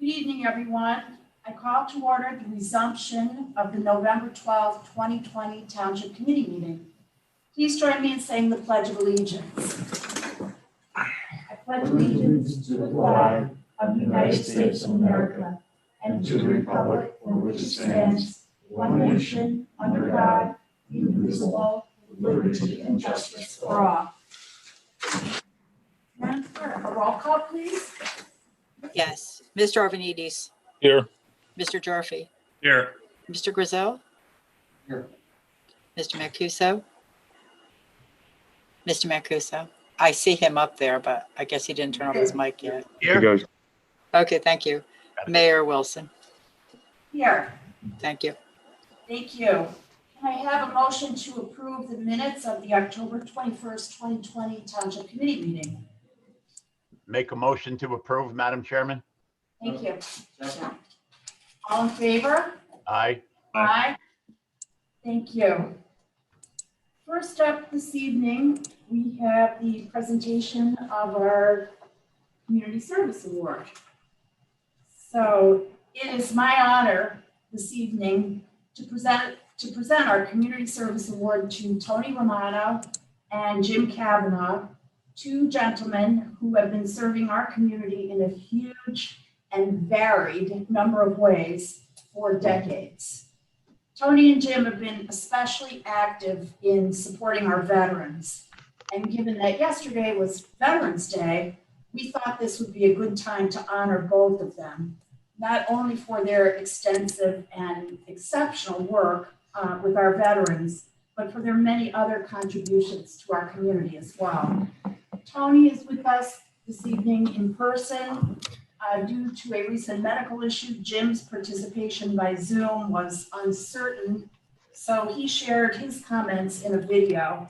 Good evening, everyone. I call to order the resumption of the November 12, 2020 Township Committee meeting. Please join me in saying the Pledge of Allegiance. I pledge allegiance to the flag of the United States of America and to the republic for which it stands, one nation, under God, indivisible, with liberty and justice for all. Madam Clerk, a roll call, please. Yes. Mr. Arvanites. Here. Mr. Gyorfy. Here. Mr. Grayzel. Here. Mr. Mancuso. Mr. Mancuso. I see him up there, but I guess he didn't turn on his mic yet. Here. Okay, thank you. Mayor Wilson. Here. Thank you. Thank you. Can I have a motion to approve the minutes of the October 21st, 2020 Township Committee meeting? Make a motion to approve, Madam Chairman. Thank you. All in favor? Aye. Aye. Thank you. First up this evening, we have the presentation of our Community Service Award. So it is my honor this evening to present our Community Service Award to Tony Romano and Jim CAVANAUGH, two gentlemen who have been serving our community in a huge and varied number of ways for decades. Tony and Jim have been especially active in supporting our veterans. And given that yesterday was Veterans Day, we thought this would be a good time to honor both of them, not only for their extensive and exceptional work with our veterans, but for their many other contributions to our community as well. Tony is with us this evening in person. Due to a recent medical issue, Jim's participation by Zoom was uncertain, so he shared his comments in a video.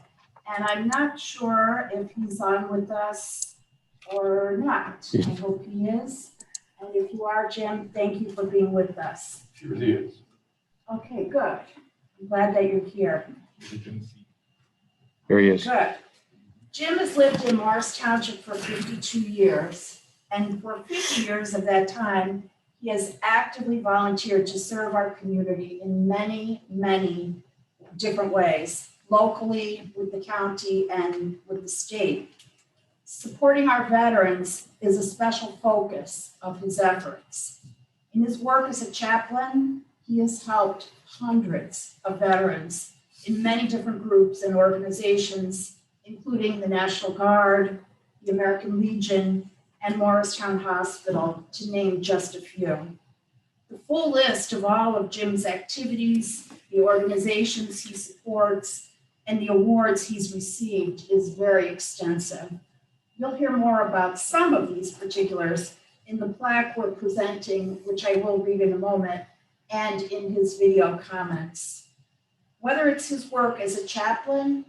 And I'm not sure if he's on with us or not. I hope he is. And if you are, Jim, thank you for being with us. Sure he is. Okay, good. I'm glad that you're here. Here he is. Good. Jim has lived in Morris Township for 52 years, and for 50 years of that time, he has actively volunteered to serve our community in many, many different ways, locally, with the county, and with the state. Supporting our veterans is a special focus of his efforts. In his work as a chaplain, he has helped hundreds of veterans in many different groups and organizations, including the National Guard, the American Legion, and Morristown Hospital, to name just a few. The full list of all of Jim's activities, the organizations he supports, and the awards he's received is very extensive. You'll hear more about some of these particulars in the plaque we're presenting, which I will read in a moment, and in his video comments. Whether it's his work as a chaplain,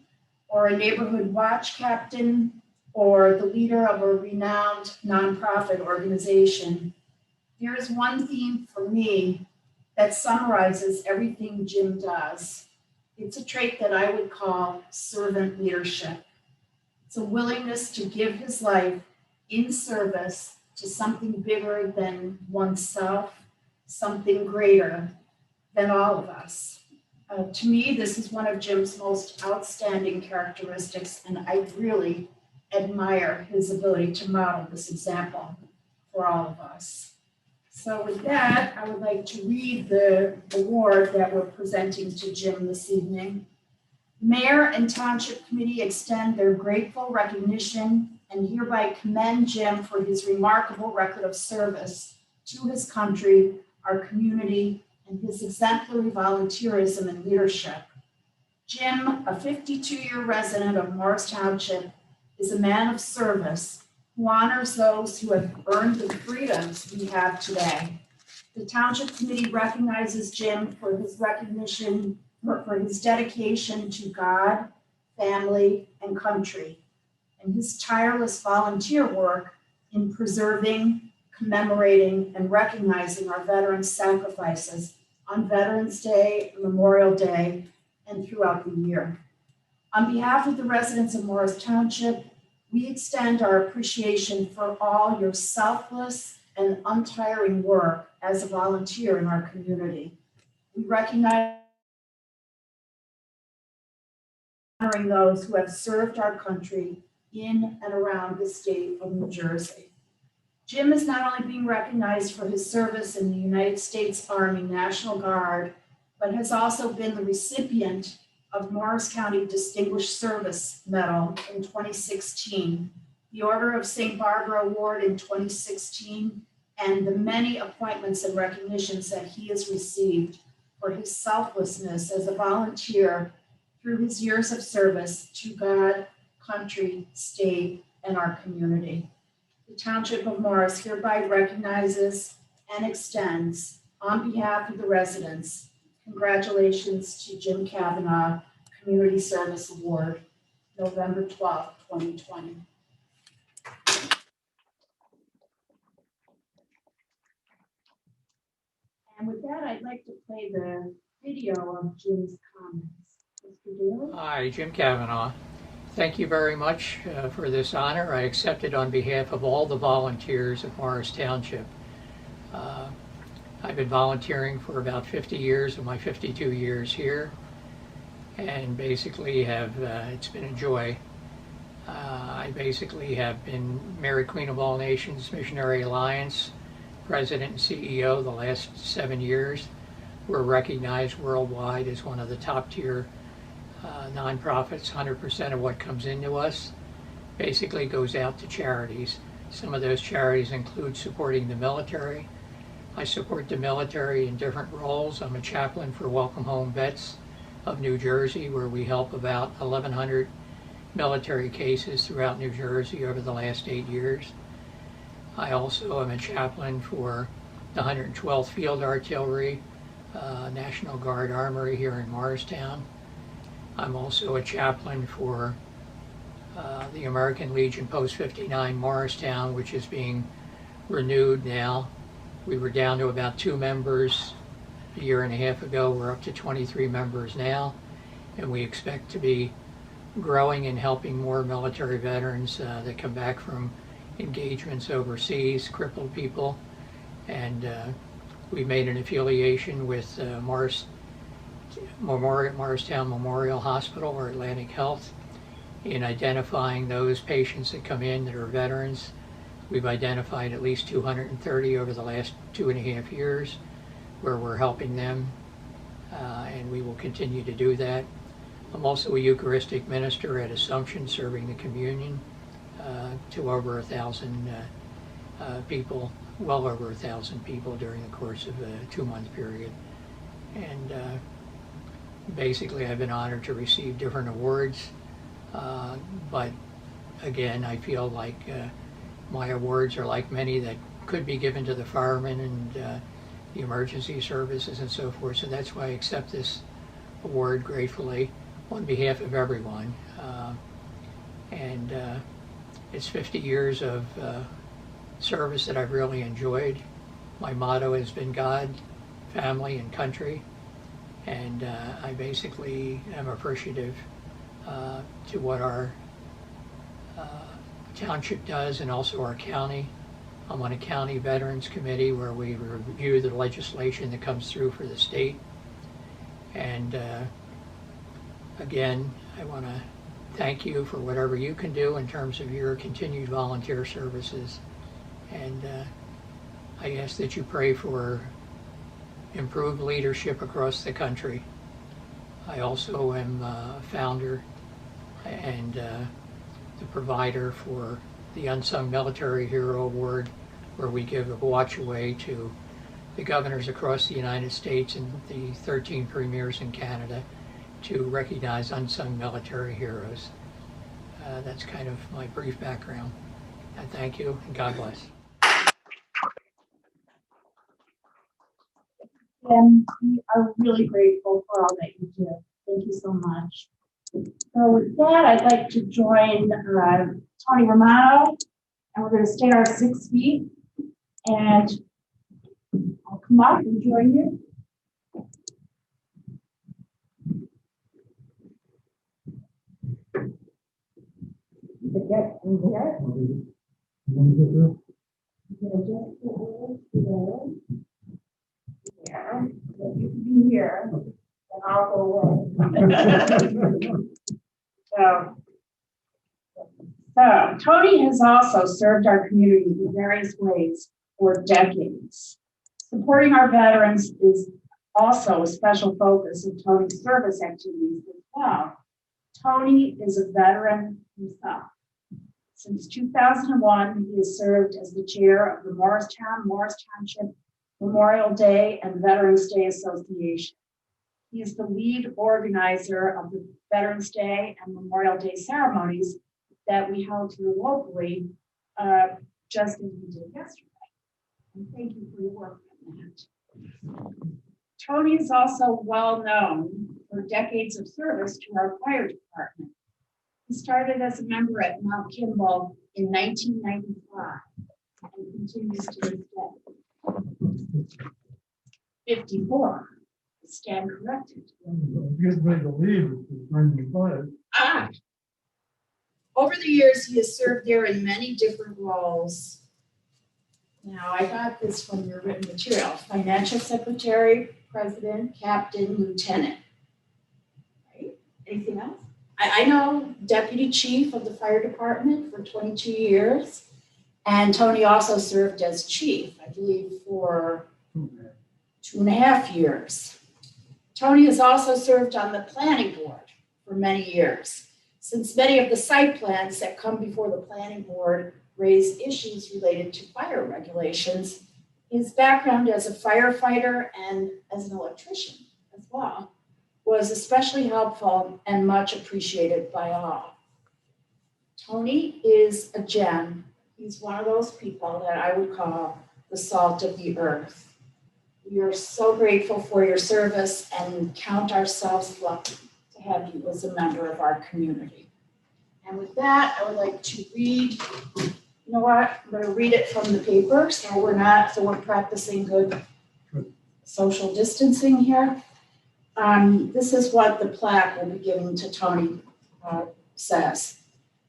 or a neighborhood watch captain, or the leader of a renowned nonprofit organization, there is one theme for me that summarizes everything Jim does. It's a trait that I would call servant leadership. It's a willingness to give his life in service to something bigger than oneself, something greater than all of us. To me, this is one of Jim's most outstanding characteristics, and I really admire his ability to model this example for all of us. So with that, I would like to read the award that we're presenting to Jim this evening. Mayor and Township Committee extend their grateful recognition and hereby commend Jim for his remarkable record of service to his country, our community, and his exemplary volunteerism and leadership. Jim, a 52-year resident of Morris Township, is a man of service who honors those who have earned the freedoms we have today. The Township Committee recognizes Jim for his recognition, for his dedication to God, family, and country, and his tireless volunteer work in preserving, commemorating, and recognizing our veterans' sacrifices on Veterans Day, Memorial Day, and throughout the year. On behalf of the residents of Morris Township, we extend our appreciation for all your selfless and untiring work as a volunteer in our community. We recognize honoring those who have served our country in and around the state of New Jersey. Jim is not only being recognized for his service in the United States Army National Guard, but has also been the recipient of Morris County Distinguished Service Medal in 2016, the Order of St. Barbara Award in 2016, and the many appointments and recognitions that he has received for his selflessness as a volunteer through his years of service to God, country, state, and our community. The Township of Morris hereby recognizes and extends, on behalf of the residents, congratulations to Jim CAVANAUGH, Community Service Award, November 12, 2020. And with that, I'd like to play the video of Jim's comments. Mr. Daly? Hi, Jim CAVANAUGH. Thank you very much for this honor. I accept it on behalf of all the volunteers of Morris Township. I've been volunteering for about 50 years of my 52 years here, and basically it's been a joy. I basically have been Mary Queen of All Nations Missionary Alliance President and CEO the last 7 years. We're recognized worldwide as one of the top tier nonprofits. 100% of what comes into us basically goes out to charities. Some of those charities include supporting the military. I support the military in different roles. I'm a chaplain for Welcome Home Vets of New Jersey, where we help about 1,100 military cases throughout New Jersey over the last 8 years. I also am a chaplain for the 112th Field Artillery, National Guard Armory here in Morristown. I'm also a chaplain for the American Legion Post 59 Morristown, which is being renewed now. We were down to about 2 members a year and a half ago. We're up to 23 members now, and we expect to be growing and helping more military veterans that come back from engagements overseas, crippled people. And we made an affiliation with Morristown Memorial Hospital or Atlantic Health in identifying those patients that come in that are veterans. We've identified at least 230 over the last 2.5 years where we're helping them, and we will continue to do that. I'm also a Eucharistic minister at Assumption, serving the communion to over 1,000 people, well over 1,000 people during the course of a 2-month period. And basically I've been honored to receive different awards, but again, I feel like my awards are like many that could be given to the firemen and the emergency services and so forth. So that's why I accept this award gratefully on behalf of everyone. And it's 50 years of service that I've really enjoyed. My motto has been God, family, and country. And I basically am appreciative to what our township does, and also our county. I'm on a county veterans committee where we review the legislation that comes through for the state. And again, I want to thank you for whatever you can do in terms of your continued volunteer services. And I ask that you pray for improved leadership across the country. I also am a founder and the provider for the Unsung Military Hero Award, where we give a watch away to the governors across the United States and the 13 premiers in Canada to recognize unsung military heroes. That's kind of my brief background. I thank you, and God bless. And we are really grateful for all that you do. Thank you so much. So with that, I'd like to join Tony Romano, and we're going to stay our 6 feet, and I'll come up and join you. Get in here. Here, you can be here, and I'll go away. So Tony has also served our community in various ways for decades. Supporting our veterans is also a special focus of Tony's service activities as well. Tony is a veteran himself. Since 2001, he has served as the chair of the Morris Township Memorial Day and Veterans Day Association. He is the lead organizer of the Veterans Day and Memorial Day ceremonies that we held here locally, just as we did yesterday. And thank you for your work on that. Tony is also well known for decades of service to our fire department. He started as a member at Mount Kimball in 1995 and continues to this day. 54. Stand corrected. Getting ready to leave, it's during the fire. Over the years, he has served there in many different roles. Now, I got this from your written material: financial secretary, president, captain, lieutenant. Right? Anything else? I know deputy chief of the fire department for 22 years. And Tony also served as chief, I believe, for 2.5 years. Tony has also served on the planning board for many years, since many of the site plans that come before the planning board raise issues related to fire regulations. His background as a firefighter and as an electrician as well was especially helpful and much appreciated by all. Tony is a gem. He's one of those people that I would call the salt of the earth. We are so grateful for your service and count ourselves lucky to have you as a member of our community. And with that, I would like to read, you know what, I'm going to read it from the paper so we're practicing good social distancing here. This is what the plaque will be given to Tony says.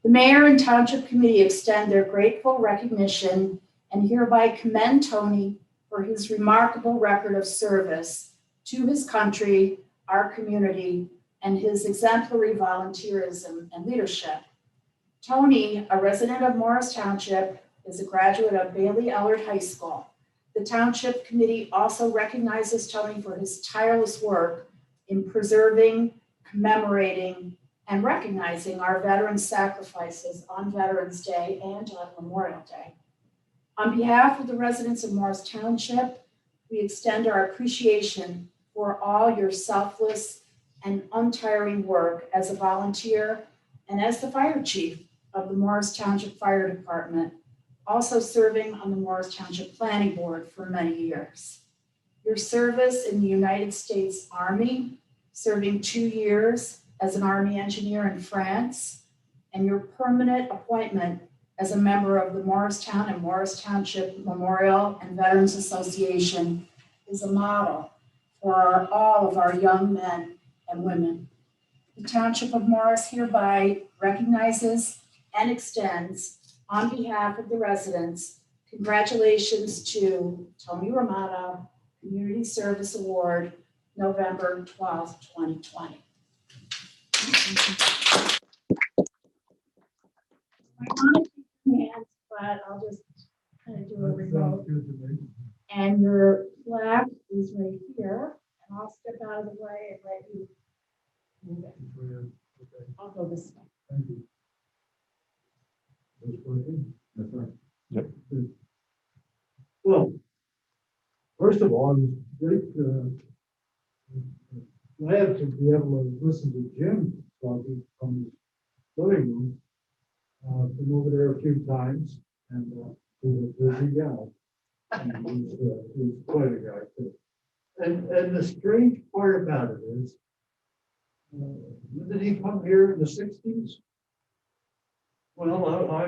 The mayor and township committee extend their grateful recognition and hereby commend Tony for his remarkable record of service to his country, our community, and his exemplary volunteerism and leadership. Tony, a resident of Morris Township, is a graduate of Bailey Ellard High School. The township committee also recognizes Tony for his tireless work in preserving, commemorating, and recognizing our veterans' sacrifices on Veterans Day and on Memorial Day. On behalf of the residents of Morris Township, we extend our appreciation for all your selfless and untiring work as a volunteer and as the fire chief of the Morris Township Fire Department, also serving on the Morris Township Planning Board for many years. Your service in the United States Army, serving 2 years as an Army engineer in France, and your permanent appointment as a member of the Morristown and Morris Township Memorial and Veterans Association is a model for all of our young men and women. The Township of Morris hereby recognizes and extends, on behalf of the residents, congratulations to Tony Romano, Community Service Award, November 12th, 2020. I want to keep your hands, but I'll just kind of do a remote. And your plaque is right here, and I'll step out of the way and let you move it. I'll go this way. Thank you. That's right. Yep. Well, first of all, I'm great, glad to be able to listen to Jim talking from his living room. Been over there a few times, and he's a busy guy. And he's quite a guy too. And the strange part about it is, when did he come here in the 60s? Well, I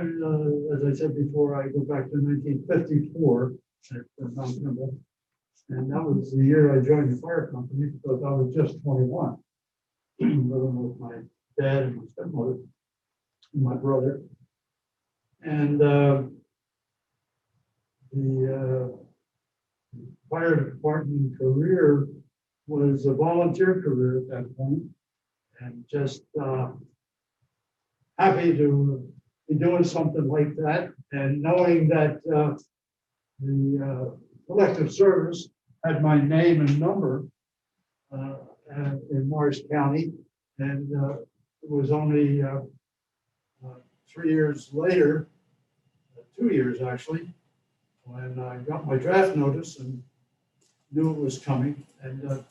as I said before, I go back to 1954 at Mount Kimball, and that was the year I joined the fire company because I was just 21, living with my dad and my stepmother and my brother. And the the fire department career was a volunteer career at that point, and just happy to be doing something like that, and knowing that the elective service had my name and number in Morris County, and it was only 3 years later, 2 years actually, when I got my draft notice and knew it was coming, and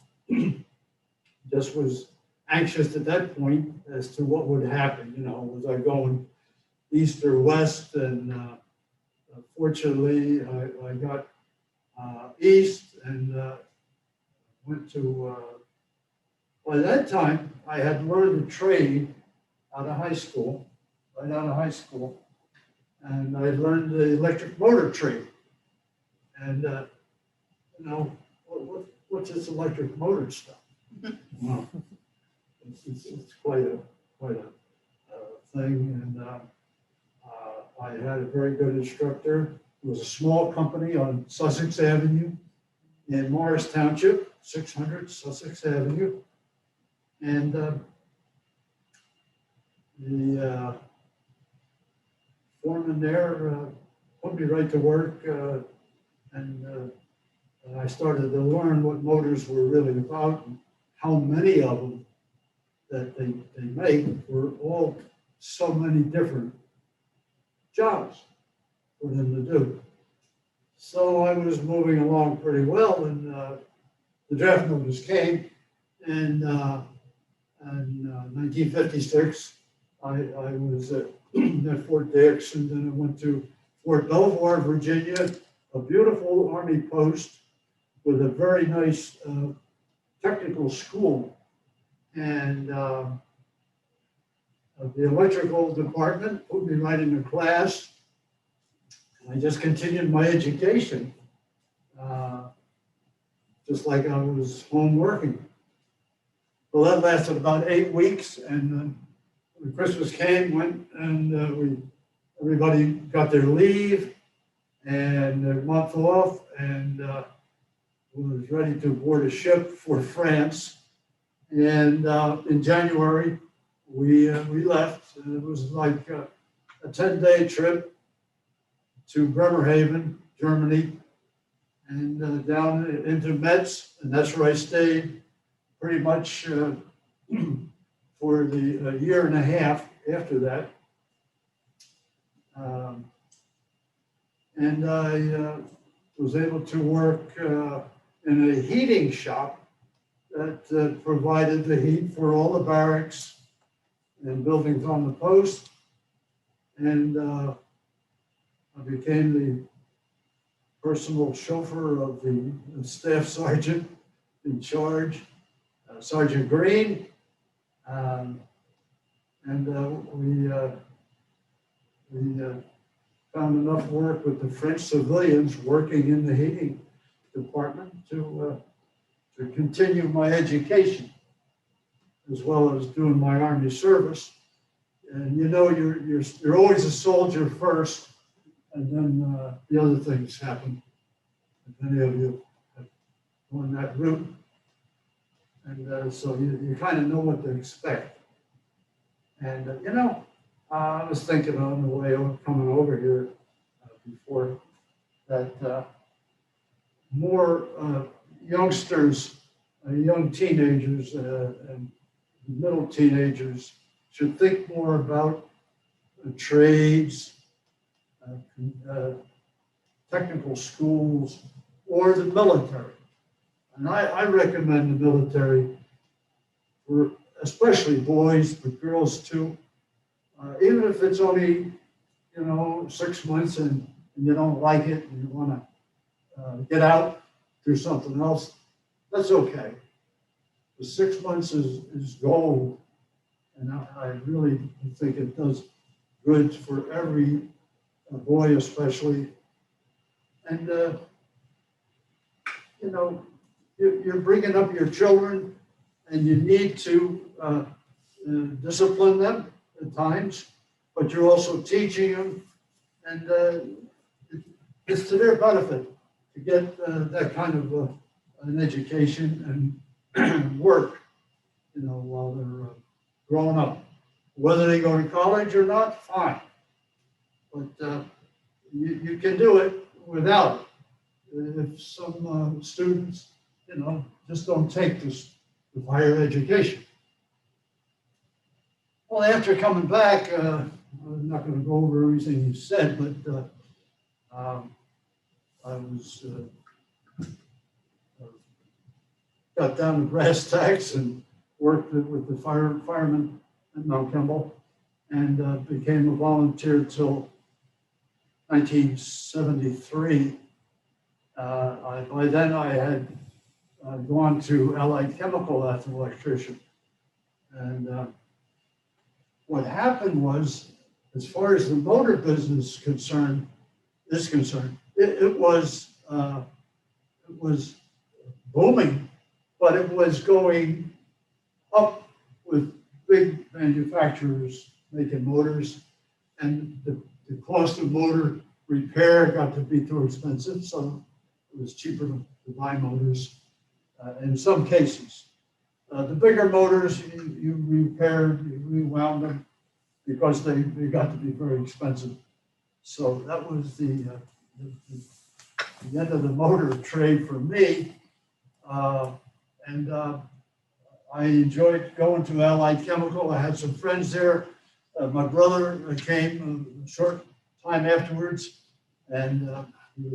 just was anxious at that point as to what would happen. You know, was I going east or west? And fortunately, I got east and went to. By that time, I had learned a trade out of high school, right out of high school, and I learned the electric motor trade. And you know, what's this electric motor stuff? Well, it's quite a thing, and I had a very good instructor. It was a small company on Sussex Avenue in Morris Township, 600 Sussex Avenue, and the foreman there put me right to work, and I started to learn what motors were really about, and how many of them that they make were all so many different jobs for them to do. So I was moving along pretty well, and the draft notice came, and in 1956, I was at Fort Dix, and then I went to Fort Belvoir, Virginia, a beautiful Army post with a very nice technical school. And the electrical department put me right in a class. And I just continued my education, just like I was home working. Well, that lasted about 8 weeks, and when Christmas came, went, and everybody got their leave and their month off, and was ready to board a ship for France. And in January, we left. And it was like a 10-day trip to Bremerhaven, Germany, and down into Metz, and that's where I stayed pretty much for the year and a half after that. And I was able to work in a heating shop that provided the heat for all the barracks and buildings on the post. And I became the personal chauffeur of the staff sergeant in charge, Sergeant Green. And we found enough work with the French civilians working in the heating department to continue my education, as well as doing my Army service. And you know, you're always a soldier first, and then the other things happen. If any of you have gone that route, and so you kind of know what to expect. And you know, I was thinking on the way coming over here before that more youngsters, young teenagers and middle teenagers should think more about trades, technical schools, or the military. And I recommend the military for especially boys, but girls too. Even if it's only, 6 months and you don't like it and you want to get out, do something else, that's okay. The 6 months is gold, and I really think it does good for every boy especially. And, you're bringing up your children, and you need to discipline them at times, but you're also teaching them. And it's to their benefit to get that kind of an education and work, you know, while they're growing up. Whether they go to college or not, fine. But you can do it without it. If some students, you know, just don't take this higher education. Well, after coming back, I'm not going to go over everything you said, but I was got down to brass tacks and worked with the firemen at Mount Kimball, and became a volunteer till 1973. By then I had gone to Allied Chemical as an electrician. And what happened was, as far as the motor business is concerned, it was booming, but it was going up with big manufacturers making motors, and the cost of motor repair got to be too expensive, so it was cheaper to buy motors in some cases. The bigger motors, you repaired, you rewound them because they got to be very expensive. So that was the end of the motor trade for me. And I enjoyed going to Allied Chemical. I had some friends there. My brother came a short time afterwards, and he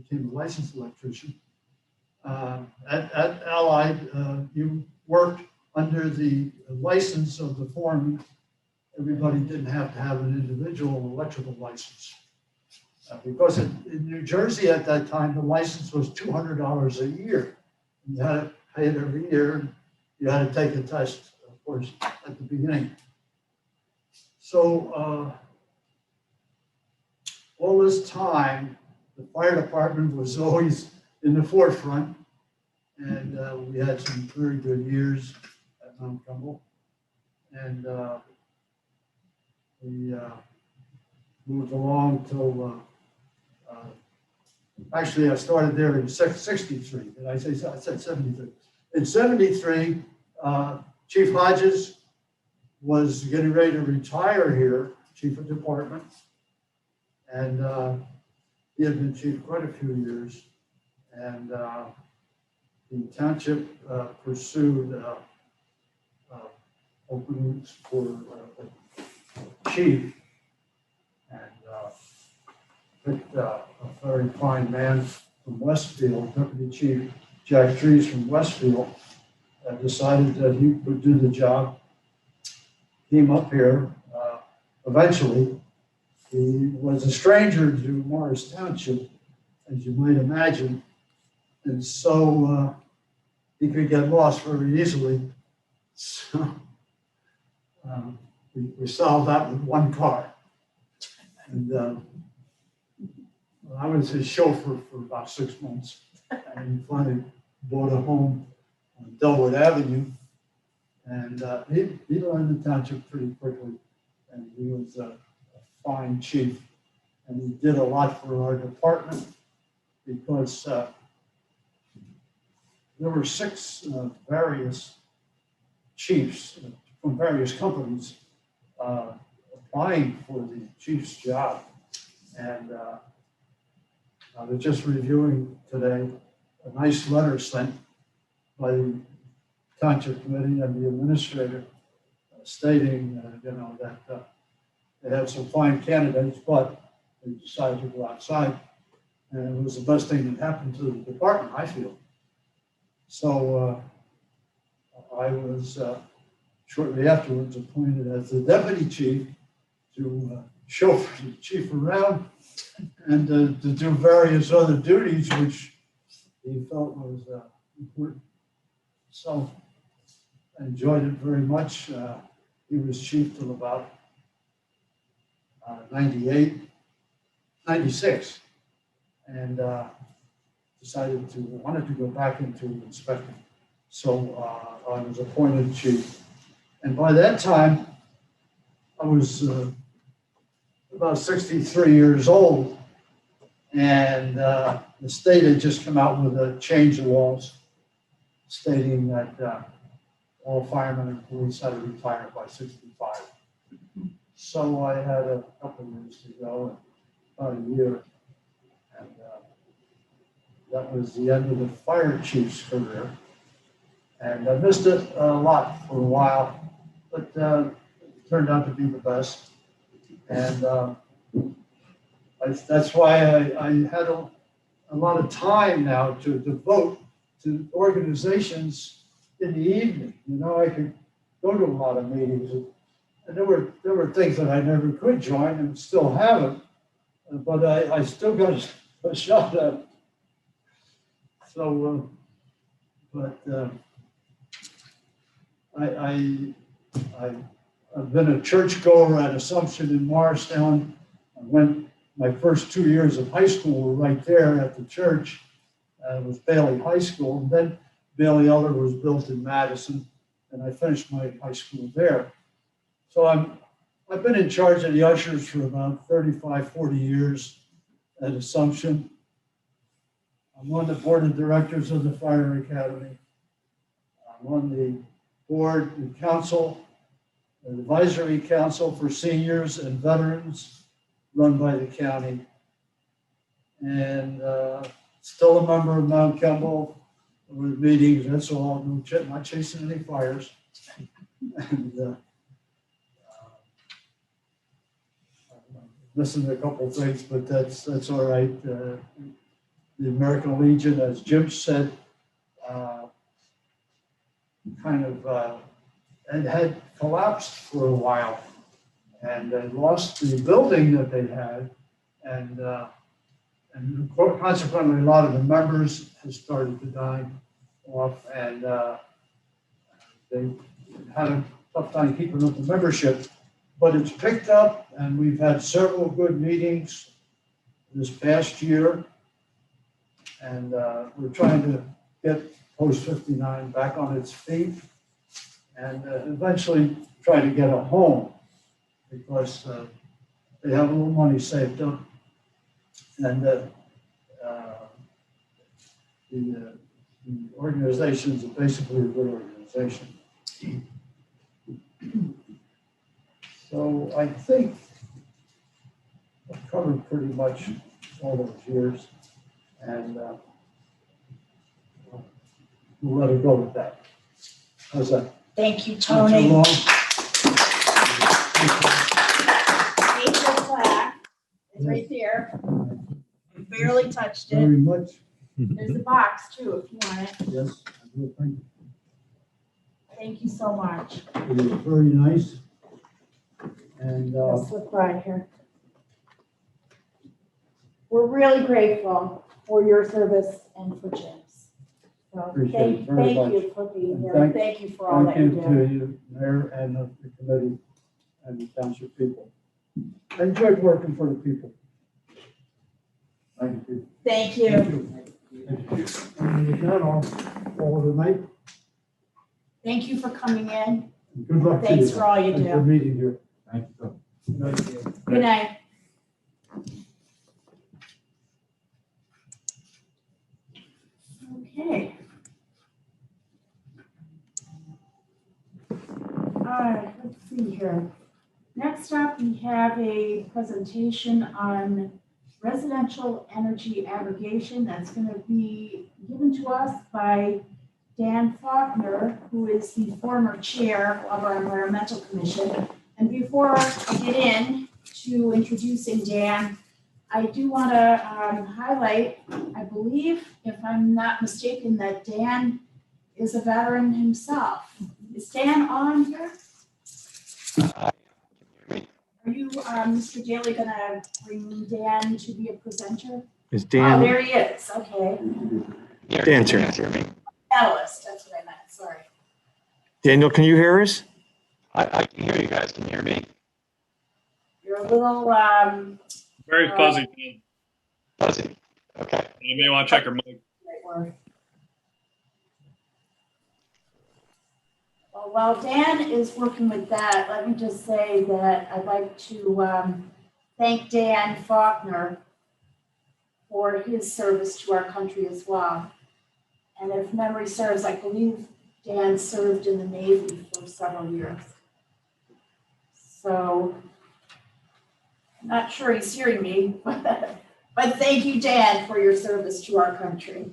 became a licensed electrician. At Allied, you worked under the license of the foreman. Everybody didn't have to have an individual electrical license. Because in New Jersey at that time, the license was $200 a year. You had to pay it every year, and you had to take a test, of course, at the beginning. So all this time, the fire department was always in the forefront, and we had some very good years at Mount Kimball. And we moved along till, actually I started there in 63. Did I say, I said 73. In 73, Chief Hodges was getting ready to retire here, chief of department. And he had been chief quite a few years. And the township pursued openings for chief, and picked a very fine man from Westfield, Deputy Chief Jack Trees from Westfield, decided that he would do the job. Came up here. Eventually, he was a stranger to Morris Township, as you might imagine, and so he could get lost very easily. So we solved that with one car. And I was his chauffeur for about 6 months. And he finally bought a home on Delwood Avenue. And he learned the township pretty quickly. And he was a fine chief. And he did a lot for our department because there were 6 various chiefs from various companies applying for the chief's job. And I was just reviewing today a nice letter sent by the Township Committee and the administrator stating, you know, that they had some fine candidates, but they decided to go outside. And it was the best thing that happened to the department, I feel. So I was shortly afterwards appointed as the deputy chief to chauffeur the chief around and to do various other duties which he felt was important. So I enjoyed it very much. He was chief till about 96, and wanted to go back into inspecting. So I was appointed chief. And by that time, I was about 63 years old. And the state had just come out with a change of laws stating that all firemen and police had to retire by 65. So I had a couple of years to go, about a year. And that was the end of the fire chief's career. And I missed it a lot for a while, but it turned out to be the best. And that's why I had a lot of time now to devote to organizations in the evening. You know, I could go to a lot of meetings, and there were things that I never could join and still haven't, but I still got a shot at it. So, I've been a churchgoer at Assumption in Morristown. My first 2 years of high school were right there at the church. It was Bailey High School. And then Bailey Elder was built in Madison, and I finished my high school there. So I've been in charge of the ushers for about 35, 40 years at Assumption. I'm on the board of directors of the Fire Academy. I'm on the board and council, advisory council for seniors and veterans run by the county. And still a member of Mount Campbell with meetings, that's all, not chasing any fires. And missing a couple of things, but that's all right. The American Legion, as Jim said, kind of had collapsed for a while, and lost the building that they had, and consequently, a lot of the members have started to die off, and they had a tough time keeping up the membership. But it's picked up, and we've had several good meetings this past year, and we're trying to get Post 59 back on its feet, and eventually try to get a home, because they have a little money saved up, and the organizations are basically a good organization. So I think I've covered pretty much all those years, and we'll let it go with that. How's that? Thank you, Not Tony. too long? Here's your plaque. It's right there. You barely touched Very it. much, There's a box too, if you want it. yes. I do, thank you. Thank you so much. It was very nice. And I'll slip right here. We're really grateful for your service and for Jim's. So Appreciate it very thank you much. for being And here. Thank you for all that thank you you do. to you, Mayor, and the committee, and the township people. I enjoyed working for the people. Thank you. Thank you. And with that, I'll call it a night. Thank you for coming in. And good luck to you. Thanks for all you Thanks do. for meeting here. Thank you. Good night. Okay. All right, let's see here. Next up, we have a presentation on residential energy aggregation that's going to be given to us by Dan Faulkner, who is the former chair of our Environmental Commission. And before I get in to introducing Dan, I do want to highlight, I believe, if I'm not mistaken, that Dan is a veteran himself. Is Dan on here? Are you, Mr. Daly, going to bring Dan to be a presenter? Is Oh, Dan, there he is. Okay. Dan's here. Panelist, that's what I meant. Sorry. Daniel, can you hear us? I can hear you guys. Can you hear me? You're a little, Very fuzzy. Fuzzy. Okay. You may want to check your mic. right word. Well, while Dan is working with that, let me just say that I'd like to thank Dan Faulkner for his service to our country as well. And if memory serves, I believe Dan served in the Navy for several years. So I'm not sure he's hearing me, but thank you, Dan, for your service to our country.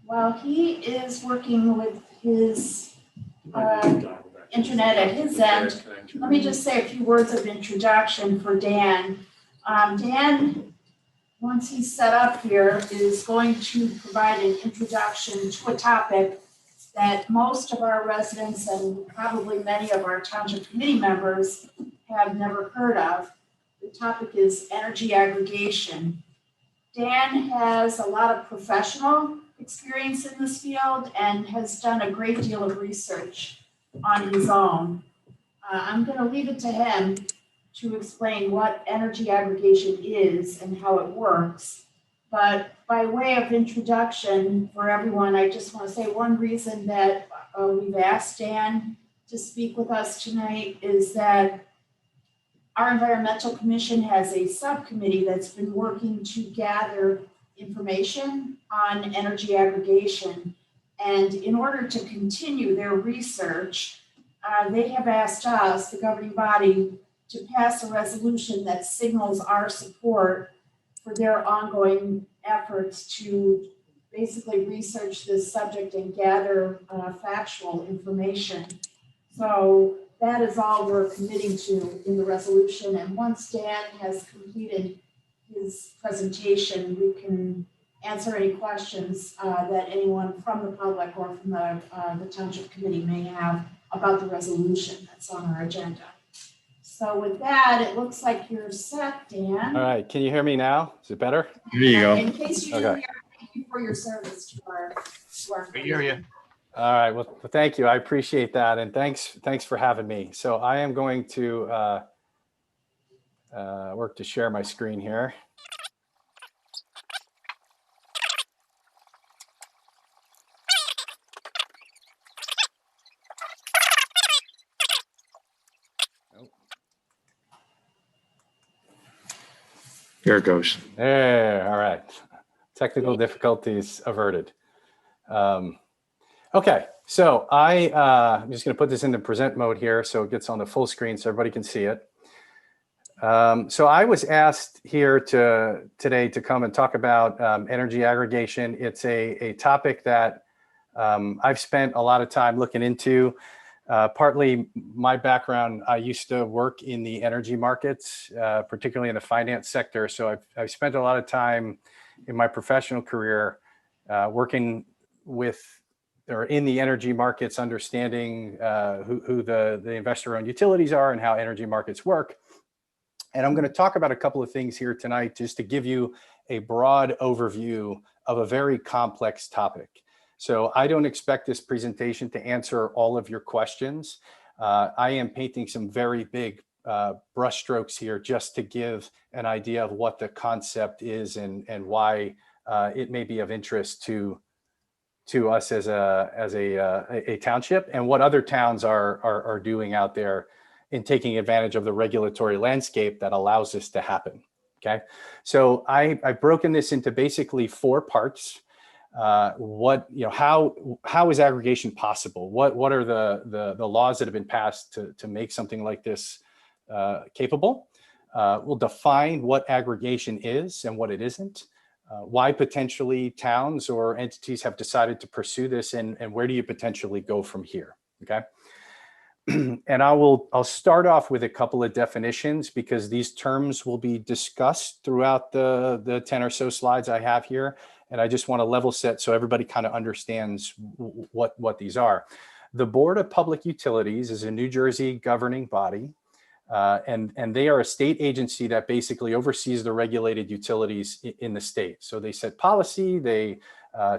While he is working with his internet at his end, let me just say a few words of introduction for Dan. Dan, once he's set up here, is going to provide an introduction to a topic that most of our residents and probably many of our township committee members have never heard of. The topic is energy aggregation. Dan has a lot of professional experience in this field and has done a great deal of research on his own. I'm going to leave it to him to explain what energy aggregation is and how it works. But by way of introduction for everyone, I just want to say one reason that we've asked Dan to speak with us tonight is that our Environmental Commission has a subcommittee that's been working to gather information on energy aggregation. And in order to continue their research, they have asked us, the governing body, to pass a resolution that signals our support for their ongoing efforts to basically research this subject and gather factual information. So that is all we're committing to in the resolution. And once Dan has completed his presentation, we can answer any questions that anyone from the public or from the Township Committee may have about the resolution that's on our agenda. So with that, it looks like you're set, Dan. All right, can you hear me now? Is it better? There you go. In case you didn't Okay. hear, thank you for your service to our We hear you. All right, well, thank you. I appreciate that. And thanks for having me. So I am going to work to share my screen here. Here it goes. There, all right. Technical difficulties averted. Okay, so I'm just going to put this into present mode here so it gets on the full screen so everybody can see it. So I was asked here today to come and talk about energy aggregation. It's a topic that I've spent a lot of time looking into. Partly my background, I used to work in the energy markets, particularly in the finance sector. So I've spent a lot of time in my professional career working with or in the energy markets, understanding who the investor-owned utilities are and how energy markets work. And I'm going to talk about a couple of things here tonight just to give you a broad overview of a very complex topic. So I don't expect this presentation to answer all of your questions. I am painting some very big brushstrokes here just to give an idea of what the concept is and why it may be of interest to us as a township and what other towns are doing out there in taking advantage of the regulatory landscape that allows this to happen. Okay, so I've broken this into basically 4 parts. How is aggregation possible? What are the laws that have been passed to make something like this capable? We'll define what aggregation is and what it isn't. Why potentially towns or entities have decided to pursue this, and where do you potentially go from here? Okay. And I'll start off with a couple of definitions because these terms will be discussed throughout the 10 or so slides I have here. And I just want to level set so everybody kind of understands what these are. The Board of Public Utilities is a New Jersey governing body, and they are a state agency that basically oversees the regulated utilities in the state. So they set policy, they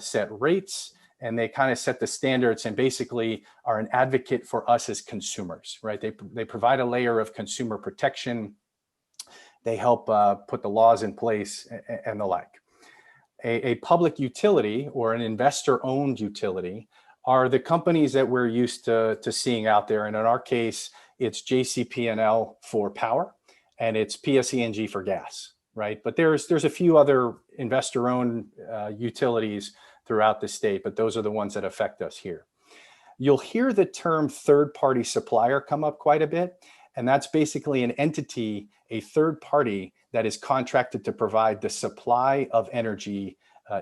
set rates, and they kind of set the standards and basically are an advocate for us as consumers, right? They provide a layer of consumer protection. They help put the laws in place and the like. A public utility or an investor-owned utility are the companies that we're used to seeing out there. And in our case, it's JCP&L for power, and it's PSE&G for gas, right? But there's a few other investor-owned utilities throughout the state, but those are the ones that affect us here. You'll hear the term third-party supplier come up quite a bit, and that's basically an entity, a third party that is contracted to provide the supply of energy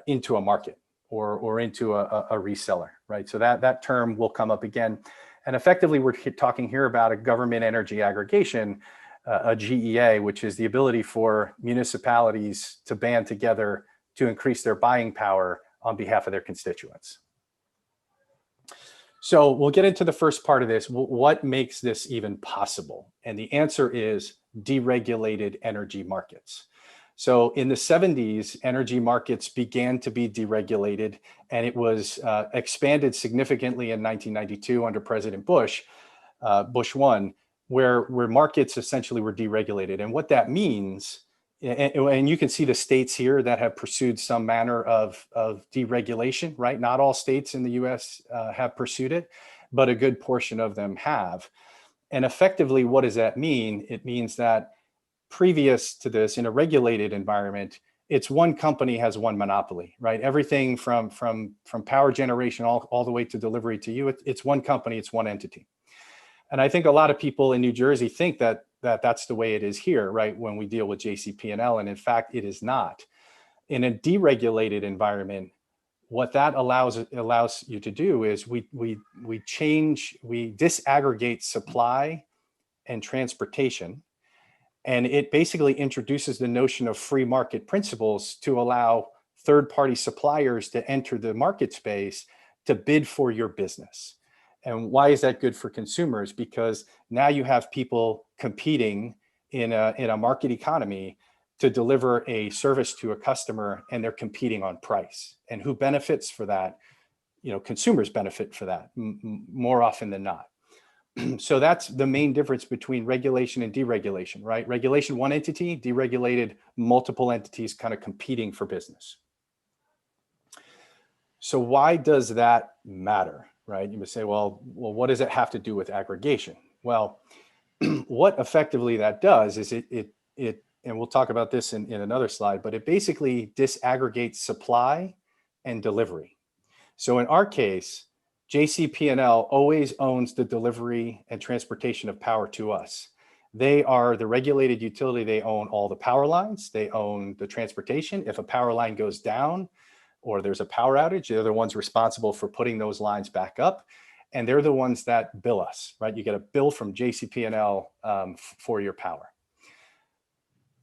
into a market or into a reseller, right? So that term will come up again. And effectively, we're talking here about a government energy aggregation, a GEA, which is the ability for municipalities to band together to increase their buying power on behalf of their constituents. So we'll get into the first part of this. What makes this even possible? And the answer is deregulated energy markets. So in the 70s, energy markets began to be deregulated, and it was expanded significantly in 1992 under President Bush, Bush 1, where markets essentially were deregulated. And what that means, and you can see the states here that have pursued some manner of deregulation, right? Not all states in the US have pursued it, but a good portion of them have. And effectively, what does that mean? It means that previous to this, in a regulated environment, it's one company has one monopoly, right? Everything from power generation all the way to delivery to you, it's one company, it's one entity. And I think a lot of people in New Jersey think that that's the way it is here, right? When we deal with JCP&L, and in fact, it is not. In a deregulated environment, what that allows you to do is we disaggregate supply and transportation. And it basically introduces the notion of free market principles to allow third-party suppliers to enter the market space to bid for your business. And why is that good for consumers? Because now you have people competing in a market economy to deliver a service to a customer, and they're competing on price. And who benefits for that? You know, consumers benefit for that more often than not. So that's the main difference between regulation and deregulation, right? Regulation, one entity, deregulated, multiple entities kind of competing for business. So why does that matter, right? You must say, well, what does it have to do with aggregation? Well, what effectively that does is it and we'll talk about this in another slide, but it basically disaggregates supply and delivery. So in our case, JCP&L always owns the delivery and transportation of power to us. They are the regulated utility. They own all the power lines. They own the transportation. If a power line goes down or there's a power outage, they're the ones responsible for putting those lines back up. And they're the ones that bill us, right? You get a bill from JCP&L for your power.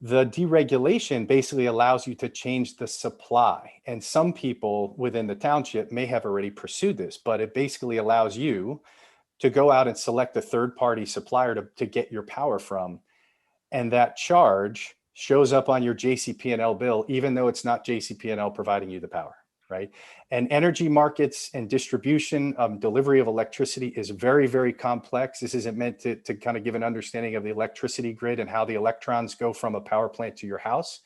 The deregulation basically allows you to change the supply. And some people within the township may have already pursued this, but it basically allows you to go out and select a third-party supplier to get your power from. And that charge shows up on your JCP&L bill, even though it's not JCP&L providing you the power, right? And energy markets and distribution, delivery of electricity is very, very complex. This isn't meant to kind of give an understanding of the electricity grid and how the electrons go from a power plant to your house.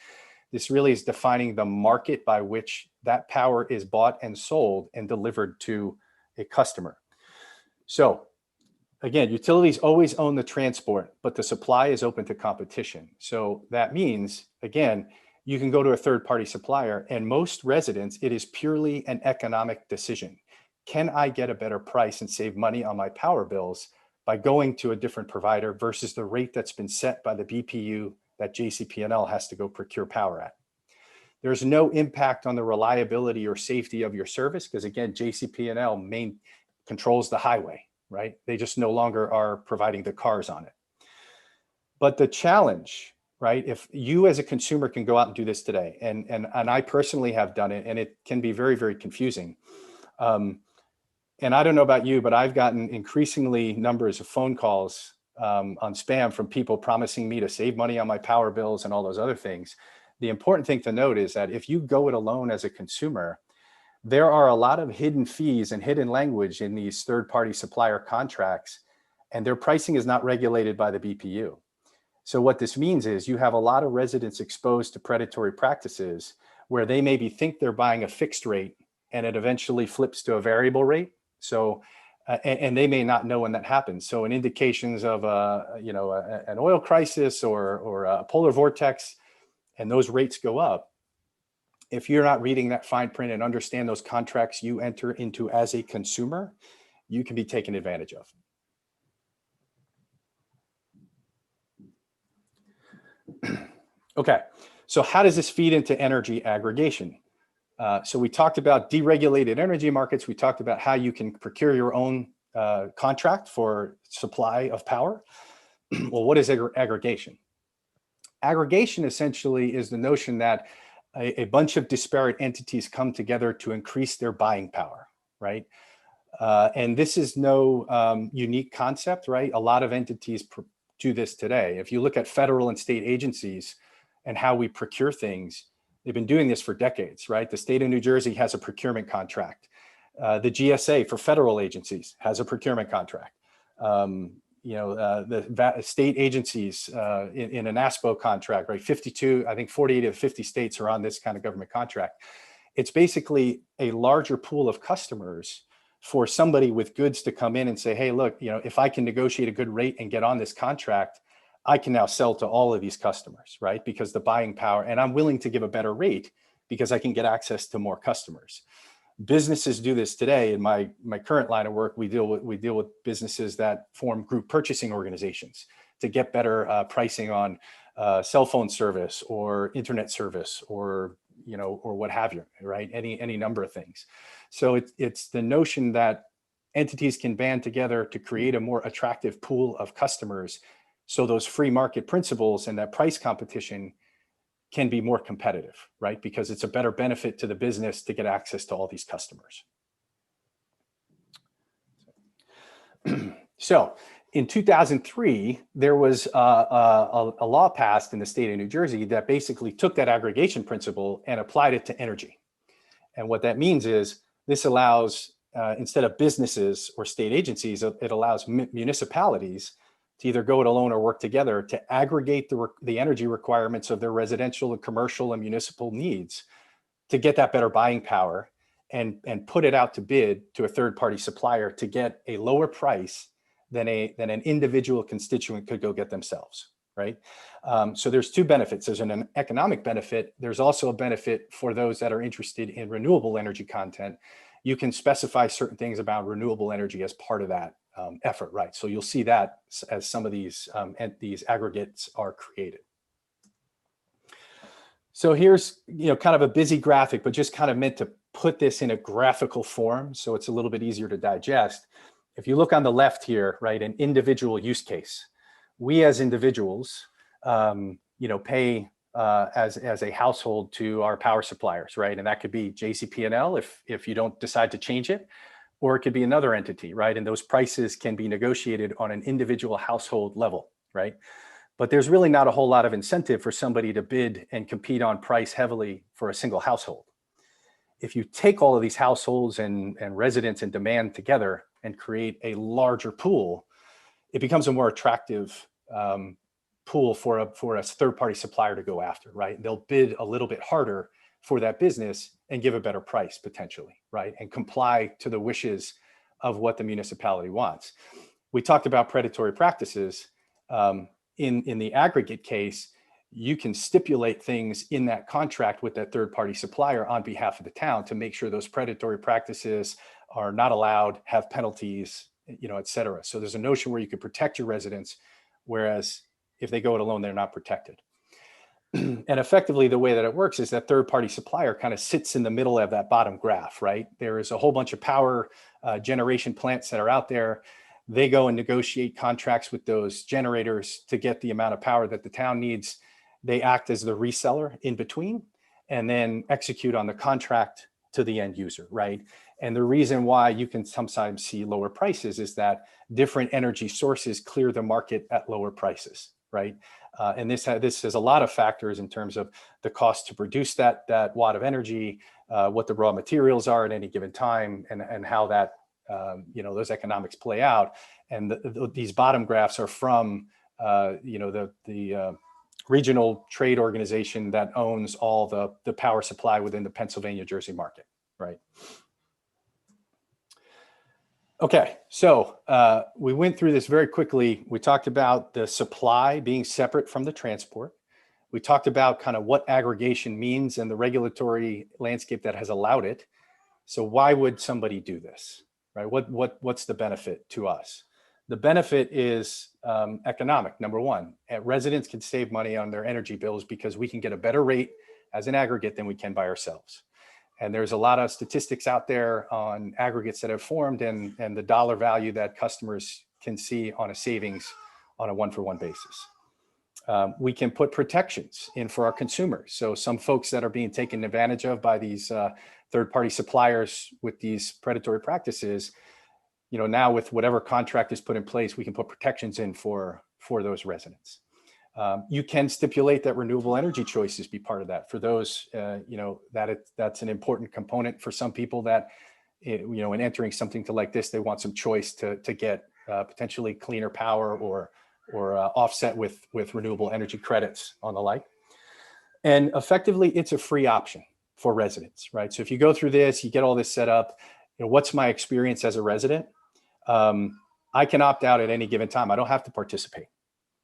This really is defining the market by which that power is bought and sold and delivered to a customer. So again, utilities always own the transport, but the supply is open to competition. So that means, again, you can go to a third-party supplier, and most residents, it is purely an economic decision. Can I get a better price and save money on my power bills by going to a different provider versus the rate that's been set by the BPU that JCP&L has to go procure power at? There's no impact on the reliability or safety of your service because, again, JCP&L controls the highway, right? They just no longer are providing the cars on it. But the challenge, right? If you as a consumer can go out and do this today, and I personally have done it, and it can be very, very confusing. And I don't know about you, but I've gotten increasingly numbers of phone calls on spam from people promising me to save money on my power bills and all those other things. The important thing to note is that if you go it alone as a consumer, there are a lot of hidden fees and hidden language in these third-party supplier contracts, and their pricing is not regulated by the BPU. So what this means is you have a lot of residents exposed to predatory practices where they maybe think they're buying a fixed rate and it eventually flips to a variable rate. So and they may not know when that happens. So in indications of an oil crisis or a polar vortex, and those rates go up, if you're not reading that fine print and understand those contracts you enter into as a consumer, you can be taken advantage of. Okay, so how does this feed into energy aggregation? So we talked about deregulated energy markets. We talked about how you can procure your own contract for supply of power. Well, what is aggregation? Aggregation essentially is the notion that a bunch of disparate entities come together to increase their buying power, right? And this is no unique concept, right? A lot of entities do this today. If you look at federal and state agencies and how we procure things, they've been doing this for decades, right? The state of New Jersey has a procurement contract. The GSA for federal agencies has a procurement contract. The state agencies in an ASPO contract, right? 52, I think 48 of 50 states are on this kind of government contract. It's basically a larger pool of customers for somebody with goods to come in and say, hey, look, if I can negotiate a good rate and get on this contract, I can now sell to all of these customers, right? Because the buying power, and I'm willing to give a better rate because I can get access to more customers. Businesses do this today. In my current line of work, we deal with businesses that form group purchasing organizations to get better pricing on cell phone service or internet service or what have you, right? Any number of things. So it's the notion that entities can band together to create a more attractive pool of customers, so those free market principles and that price competition can be more competitive, right? Because it's a better benefit to the business to get access to all these customers. So in 2003, there was a law passed in the state of New Jersey that basically took that aggregation principle and applied it to energy. And what that means is this allows, instead of businesses or state agencies, it allows municipalities to either go it alone or work together to aggregate the energy requirements of their residential and commercial and municipal needs to get that better buying power and put it out to bid to a third-party supplier to get a lower price than an individual constituent could go get themselves, right? So there's two benefits. There's an economic benefit. There's also a benefit for those that are interested in renewable energy content. You can specify certain things about renewable energy as part of that effort, right? So you'll see that as some of these aggregates are created. So here's kind of a busy graphic, but just kind of meant to put this in a graphical form so it's a little bit easier to digest. If you look on the left here, right, an individual use case. We as individuals, pay as a household to our power suppliers, right? And that could be JCP&L if you don't decide to change it, or it could be another entity, right? And those prices can be negotiated on an individual household level, right? But there's really not a whole lot of incentive for somebody to bid and compete on price heavily for a single household. If you take all of these households and residents and demand together and create a larger pool, it becomes a more attractive pool for a third-party supplier to go after, right? They'll bid a little bit harder for that business and give a better price potentially, right? And comply to the wishes of what the municipality wants. We talked about predatory practices. In the aggregate case, you can stipulate things in that contract with that third-party supplier on behalf of the town to make sure those predatory practices are not allowed, have penalties, et cetera. So there's a notion where you could protect your residents, whereas if they go it alone, they're not protected. And effectively, the way that it works is that third-party supplier kind of sits in the middle of that bottom graph, right? There is a whole bunch of power generation plants that are out there. They go and negotiate contracts with those generators to get the amount of power that the town needs. They act as the reseller in between and then execute on the contract to the end user, right? And the reason why you can sometimes see lower prices is that different energy sources clear the market at lower prices, right? And this has a lot of factors in terms of the cost to produce that watt of energy, what the raw materials are at any given time, and how that those economics play out. And these bottom graphs are from the regional trade organization that owns all the power supply within the Pennsylvania Jersey market, right? Okay, so we went through this very quickly. We talked about the supply being separate from the transport. We talked about kind of what aggregation means and the regulatory landscape that has allowed it. So why would somebody do this, right? What's the benefit to us? The benefit is economic, number one. Residents can save money on their energy bills because we can get a better rate as an aggregate than we can by ourselves. And there's a lot of statistics out there on aggregates that have formed and the dollar value that customers can see on a savings on a one-for-one basis. We can put protections in for our consumers. So some folks that are being taken advantage of by these third-party suppliers with these predatory practices, you know, now with whatever contract is put in place, we can put protections in for those residents. You can stipulate that renewable energy choices be part of that. For those, you know, that's an important component for some people that, you know, in entering something to like this, they want some choice to get potentially cleaner power or offset with renewable energy credits on the like. And effectively, it's a free option for residents, right? So if you go through this, you get all this set up, you know, what's my experience as a resident? I can opt out at any given time. I don't have to participate.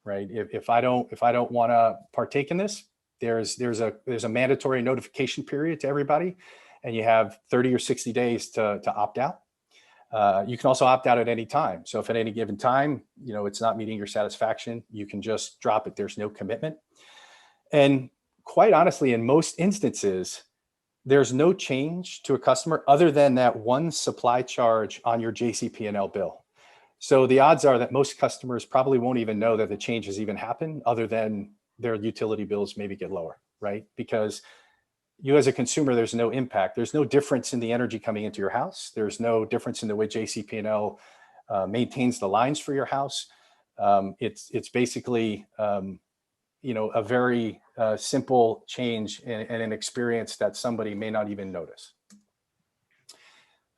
Right. If I don't want to partake in this, there's a mandatory notification period to everybody, and you have 30 or 60 days to opt out. You can also opt out at any time. So if at any given time, you know, it's not meeting your satisfaction, you can just drop it. There's no commitment. And quite honestly, in most instances, there's no change to a customer other than that one supply charge on your JCP&L bill. So the odds are that most customers probably won't even know that the change has even happened, other than their utility bills maybe get lower, right? Because you as a consumer, there's no impact. There's no difference in the energy coming into your house. There's no difference in the way JCP&L maintains the lines for your house. It's basically, you know, a very simple change and an experience that somebody may not even notice.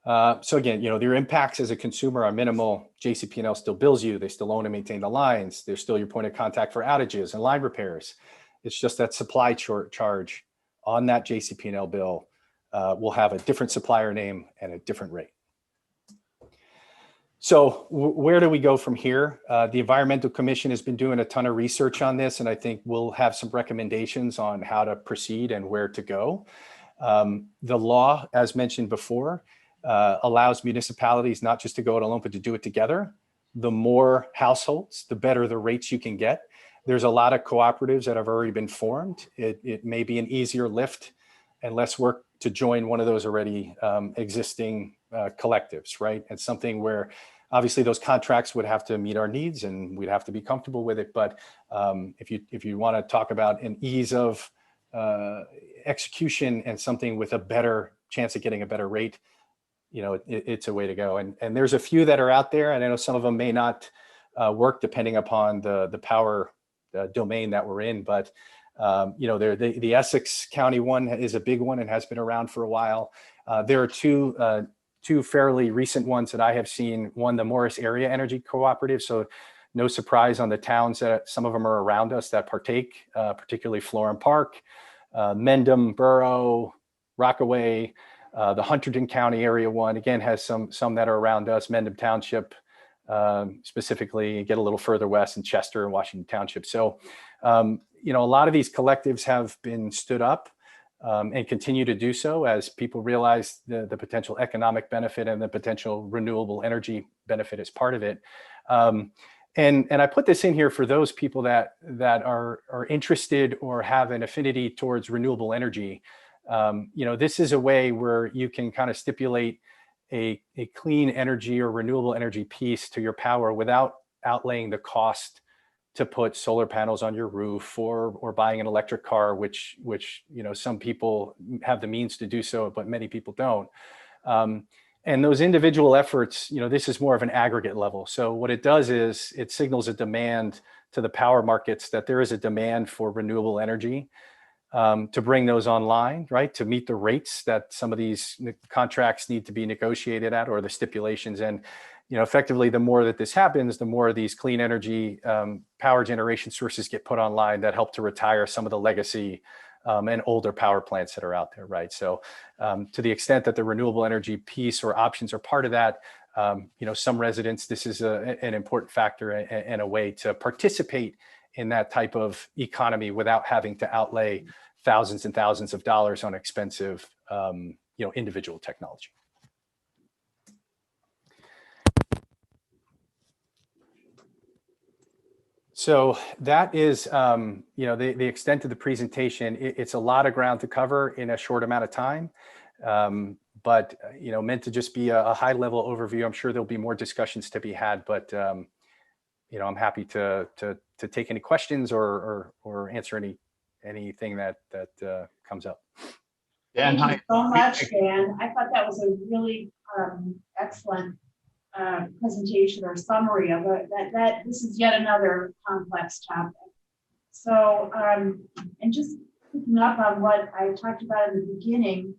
So again, you know, their impacts as a consumer are minimal. JCP&L still bills you. They still own and maintain the lines. They're still your point of contact for outages and line repairs. It's just that supply charge on that JCP&L bill will have a different supplier name and a different rate. So where do we go from here? The Environmental Commission has been doing a ton of research on this, and I think we'll have some recommendations on how to proceed and where to go. The law, as mentioned before, allows municipalities not just to go it alone, but to do it together. The more households, the better the rates you can get. There's a lot of cooperatives that have already been formed. It may be an easier lift and less work to join one of those already existing collectives, right? And something where obviously those contracts would have to meet our needs and we'd have to be comfortable with it. But if you want to talk about an ease of execution and something with a better chance of getting a better rate, you know, it's a way to go. And there's a few that are out there, and I know some of them may not work depending upon the power domain that we're in. But, you know, the Essex County one is a big one and has been around for a while. There are two fairly recent ones that I have seen. One, the Morris Area Energy Cooperative. So no surprise on the towns that some of them are around us that partake, particularly Florham Park, Mendham Borough, Rockaway. The Hunterdon County area one, again, has some that are around us, Mendham Township, specifically, get a little further west in Chester and Washington Township. So, you know, a lot of these collectives have been stood up and continue to do so as people realize the potential economic benefit and the potential renewable energy benefit as part of it. And I put this in here for those people that are interested or have an affinity towards renewable energy. You know, this is a way where you can kind of stipulate a clean energy or renewable energy piece to your power without outlaying the cost to put solar panels on your roof or buying an electric car, which, you know, some people have the means to do so, but many people don't. And those individual efforts, you know, this is more of an aggregate level. So what it does is it signals a demand to the power markets that there is a demand for renewable energy. To bring those online, right, to meet the rates that some of these contracts need to be negotiated at, or the stipulations. And, you know, effectively, the more that this happens, the more these clean energy power generation sources get put online that help to retire some of the legacy and older power plants that are out there, right? So to the extent that the renewable energy piece or options are part of that, some residents, this is an important factor and a way to participate in that type of economy without having to outlay thousands and thousands of dollars on expensive, individual technology. So that is, the extent of the presentation. It's a lot of ground to cover in a short amount of time, but meant to just be a high-level overview. I'm sure there'll be more discussions to be had, but I'm happy to take any questions or answer anything that comes up. Dan, Thank hi. you so much, Dan. I thought that was a really excellent presentation or summary of it. That this is yet another complex topic. So, and just picking up on what I talked about in the beginning,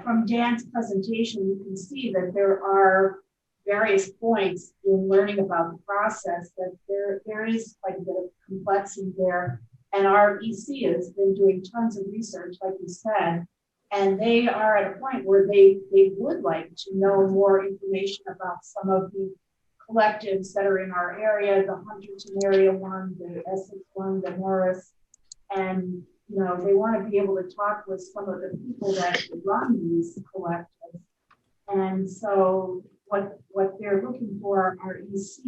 from Dan's presentation, you can see that there are various points in learning about the process, that there is quite a bit of complexity there. And our EC has been doing tons of research, like you said, and they are at a point where they would like to know more information about some of the collectives that are in our area, the Huntington area one, the Essex one, the Morris, and they want to be able to talk with some of the people that run these collectives. And so what they're looking for, our EC,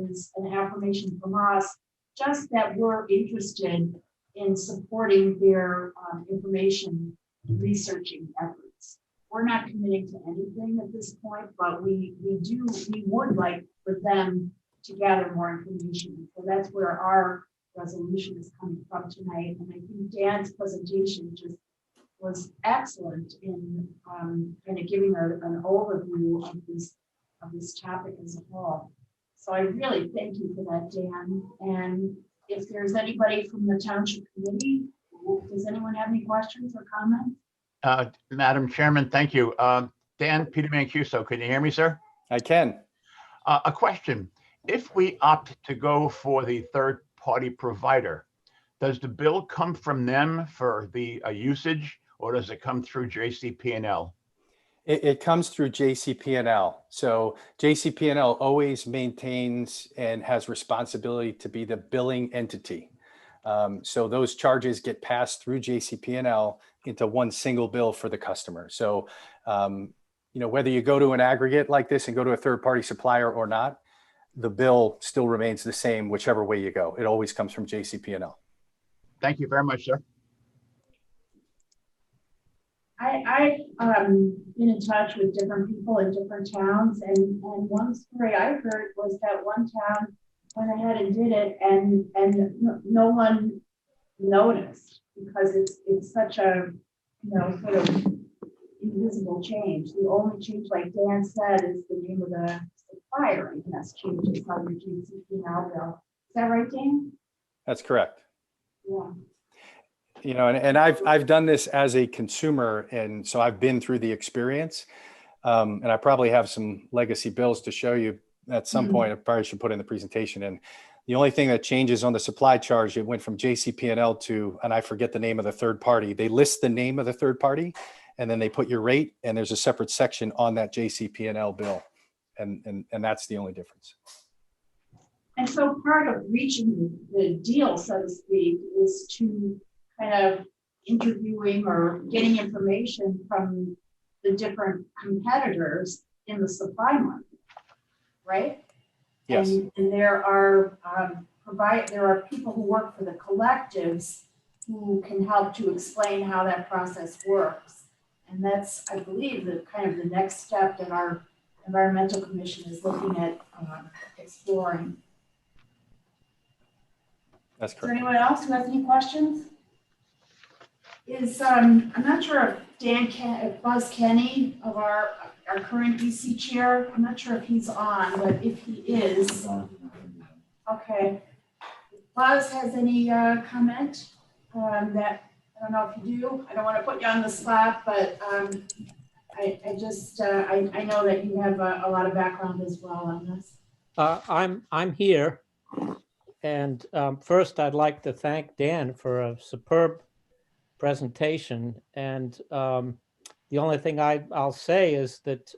is an affirmation from us, just that we're interested in supporting their information researching efforts. We're not committing to anything at this point, but we would like for them to gather more information. So that's where our resolution is coming from tonight. And I think Dan's presentation just was excellent in kind of giving an overview of this topic as a whole. So I really thank you for that, Dan. And if there's anybody from the Township Committee, does anyone have any questions or comments? Madam Chairman, thank you. Dan, Peter Mancuso, can you hear me, sir? I can. A question. If we opt to go for the third-party provider, does the bill come from them for the usage, or does it come through JCP&L? It comes through JCP&L. So JCP&L always maintains and has responsibility to be the billing entity. So those charges get passed through JCP&L into one single bill for the customer. So, whether you go to an aggregate like this and go to a third-party supplier or not, the bill still remains the same whichever way you go. It always comes from JCP&L. Thank you very much, sir. I've been in touch with different people in different towns, and one story I heard was that one town went ahead and did it, and no one noticed, because it's such a sort of invisible change. The only change, like Dan said, is the name of the supplier, I guess, changes on your JCP&L bill. Is that right, Dan? That's correct. Yeah. And I've done this as a consumer, and so I've been through the experience, and I probably have some legacy bills to show you at some point. I probably should put in the presentation. And the only thing that changes on the supply charge, it went from JCP&L to, and I forget the name of the third party. They list the name of the third party, and then they put your rate, and there's a separate section on that JCP&L bill, and that's the only difference. And so part of reaching the deal, so to speak, is to kind of interviewing or getting information from the different competitors in the supply market, right? Yes. And there are people who work for the collectives who can help to explain how that process works. And that's, I believe, the kind of the next step that our environmental commission is looking at exploring. That's Is there correct. anyone else who has any questions? I'm not sure if Buzz Kenny of our current DC chair, I'm not sure if he's on, but if he is, okay. If Buzz has any comment that, I don't know if you do, I don't want to put you on the spot, but I know that you have a lot of background as well on this. I'm here, and first I'd like to thank Dan for a superb presentation. And the only thing I'll say is that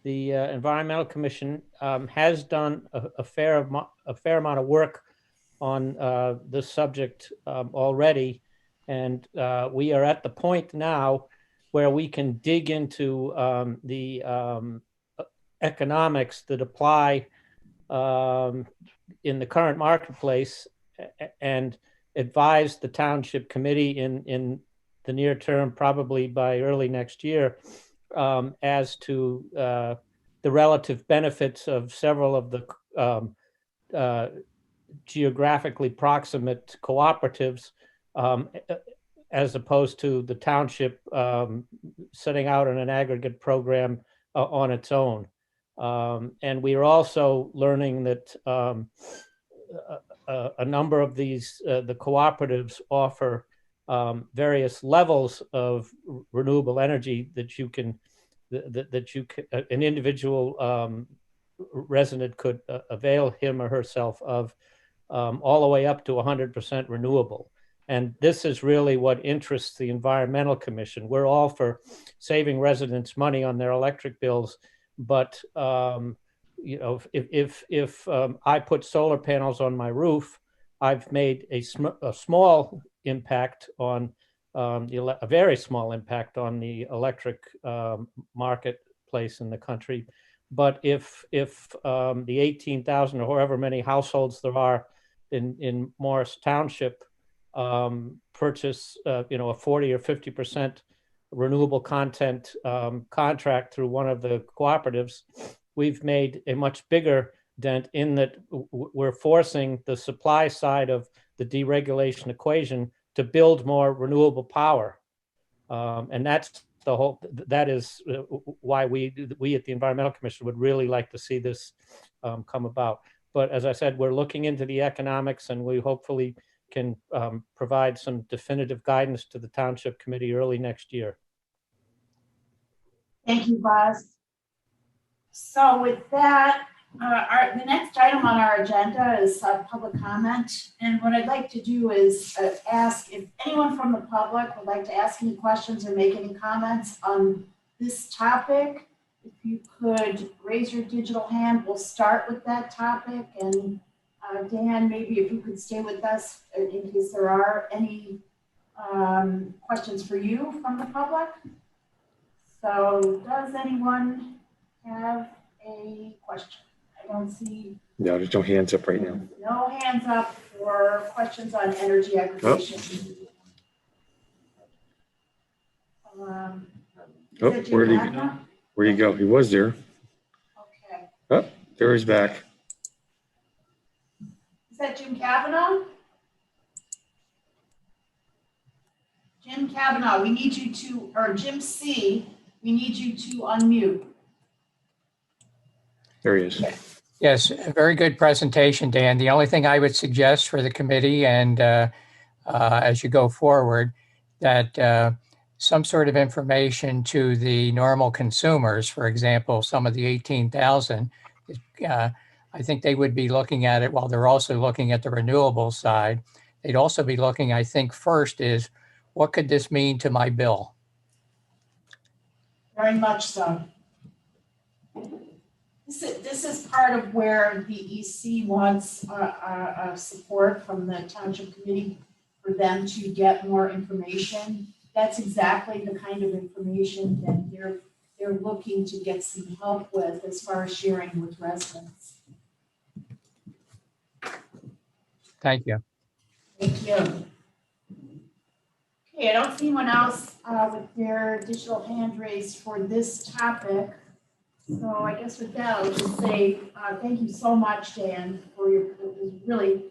the Environmental Commission has done a fair amount of work on this subject already, and we are at the point now where we can dig into the economics that apply in the current marketplace and advise the Township Committee in the near term, probably by early next year, as to the relative benefits of several of the geographically proximate cooperatives, as opposed to the township setting out on an aggregate program on its own. And we are also learning that a number of these, the cooperatives offer various levels of renewable energy that you can, an individual resident could avail him or herself of, all the way up to 100% renewable. And this is really what interests the Environmental Commission. We're all for saving residents money on their electric bills, but you know, if I put solar panels on my roof, I've made a small impact on a very small impact on the electric marketplace in the country. But if the 18,000 or however many households there are in Morris Township purchase, you know, a 40 or 50% renewable content contract through one of the cooperatives, we've made a much bigger dent in that we're forcing the supply side of the deregulation equation to build more renewable power. And that's the whole, that is why we at the Environmental Commission would really like to see this come about. But as I said, we're looking into the economics, and we hopefully can provide some definitive guidance to the Township Committee early next year. Thank you, Buzz. So with that, the next item on our agenda is public comment. And what I'd like to do is ask if anyone from the public would like to ask any questions or make any comments on this topic. If you could raise your digital hand, we'll start with that topic. And Dan, maybe if you could stay with us in case there are any questions for you from the public. So does anyone have a question? I don't see. No, there's no hands up right now. No hands up for questions on energy aggregation. Oh, where'd he go? Where'd he go? He was there. Okay. Oh, there he's back. Is that Jim Cavanaugh? Jim Cavanaugh, we need you to, or Jim C, we need you to unmute. There he is. Yes, a very good presentation, Dan. The only thing I would suggest for the committee and as you go forward, that some sort of information to the normal consumers, for example, some of the 18,000, I think they would be looking at it while they're also looking at the renewable side. They'd also be looking, I think, first is, what could this mean to my bill? Very much so. This is part of where the EC wants support from the Township Committee for them to get more information. That's exactly the kind of information that they're looking to get some help with as far as sharing with residents. Thank you. Thank you. Okay, I don't see anyone else with their digital hand raised for this topic. So I guess with that, I'll just say thank you so much, Dan, for your, it was really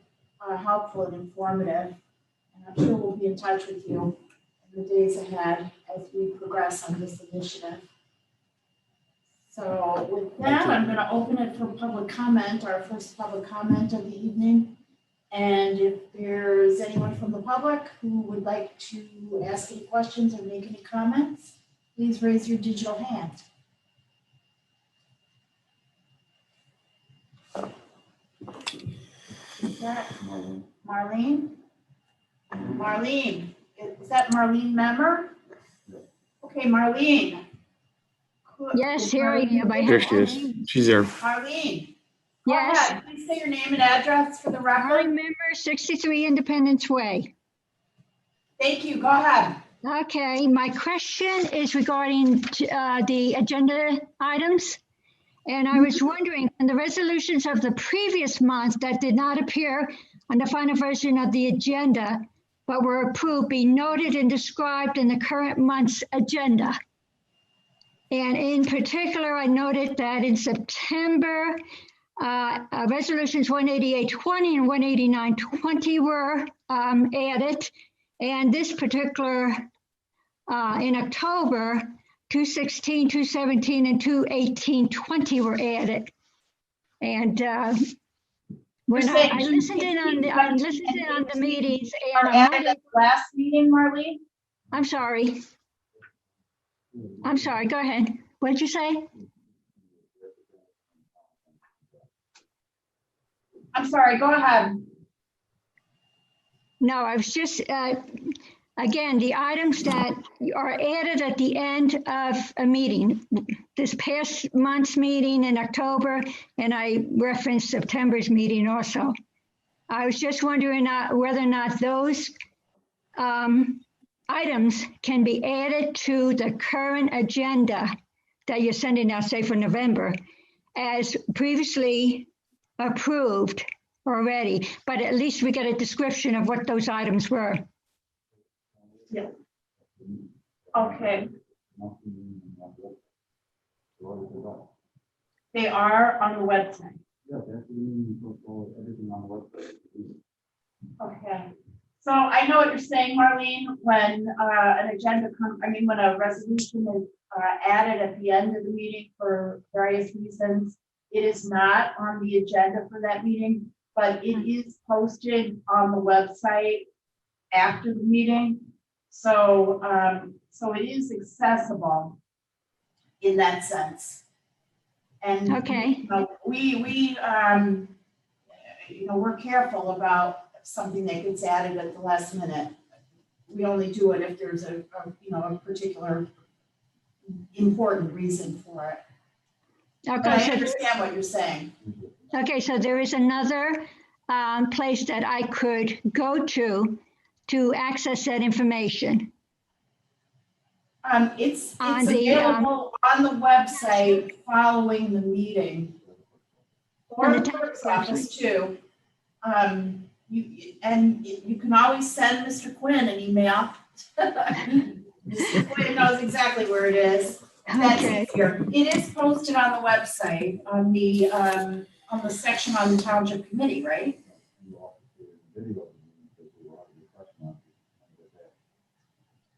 helpful and informative. And I'm sure we'll be in touch with you in the days ahead as we progress on this initiative. So with that, I'm going to open it for public comment, our first public comment of the evening. And if there's anyone from the public who would like to ask any questions or make any comments, please raise your digital hand. Is that Marlene? Marlene, is that Marlene Memmer? Okay, Marlene, Yes, here I am. I There have she is. names. She's there. Marlene. Go Yes, ahead. Please say your name and address for the I record. remember 63 Independence Way. Thank you. Go ahead. Okay, my question is regarding the agenda items. And I was wondering, in the resolutions of the previous month that did not appear on the final version of the agenda, but were approved, be noted and described in the current month's agenda. And in particular, I noted that in September, resolutions 18820 and 18920 were added. And this particular, in October, 216, 217, and 21820 were added. And when I listened in on the meetings, and Are added at the last meeting, Marlene? I'm sorry. Go ahead. What did you say? I'm sorry. Go ahead. No, I was just, again, the items that are added at the end of a meeting, this past month's meeting in October, and I referenced September's meeting also. I was just wondering whether or not those items can be added to the current agenda that you're sending out, say for November, as previously approved already, but at least we get a description of what those items were. Yeah. Okay. They are on the website. Okay. So I know what you're saying, Marlene, when an agenda comes, when a resolution is added at the end of the meeting for various reasons, it is not on the agenda for that meeting, but it is posted on the website after the meeting. So, so it is accessible in that sense. And okay, we're careful about something that gets added at the last minute. We only do it if there's a particular important reason for it. okay, But I understand what you're saying. Okay, so there is another place that I could go to access that information. It's On the, available on the website following the meeting. Or On the the clerk's township office too. You can always send Mr. Quinn an email. Mr. Quinn knows exactly where it is. That's Okay. easier. It is posted on the website on the section on the Township Committee, right?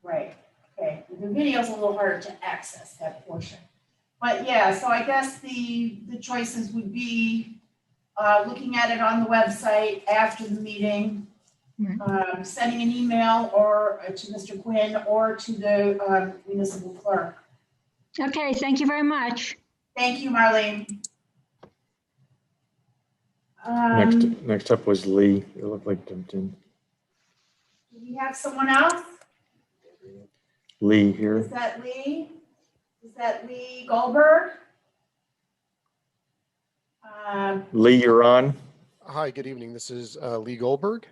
Right. Okay. The video is a little harder to access, that portion. But yeah, so I guess the choices would be looking at it on the website after the meeting, sending an email or to Mr. Quinn or to the municipal clerk. Okay, thank you very much. Thank you, Marlene. Next up was Lee. It looked like jumped in. Do we have someone else? Lee here. Is that Lee? Is that Lee Goldberg? Lee, you're on. Hi, good evening. This is Lee Goldberg.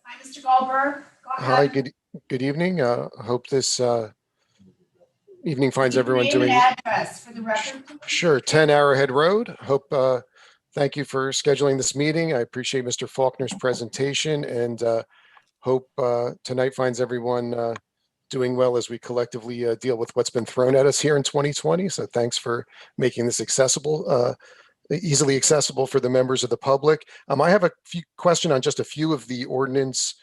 Hi, Mr. Goldberg. Go ahead. Hi, good evening. Hope this evening finds everyone Name doing. and address for the record. Sure, 10 Arrowhead Road. Hope. Thank you for scheduling this meeting. I appreciate Mr. Faulkner's presentation and hope tonight finds everyone doing well as we collectively deal with what's been thrown at us here in 2020. So thanks for making this accessible, easily accessible for the members of the public. I have a few question on just a few of the ordinances.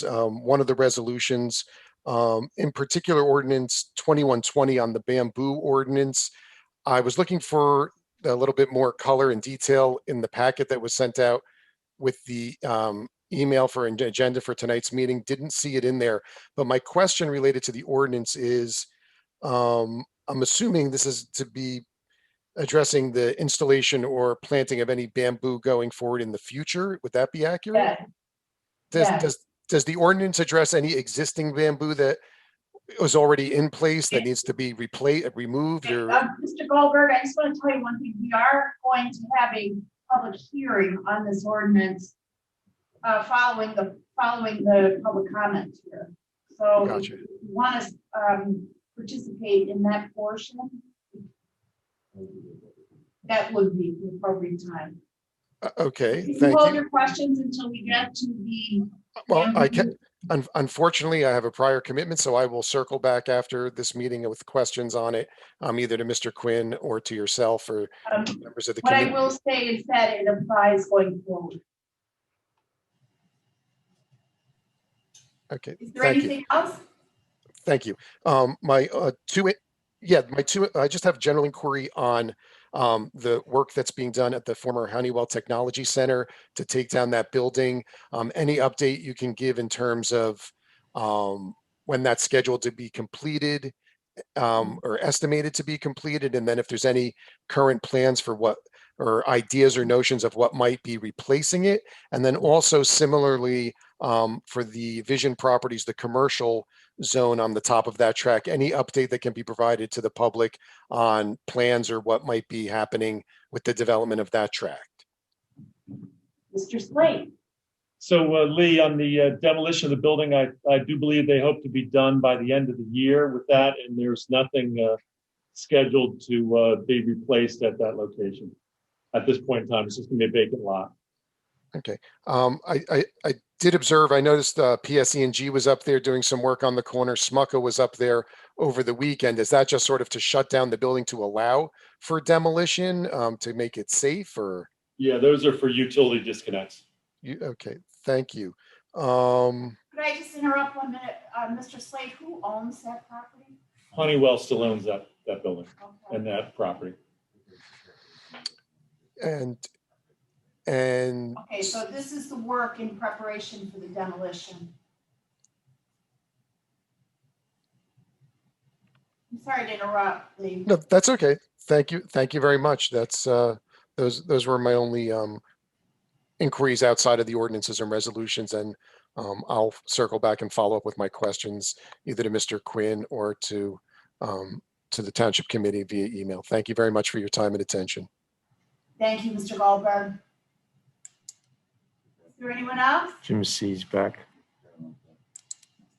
One of the resolutions, in particular ordinance 2120 on the bamboo ordinance. I was looking for a little bit more color and detail in the packet that was sent out with the email for an agenda for tonight's meeting. Didn't see it in there, but my question related to the ordinance is, I'm assuming this is to be addressing the installation or planting of any bamboo going forward in the future. Would that be accurate? Yeah. Does the ordinance address any existing bamboo that was already in place that needs to be removed or? Mr. Goldberg, I just want to tell you one thing. We are going to have a public hearing on this ordinance following the public comment here. So Gotcha. if you want to participate in that portion, that would be the appropriate time. Okay, You can thank hold you. your questions until we get to the. Well, I can, unfortunately, I have a prior commitment, so I will circle back after this meeting with questions on it, either to Mr. Quinn or to yourself or members of the What I committee. will say is that it applies going forward. Okay, Is there thank you. anything else? Thank you. My I just have general inquiry on the work that's being done at the former Honeywell Technology Center to take down that building. Any update you can give in terms of when that's scheduled to be completed or estimated to be completed, and then if there's any current plans for what or ideas or notions of what might be replacing it, and then also similarly for the Vision Properties, the commercial zone on the top of that track, any update that can be provided to the public on plans or what might be happening with the development of that tract. Mr. Slade. So Lee, on the demolition of the building, I do believe they hope to be done by the end of the year with that, and there's nothing scheduled to be replaced at that location. At this point in time, it's just gonna be a vacant lot. Okay. I did observe, I noticed PSE&G was up there doing some work on the corner. Smucka was up there over the weekend. Is that just sort of to shut down the building to allow for demolition to make it safe, or? Yeah, those are for utility disconnects. Okay, thank you. Could I just interrupt 1 minute? Mr. Slade, who owns that property? Honeywell still owns that building Okay. and that property. And Okay, so this is the work in preparation for the demolition. I'm sorry to interrupt, Lee. no, that's okay. Thank you. Thank you very much. That's those were my only inquiries outside of the ordinances and resolutions, and I'll circle back and follow up with my questions either to Mr. Quinn or to the Township Committee via email. Thank you very much for your time and attention. Thank you, Mr. Goldberg. Is there anyone else? Jim C's back.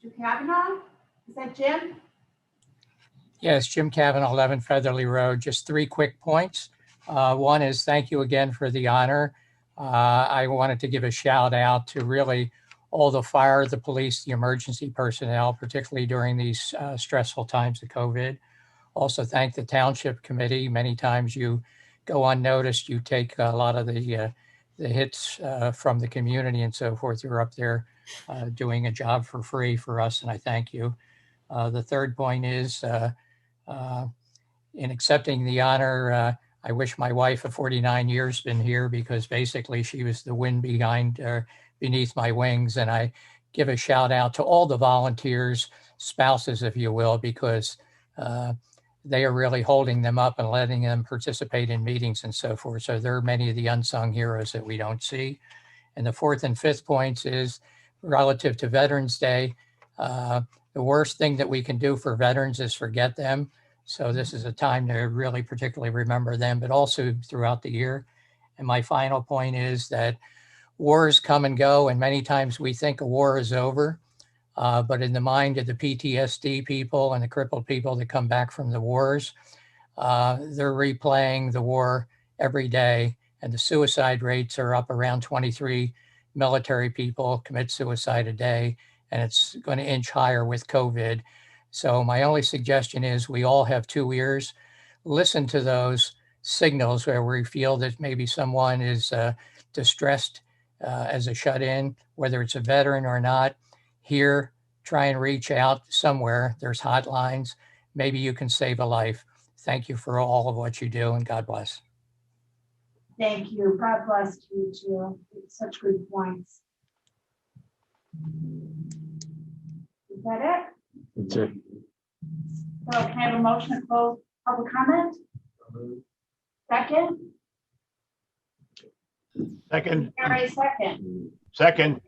Mr. Cavanaugh? Is that Jim? Yes, Jim Cavanaugh, 11 Featherly Road. Just 3 quick points. One is thank you again for the honor. I wanted to give a shout out to really all the fire, the police, the emergency personnel, particularly during these stressful times of COVID. Also thank the Township Committee. Many times you go unnoticed. You take a lot of the hits from the community and so forth. You're up there doing a job for free for us, and I thank you. The third point is in accepting the honor, I wish my wife of 49 years been here, because basically she was the wind beneath my wings. And I give a shout out to all the volunteers, spouses, if you will, because they are really holding them up and letting them participate in meetings and so forth. So there are many of the unsung heroes that we don't see. And the fourth and fifth points is relative to Veterans Day. The worst thing that we can do for veterans is forget them. So this is a time to really particularly remember them, but also throughout the year. And my final point is that wars come and go, and many times we think a war is over. But in the mind of the PTSD people and the crippled people that come back from the wars, they're replaying the war every day. And the suicide rates are up around 23 military people commit suicide a day. And it's going to inch higher with COVID. So my only suggestion is we all have 2 ears. Listen to those signals where we feel that maybe someone is distressed as a shut-in, whether it's a veteran or not. Here, try and reach out somewhere. There's hotlines. Maybe you can save a life. Thank you for all of what you do, and God bless. Thank you. God bless you too. Such good points. Is that it? That's it. So can I have a motion to close public comment? Second? Second. There is second. Second.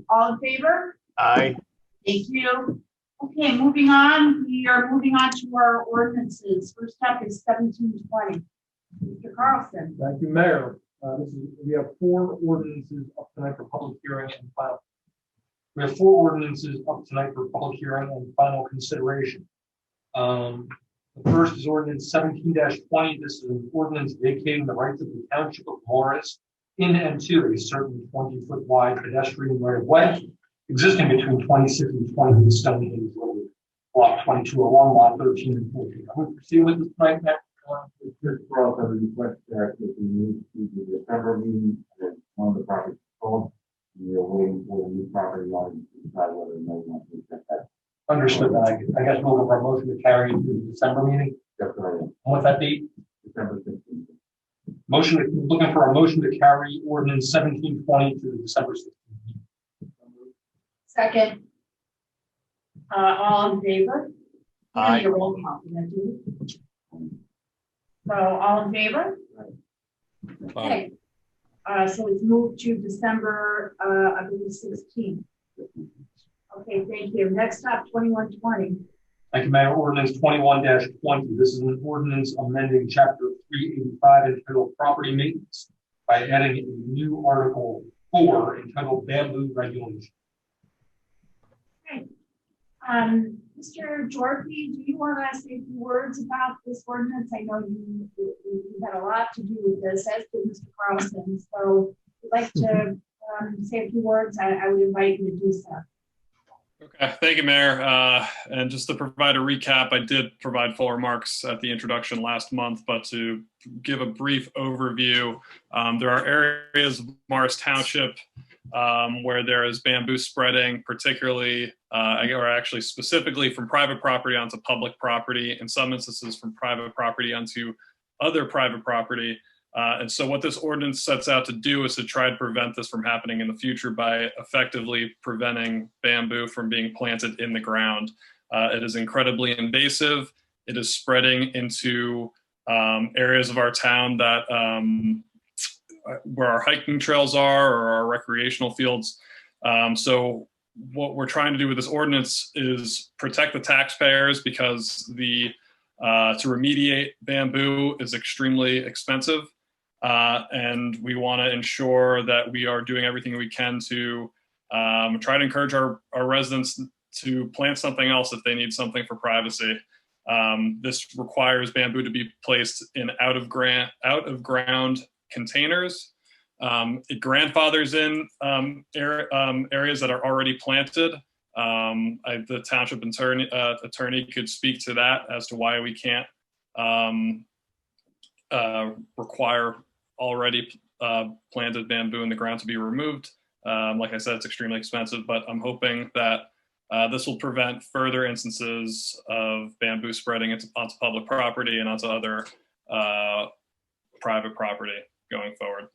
All in favor? Aye. Thank you. Okay, moving on, we are moving on to our ordinances. First up is 1720. Mr. Carlson. Thank you, Mayor. We have four ordinances up tonight for public hearing and final. We have four ordinances up tonight for public hearing and final consideration. The first is ordinance 17-20. This is an ordinance vacating the rights of the Township of Morris in and to a certain 20-foot wide pedestrian right of way existing between 26 and 20 Stone Hills Road, block 2201, lot 13 and 14. I will proceed with this tonight, Matt. Just for us, I would request that if we move to the December meeting, that one of the properties sold, we are waiting for the new property line to decide whether or not we want to accept that. Understood. I guess we'll look for a motion to carry into the December meeting. That's what I am. And what's that date? December 16th. Looking for a motion to carry ordinance 1720 to the December 16th. Second. All in favor? Aye. Your roll call, can I do it? So all in favor? Okay. So it's moved to December, I believe 16th. Okay, thank you. Next up, 2120. Thank you, Mayor. Ordinance 21-20. This is an ordinance amending chapter 385 entitled Property Maintenance by adding a new article 4 entitled Bamboo Regulation. Okay. Mr. Gyorfy, do you want to say a few words about this ordinance? I know you had a lot to do with this, as did Mr. Carlson. So if you'd like to say a few words, I would invite you to do so. Okay, thank you, Mayor. And just to provide a recap, I did provide full remarks at the introduction last month, but to give a brief overview, there are areas of Morris Township where there is bamboo spreading, particularly, or actually specifically from private property onto public property, in some instances from private property onto other private property. And so what this ordinance sets out to do is to try to prevent this from happening in the future by effectively preventing bamboo from being planted in the ground. It is incredibly invasive. It is spreading into areas of our town that where our hiking trails are or our recreational fields. So what we're trying to do with this ordinance is protect the taxpayers, because to remediate bamboo is extremely expensive. And we want to ensure that we are doing everything we can to try to encourage our residents to plant something else if they need something for privacy. This requires bamboo to be placed in out of ground containers. It grandfathers in areas that are already planted. The township attorney could speak to that as to why we can't require already planted bamboo in the ground to be removed. Like I said, it's extremely expensive, but I'm hoping that this will prevent further instances of bamboo spreading onto public property and onto other private property going forward.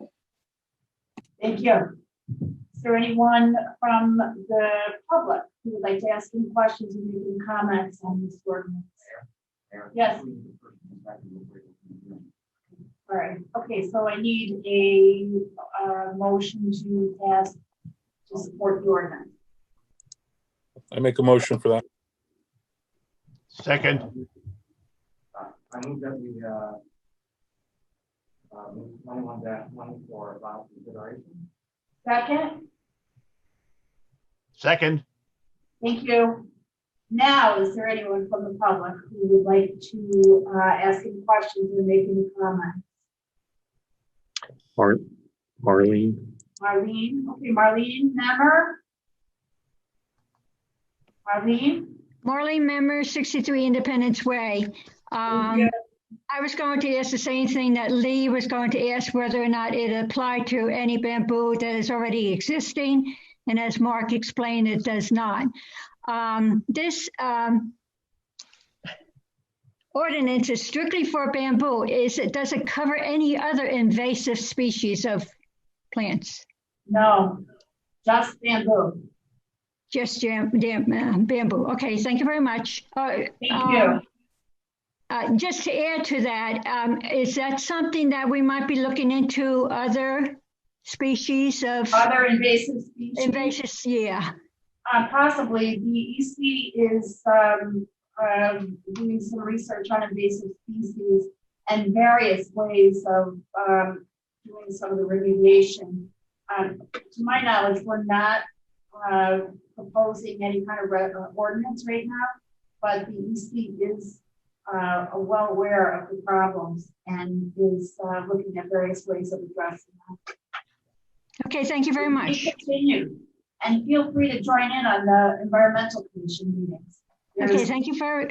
Thank you. Is there anyone from the public who would like to ask any questions or make any comments on this ordinance? Yes. All right. Okay, so I need a motion to pass to support the ordinance. I make a motion for that. Second. I move that we move 21-20 for final consideration. Second. Second. Thank you. Now, is there anyone from the public who would like to ask any questions or make any comments? Marlene. Marlene. Okay, Marlene Memmer. Marlene. Marlene Memmer, 63 Independence Way. I was going to ask the same thing that Lee was going to ask, whether or not it applied to any bamboo that is already existing. And as Mark explained, it does not. This ordinance is strictly for bamboo. Does it cover any other invasive species of plants? No, just bamboo. Just bamboo. Okay, thank you very much. Thank you. Just to add to that, is that something that we might be looking into, other species of other invasive species? Invasive, yeah. Possibly, the EC is doing some research on invasive species and various ways of doing some of the remediation. To my knowledge, we're not proposing any kind of ordinance right now, but the EC is well aware of the problems and is looking at various ways of addressing them. Okay, thank you very much. Continue. And feel free to join in on the environmental commission meetings. Okay, thank you very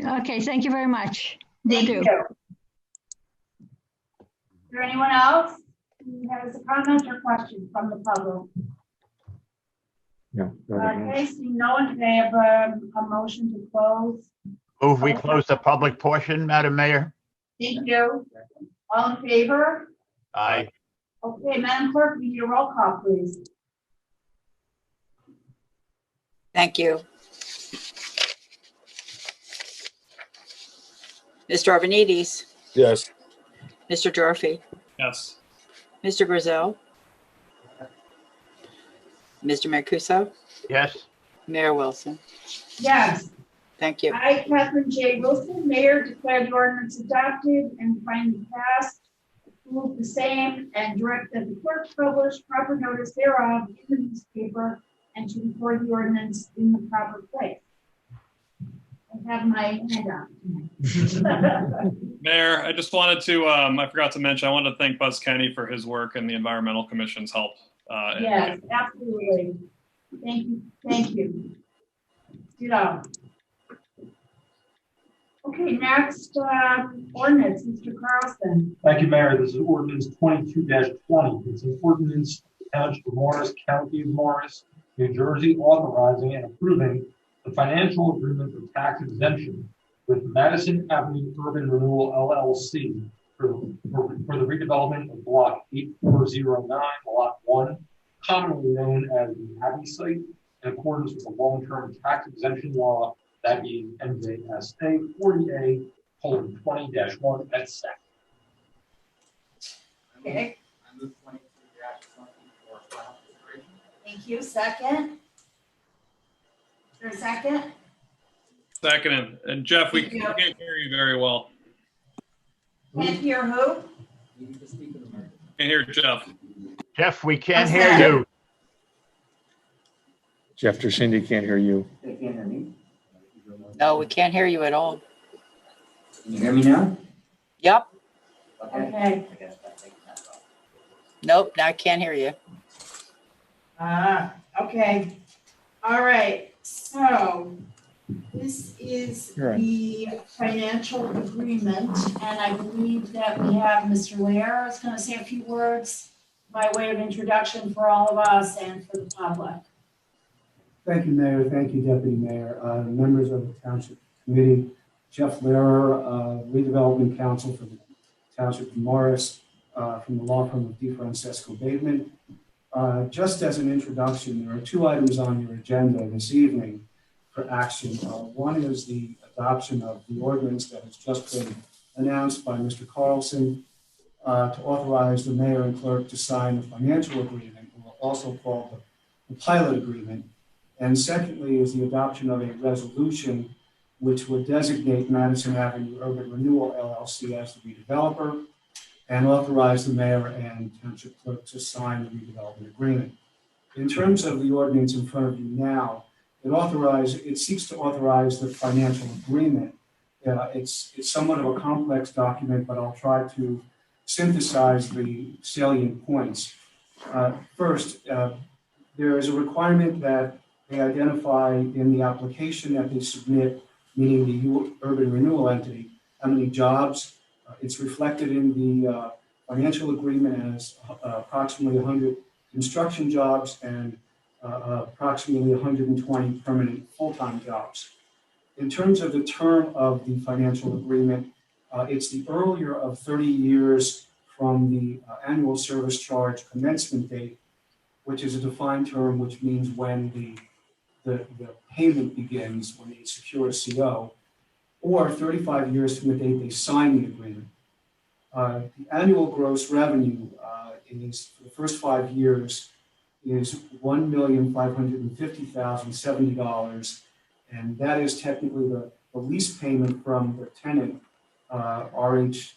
much. Thank you. Is there anyone else who has a comment or question from the public? No. Okay, seeing no one, can I have a motion to close? Move we close the public portion, Madam Mayor. Thank you. All in favor? Aye. Okay, Madam Clerk, we need a roll call, please. Thank you. Mr. Arvanites, Yes. Mr. Gyorfy, Yes. Mr. Grayzel, Mr. Mancuso, Yes. Mayor Wilson. Yes. Thank you. I, Catherine J. Wilson, Mayor, declare the ordinance adopted and finally passed. Move the same and direct that the clerk publish proper notice thereof in the newspaper and to record the ordinance in the proper place. I have my hand out. Mayor, I just wanted to, I forgot to mention, I wanted to thank Buzz Kenny for his work and the Environmental Commission's help. Yes, absolutely. Thank you. Thank you. Good job. Okay, next ordinance, Mr. Carlson. Thank you, Mayor. This is ordinance 22-20. It's an ordinance of the Township of Morris, County of Morris, New Jersey, authorizing and approving the financial agreement for tax exemption with Madison Avenue Urban Renewal LLC for the redevelopment of Block 8409, Lot 1, commonly known as the Abbey site, in accordance with the long-term tax exemption law, that is NJSA 40A:20-1 et sec. Okay. Thank you. Second. Is there a second? Second, and Jeff, we can't hear you very well. Can't hear who? Can't hear Jeff. Jeff, we can't hear you. Jeff or Cindy can't hear you. They can't hear me? No, we can't hear you at all. Can you hear me now? Yep. Okay. Nope, now I can't hear you. Okay. All right. So this is the financial agreement, and I believe that we have Mr. Lair is going to say a few words by way of introduction for all of us and for the public. Thank you, Mayor. Thank you, Deputy Mayor. Members of the Township Committee, Jeff Lehrer, Redevelopment Counsel for the Township of Morris, from the law firm of DeFrancesco Bateman. Just as an introduction, there are two items on your agenda this evening for action. One is the adoption of the ordinance that has just been announced by Mr. Carlson to authorize the mayor and clerk to sign the financial agreement, also called the pilot agreement. And secondly is the adoption of a resolution which would designate Madison Avenue Urban Renewal LLC as the redeveloper and authorize the mayor and township clerk to sign the redevelopment agreement. In terms of the ordinance in front of you now, it seeks to authorize the financial agreement. It's somewhat of a complex document, but I'll try to synthesize the salient points. First, there is a requirement that they identify in the application that they submit, meaning the urban renewal entity, how many jobs. It's reflected in the financial agreement as approximately 100 construction jobs and approximately 120 permanent full-time jobs. In terms of the term of the financial agreement, it's the earlier of 30 years from the annual service charge commencement date, which is a defined term, which means when the payment begins, when they secure a CO, or 35 years from the date they sign the agreement. The annual gross revenue is, for the first 5 years, is $1,550,070. And that is technically the lease payment from the tenant, RH,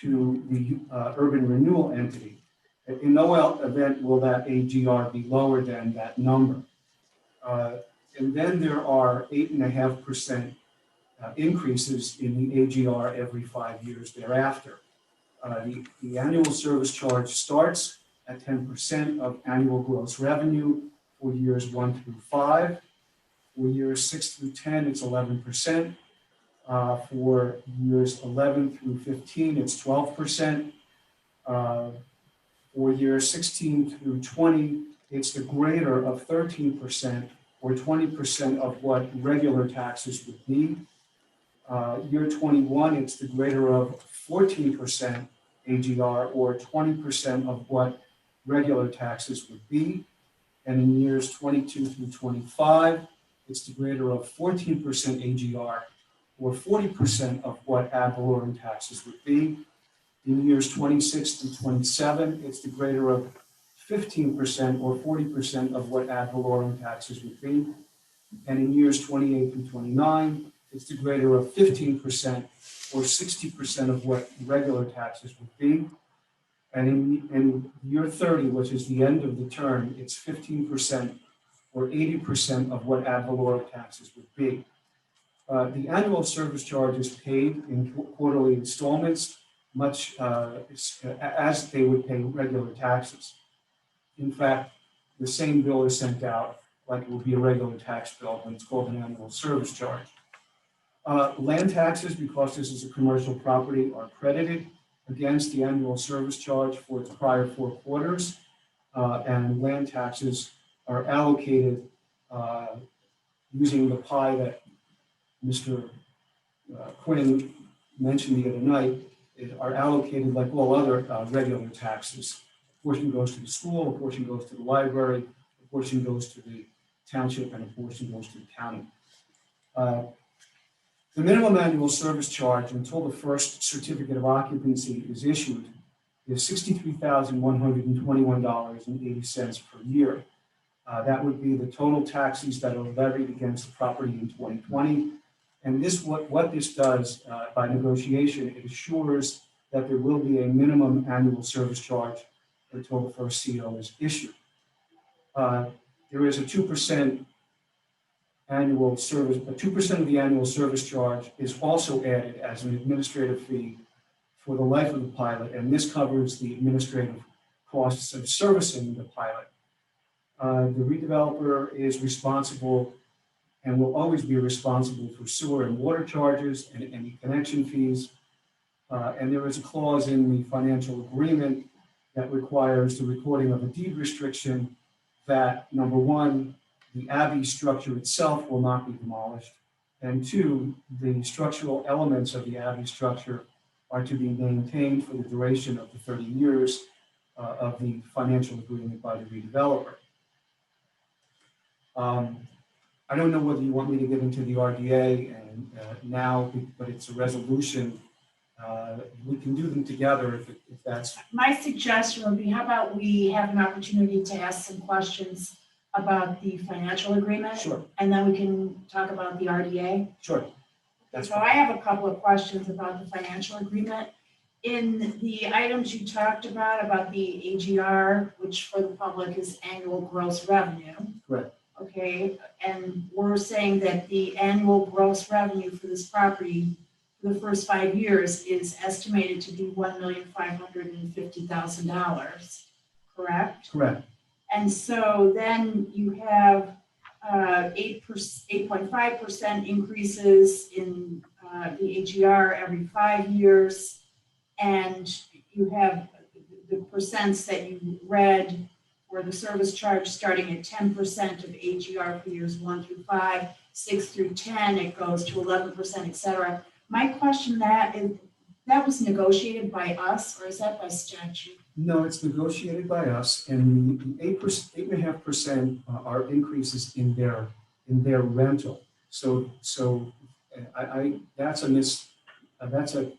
to the urban renewal entity. In no event will that AGR be lower than that number. And then there are 8.5% increases in the AGR every 5 years thereafter. The annual service charge starts at 10% of annual gross revenue for years 1 through 5. For years 6 through 10, it's 11%. For years 11 through 15, it's 12%. For years 16 through 20, it's the greater of 13%, or 20% of what regular taxes would be. Year 21, it's the greater of 14% AGR, or 20% of what regular taxes would be. And in years 22 through 25, it's the greater of 14% AGR, or 40% of what ad valorem taxes would be. In years 26 through 27, it's the greater of 15% or 40% of what ad valorem taxes would be. And in years 28 through 29, it's the greater of 15% or 60% of what regular taxes would be. And in year 30, which is the end of the term, it's 15% or 80% of what ad valorem taxes would be. The annual service charge is paid in quarterly installments, much as they would pay regular taxes. In fact, the same bill is sent out like it would be a regular tax bill, but it's called an annual service charge. Land taxes, because this is a commercial property, are credited against the annual service charge for its prior 4 quarters, and land taxes are allocated using the pie that Mr. Quinn mentioned the other night, are allocated like all other regular taxes. A portion goes to the school, a portion goes to the library, a portion goes to the township, and a portion goes to the county. The minimum annual service charge until the first certificate of occupancy is issued is $63,121.80 per year. That would be the total taxes that are levied against the property in 2020. And this, what this does by negotiation, it assures that there will be a minimum annual service charge until the first CO is issued. There is a 2% annual service, 2% of the annual service charge is also added as an administrative fee for the life of the pilot, and this covers the administrative costs of servicing the pilot. The redeveloper is responsible and will always be responsible for sewer and water charges and any connection fees. And there is a clause in the financial agreement that requires the recording of a deed restriction that, number one, the Abbey structure itself will not be demolished, and 2, the structural elements of the Abbey structure are to be maintained for the duration of the 30 years of the financial agreement by the redeveloper. I don't know whether you want me to get into the RDA and now, but it's a resolution. We can do them together if that's. My suggestion would be, how about we have an opportunity to ask some questions about the financial agreement? Sure. And then we can talk about the RDA? Sure. So I have a couple of questions about the financial agreement. In the items you talked about the AGR, which for the public is annual gross revenue. Correct. Okay, and we're saying that the annual gross revenue for this property for the first 5 years is estimated to be $1,550,000, correct? Correct. And so then you have 8.5% increases in the AGR every 5 years, and you have the percents that you read where the service charge starting at 10% of AGR for years 1 through 5, 6 through 10, it goes to 11%, et cetera. My question that was negotiated by us, or is that by statute? No, it's negotiated by us, and the 8.5% are increases in their rental. So that's a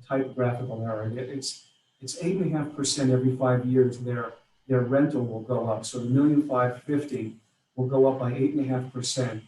typographical error. It's 8.5% every 5 years. their rental will go up. So the 1,550,000 will go up by 8.5%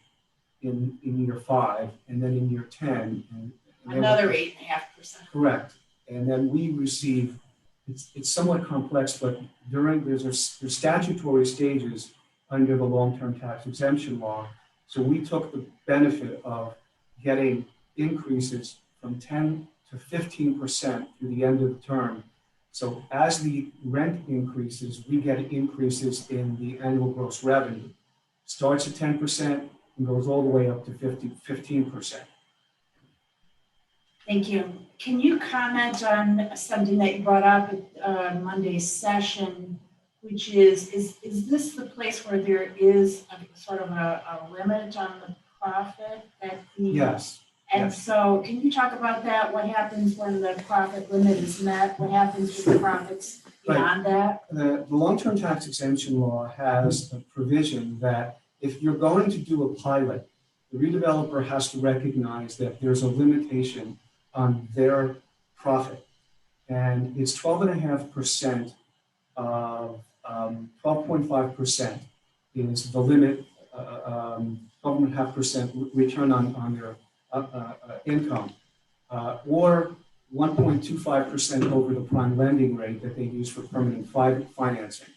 in year 5, and then in year 10. And then Another 8.5%. Correct. And then we receive, it's somewhat complex, but there's statutory stages under the long-term tax exemption law. So we took the benefit of getting increases from 10 to 15% through the end of the term. So as the rent increases, we get increases in the annual gross revenue. Starts at 10% and goes all the way up to 15%. Thank you. Can you comment on something that you brought up at Monday's session, which is this the place where there is a sort of a limit on the profit that the? Yes. And yes. so can you talk about that? What happens when the profit limit is met? What happens with the profits beyond that? The long-term tax exemption law has a provision that if you're going to do a pilot, the redeveloper has to recognize that there's a limitation on their profit. And it's 12.5% of 12.5% is the limit, 12.5% return on their income, or 1.25% over the prime lending rate that they use for permanent financing.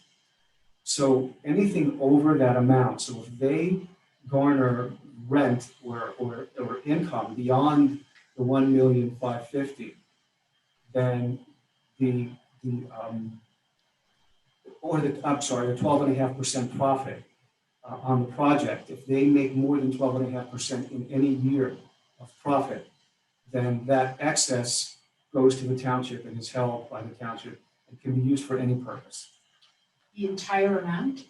So anything over that amount, so if they garner rent or income beyond the 1,550,000, then the 12.5% profit on the project, if they make more than 12.5% in any year of profit, then that excess goes to the township and is held by the township. It can be used for any purpose. The entire amount?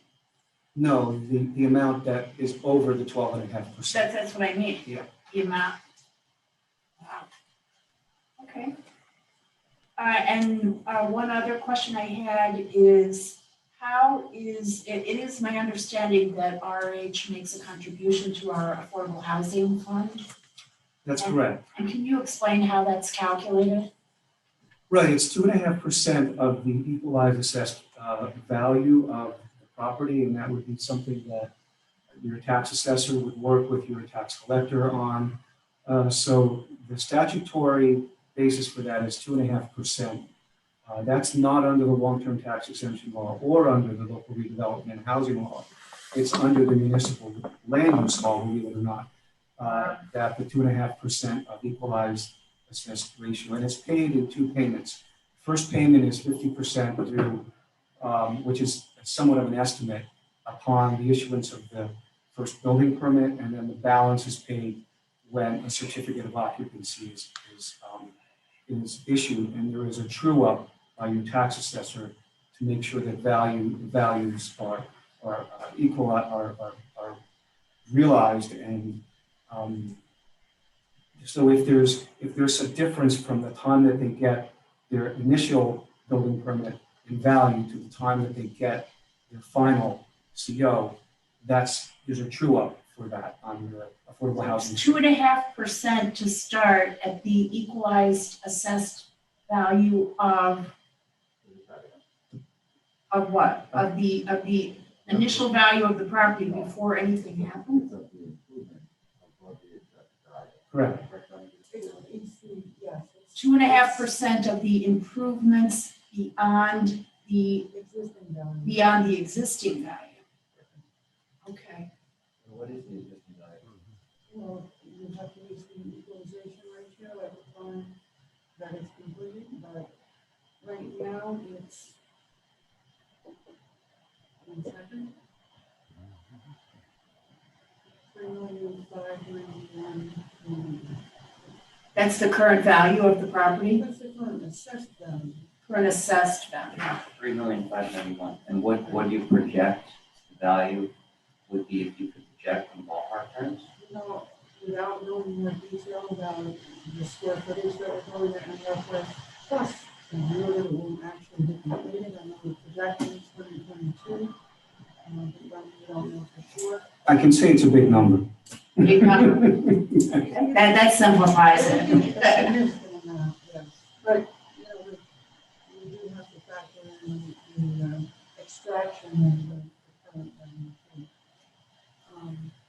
No, the amount that is over the 12.5%. That's what I mean. Yeah. The amount. Wow. Okay. And one other question I had is, how is, it is my understanding that RH makes a contribution to our affordable housing fund? That's correct. And can you explain how that's calculated? Right, it's 2.5% of the equalized assessed value of the property, and that would be something that your tax assessor would work with your tax collector on. So the statutory basis for that is 2.5%. That's not under the long-term tax exemption law or under the local redevelopment and housing law. It's under the municipal land use law, believe it or not, that the 2.5% of equalized assessed ratio, and it's paid in 2 payments. First payment is 50% due, which is somewhat of an estimate upon the issuance of the first building permit, and then the balance is paid when a certificate of occupancy is issued, and there is a true up by your tax assessor to make sure that values are equal, are realized, and so if there's a difference from the time that they get their initial building permit in value to the time that they get their final CO, there's a true up for that on the affordable housing. 2.5% to start at the equalized assessed value of what? Of the initial value of the property before anything happens? Correct. 2.5% of the improvements beyond the existing value. Okay. What is the existing value? Well, you have to use the equalization ratio at the time that it's completed, but right now it's 1 second. 3,591,000. That's the current value of the property? That's the current assessed value. Current assessed value. 3,591,000. And what do you project the value would be if you could project in ballpark terms? No, without knowing more detail about the square footage that we're going at Northwest, plus I know that it won't actually be completed. I know the projection is 2022. But we don't know for sure. I can say it's a big number. Big number. that simplifies it. Significant amount, yes. But you know, we do have to factor in the and then the current value too.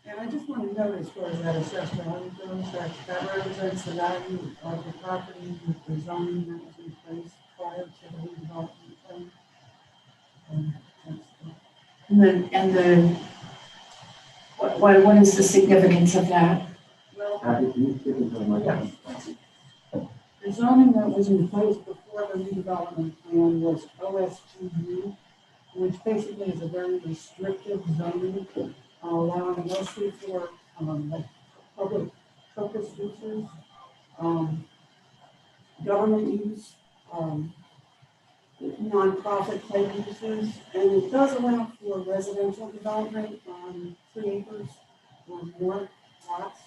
And I just want to note, as far as that assessed value goes, that represents the value of the property with the zoning that was in place prior to the redevelopment plan. And the, what is the significance of that? Well, the zoning that was in place before the redevelopment plan was OSGU, which basically is a very restrictive zoning, allowing mostly for like public purpose uses, government use, nonprofit type uses, and it does allow for residential development on 3 acres or more lots.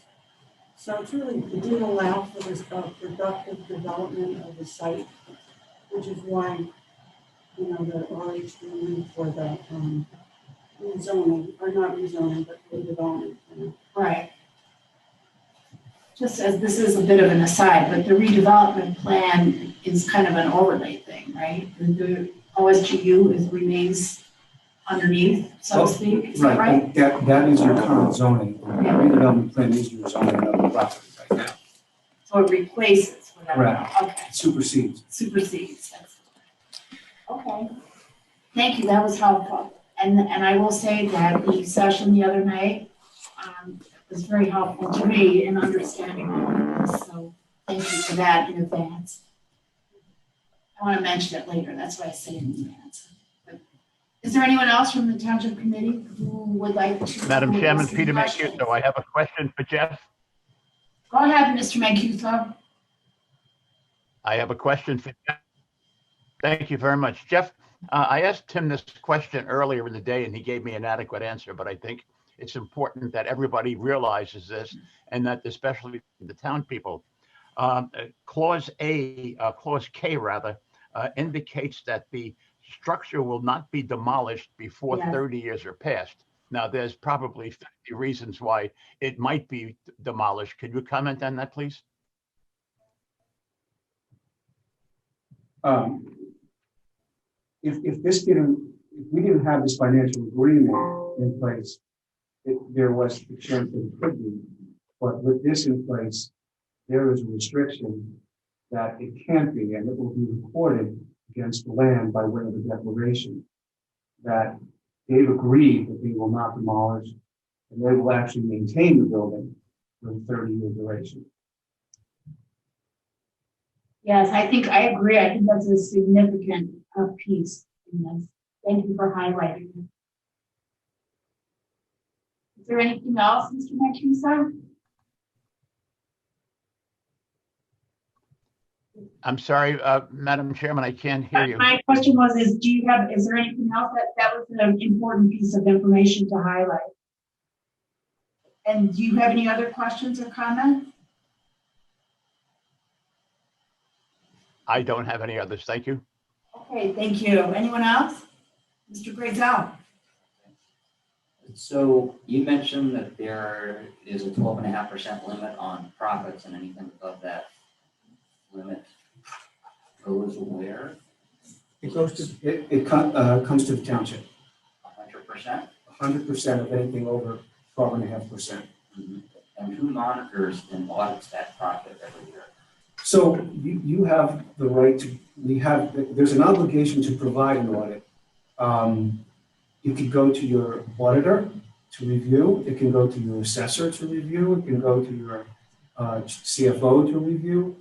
So it's really, it didn't allow for this productive development of the site, which is why, you know, the RH for the rezoning, or not rezoning, but redevelopment. Right. Just as this is a bit of an aside, but the redevelopment plan is kind of an overlay thing, right? The OSGU remains underneath, so to speak, is that right? That is your current zoning. The redevelopment plan is your zoning of the property right now. So it replaces whatever. Right. Okay. Supersedes. Supersedes. Okay. Thank you. That was helpful. And I will say that the session the other night was very helpful to me in understanding all of this. So thank you for that in advance. I want to mention it later. That's why I say in advance. But is there anyone else from the Township Committee who would like to? Madam Chairman, Peter Mancuso, I have a question for Jeff. Go ahead, Mr. Mancuso. I have a question for Jeff. Thank you very much. Jeff, I asked him this question earlier in the day and he gave me an adequate answer, but I think it's important that everybody realizes this and that especially the town people. Clause K rather, indicates that the structure will not be demolished before 30 years are passed. Now, there's probably 50 reasons why it might be demolished. Could you comment on that, please? If we didn't have this financial agreement in place, there was the chance that it could be. But with this in place, there is a restriction that it can't be, and it will be recorded against the land by way of a declaration that they've agreed that they will not demolish, and they will actually maintain the building for a 30-year duration. Yes, I agree. I think that's a significant piece in this. Thank you for highlighting it. Is there anything else, Mr. Mancuso? I'm sorry, Madam Chairman, I can't hear you. My question was, is there anything else that was an important piece of information to highlight? And do you have any other questions or comments? I don't have any others. Thank you. Okay, thank you. Anyone else? Mr. Grayzel. So you mentioned that there is a 12.5% limit on profits, and anything above that limit goes where? It goes to it comes to the township. 100%? 100% of anything over 12.5%. Mm-hmm. And who monitors and audits that profit every year? So you have the right to, there's an obligation to provide an audit. You can go to your auditor to review. It can go to your assessor to review. It can go to your CFO to review.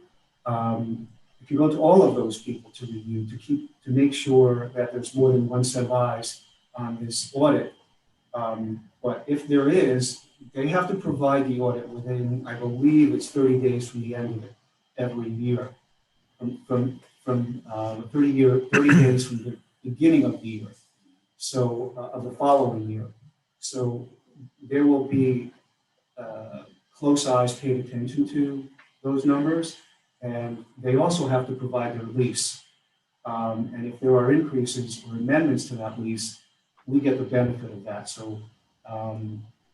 It can go to all of those people to review, to make sure that there's more than one set of eyes on this audit. But if there is, they have to provide the audit within, I believe it's 30 days from the end of it every year. From 30 days from the beginning of the year. So of the following year. So there will be close eyes paid attention to those numbers, and they also have to provide their lease. And if there are increases or amendments to that lease, we get the benefit of that. So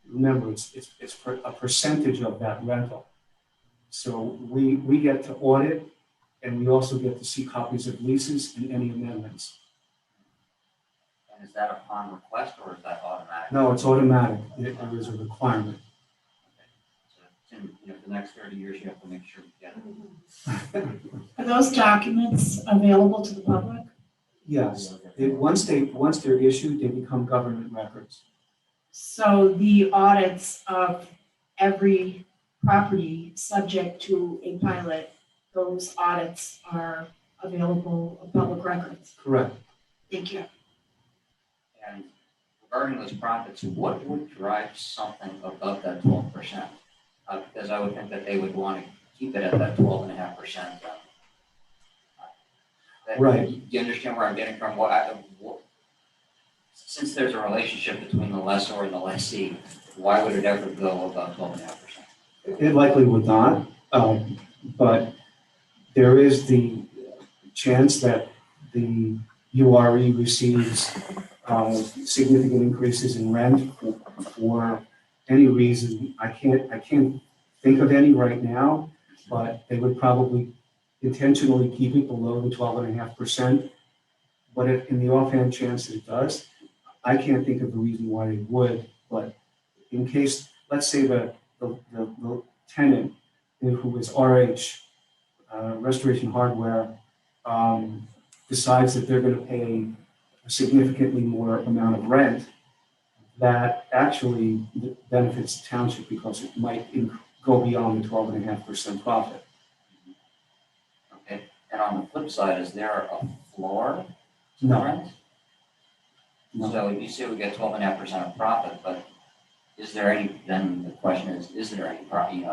remember, it's a percentage of that rental. So we get to audit, and we also get to see copies of leases and any amendments. And is that upon request or is that automatic? No, it's automatic. It is a requirement. So in, the next 30 years, you have to make sure you get it. Are those documents available to the public? Yes, once they're issued, they become government records. So the audits of every property subject to a pilot, those audits are available of public records. Correct. Thank you. And regarding those profits, what would drive something above that 12%? Because I would think that they would want to keep it at that 12.5%. Right. Do you understand where I'm getting from? Since there's a relationship between the lessor and the lessee, why would it ever go above 12.5%? It likely would not, but there is the chance that the URE receives significant increases in rent for any reason. I can't think of any right now, but they would probably intentionally keep it below the 12.5%. But if in the offhand chance that it does, I can't think of a reason why they would. But in case, let's say the tenant who is RH, Restoration Hardware, decides that they're going to pay a significantly more amount of rent, that actually benefits the township because it might go beyond the 12.5% profit. Okay. And on the flip side, is there a floor to No. rent? No. So you say we get 12.5% of profit, but is there any, then the question is there any profit? You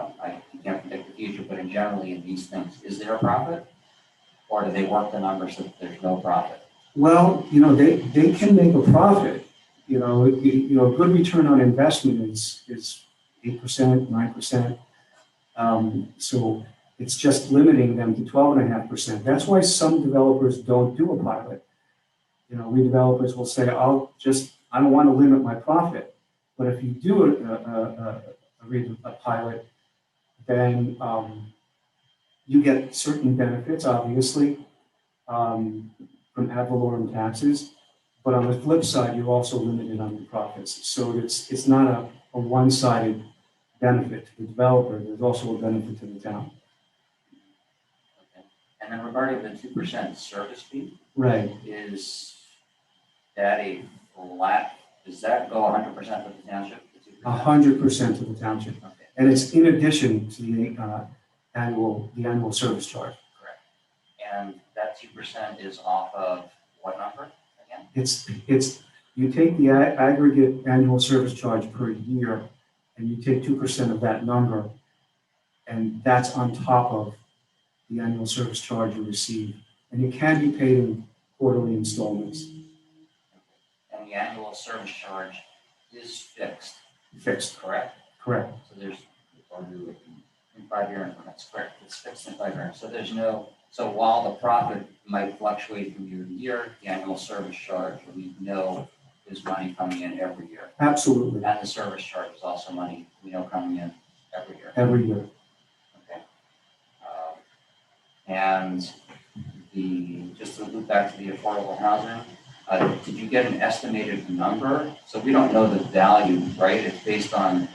can't predict the future, but generally in these things, is there a profit? Or do they work the numbers so that there's no profit? Well, they can make a profit. A good return on investment is 8%, 9%. So it's just limiting them to 12.5%. That's why some developers don't do a pilot. Redevelopers will say, I don't want to limit my profit. But if you do a pilot, then you get certain benefits, obviously, from ad valorem taxes. But on the flip side, you're also limited on your profits. So it's not a one-sided benefit to the developer. There's also a benefit to the town. Okay. And then regarding the 2% service fee, Right. is that a flat? Does that go 100% to the township? 100% to the township. Okay. And it's in addition to the annual service charge. Correct. And that 2% is off of what number again? It's you take the aggregate annual service charge per year, and you take 2% of that number, and that's on top of the annual service charge you receive. And it can be paid in quarterly installments. And the annual service charge is fixed. Fixed. Correct? Correct. So there's, in 5-year increments, correct, it's fixed in 5 years. So there's no, so while the profit might fluctuate from year to year, the annual service charge, we know is money coming in every year. Absolutely. And the service charge is also money we know coming in every year. Every year. Okay. And just to loop back to the affordable housing, did you get an estimated number? So we don't know the value, right? It's based on.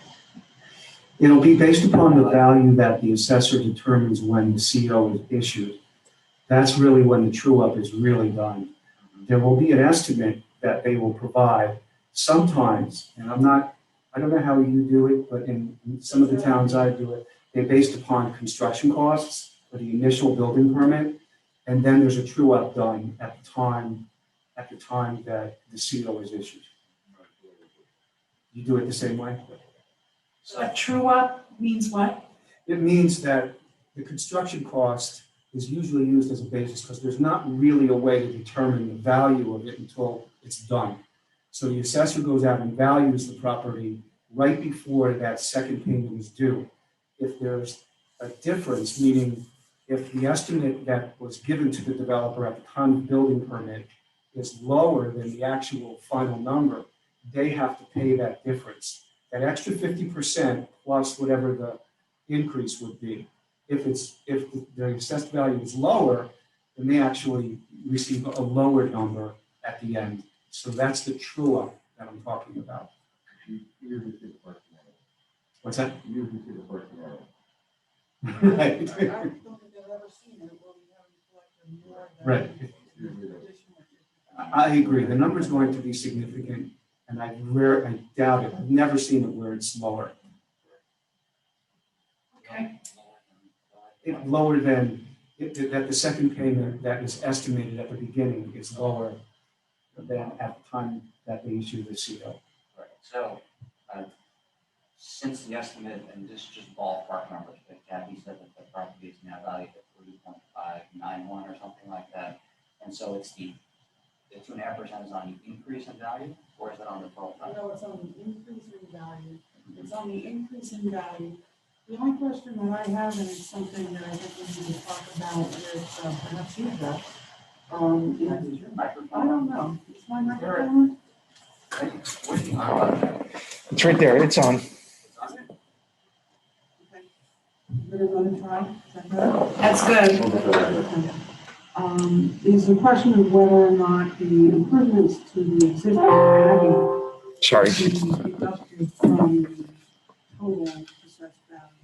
It'll be based upon the value that the assessor determines when the CO is issued. That's really when the true up is really done. There will be an estimate that they will provide sometimes, and I don't know how you do it, but in some of the towns I do it, they're based upon construction costs for the initial building permit, and then there's a true up done at the time that the CO is issued. You do it the same way? So a true up means what? It means that the construction cost is usually used as a basis because there's not really a way to determine the value of it until it's done. So the assessor goes out and values the property right before that second payment is due. If there's a difference, meaning if the estimate that was given to the developer at the time of building permit is lower than the actual final number, they have to pay that difference. That extra 50% plus whatever the increase would be. If the assessed value is lower, then they actually receive a lower number at the end. So that's the true up that I'm talking about. What's that? Right. I don't think I've ever seen it where we haven't collected more than. Right. I agree. The number is going to be significant, and I doubt it. I've never seen it where it's lower. Okay. It's lower than that. The second payment that is estimated at the beginning is lower than at the time that they issue the CO. Right, so, since the estimate, and this is just ballpark numbers, but Cathy said that the property is now valued at 3.591 or something like that. And so it's the 2.5% is on the increase in value, or is it on the total value? No, it's on the increase in value. It's on the increase in value. The only question that I have, and it's something that I think we need to talk about with perhaps you, Jeff. I don't know. Is my microphone? It's right there. It's on. We're going to try. Is that good? That's good. Is the question of whether or not the improvements to the existing value Sorry. can be deducted from the total assessed value.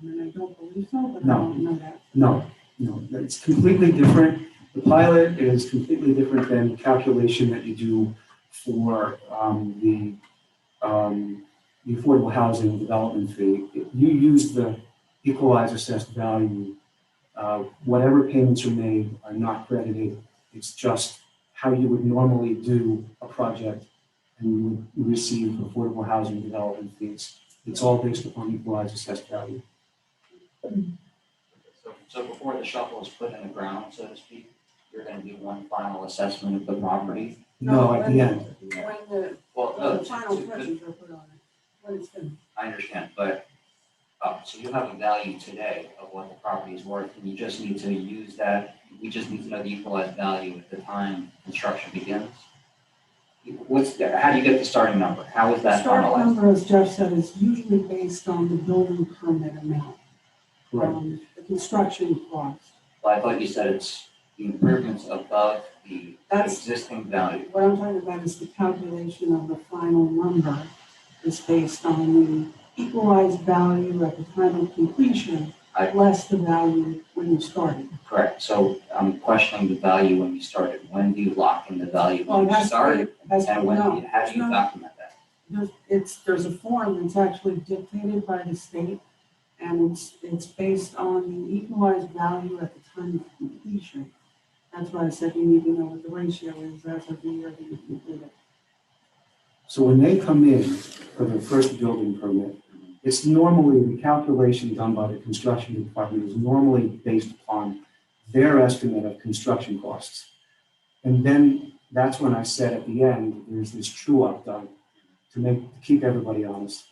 And I don't believe so, but I don't know that. No, it's completely different. The pilot is completely different than the calculation that you do for the affordable housing development fee. You use the equalized assessed value. Whatever payments are made are not credited. It's just how you would normally do a project and you would receive affordable housing development fees. It's all based upon equalized assessed value. So before the shovel is put in the ground, so to speak, you're going to do one final assessment of the property? No, at the end. When the final touches are put on it, when it's finished. I understand, but, so you have a value today of what the property is worth, and you just need to use that, we just need to know the equalized value at the time construction begins? How do you get the starting number? How is that Starting finalized? number, as Jeff said, is usually based on the building permit amount. The construction cost. Well, I thought you said it's the improvements above the existing value. What I'm talking about is the calculation of the final number is based on the equalized value at the time of completion, less the value when you started. Correct. So I'm questioning the value when you started. When do you lock in the value when you started? And how do you document that? There's a form that's actually dictated by the state, and it's based on the equalized value at the time of completion. That's why I said you need to know what the ratio is as of the year that you complete it. So when they come in for their first building permit, it's normally the calculation done by the construction department is normally based upon their estimate of construction costs. And then that's when I said at the end, there's this true up done to keep everybody honest.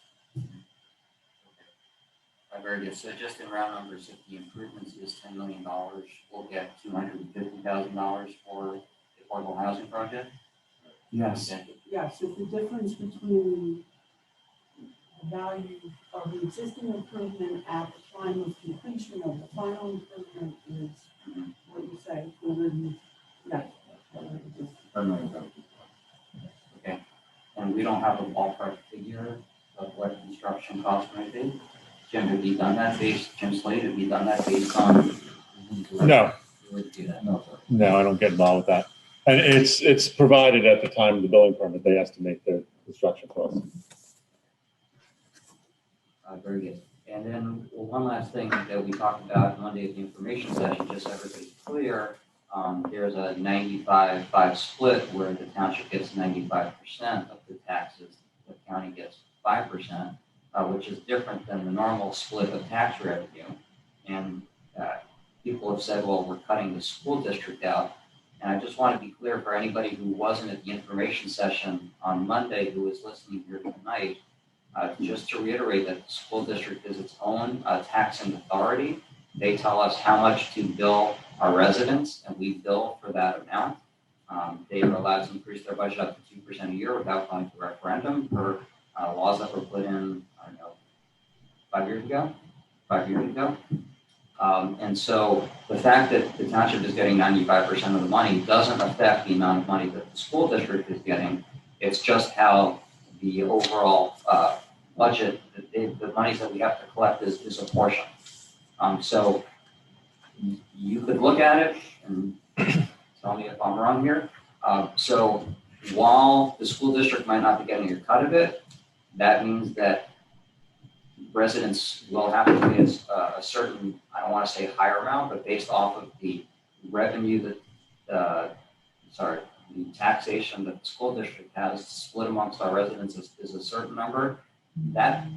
Very good. So just in round numbers, if the improvements is $10 million, we'll get $250,000 for the affordable housing project? Yes. Yes, if the difference between the value of the existing improvement at the time of completion of the final improvement is what you say, Okay. And we don't have a ballpark figure of what construction costs might be? Jim, have you done that Jim Slade, have you done that based on? No. You would do that? No, I don't get involved with that. And it's provided at the time of the building permit, they estimate the construction costs. Very good. And then one last thing that we talked about Monday at the information session, just so everybody's clear, there's a 95-5 split where the township gets 95% of the taxes, the county gets 5%, which is different than the normal split of tax revenue. And people have said, well, we're cutting the school district out. And I just want to be clear for anybody who wasn't at the information session on Monday who is listening here tonight, just to reiterate that the school district is its own taxing authority. They tell us how much to bill our residents, and we bill for that amount. They are allowed to increase their budget up to 2% a year without going to referendum per laws that were put in, I don't know, 5 years ago. And so the fact that the township is getting 95% of the money doesn't affect the amount of money that the school district is getting. It's just how the overall budget, the monies that we have to collect is apportioned. So you could look at it and tell me if I'm wrong here. So while the school district might not be getting a cut of it, that means that residents will have to pay a certain, I don't want to say higher amount, but based off of the revenue that, the taxation that the school district has split amongst our residents is a certain number. That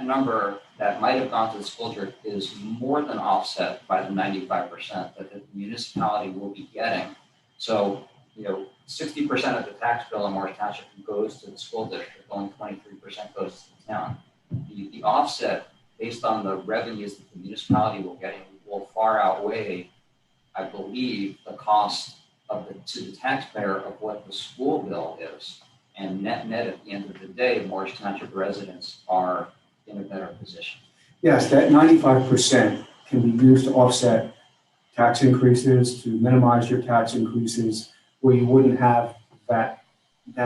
number that might have gone to the school district is more than offset by the 95% that the municipality will be getting. So, 60% of the tax bill in Morris Township goes to the school district, only 23% goes to the town. The offset based on the revenues that the municipality will far outweigh, I believe, the cost to the taxpayer of what the school bill is. And net at the end of the day, Morris Township residents are in a better position. Yes, that 95% can be used to offset tax increases, to minimize your tax increases, where you wouldn't have that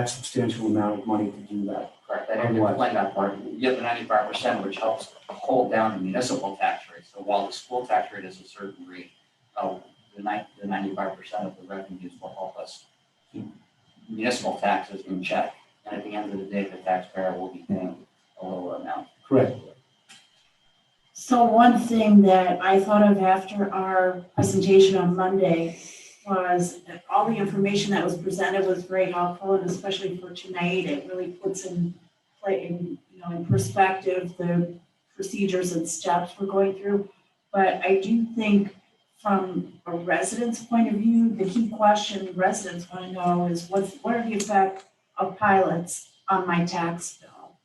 substantial amount of money to do that. Correct. I didn't explain that part. You have the 95%, which helps hold down the municipal tax rate. So while the school tax rate is a certain rate, the 95% of the revenues will help us keep municipal taxes in check. And at the end of the day, the taxpayer will be paying a lower amount. Correct. So one thing that I thought of after our presentation on Monday was that all the information that was presented was very helpful, and especially for tonight, it really puts in perspective the procedures and steps we're going through. But I do think from a resident's point of view, the key question residents want to know is what are the effect of pilots on my tax bill?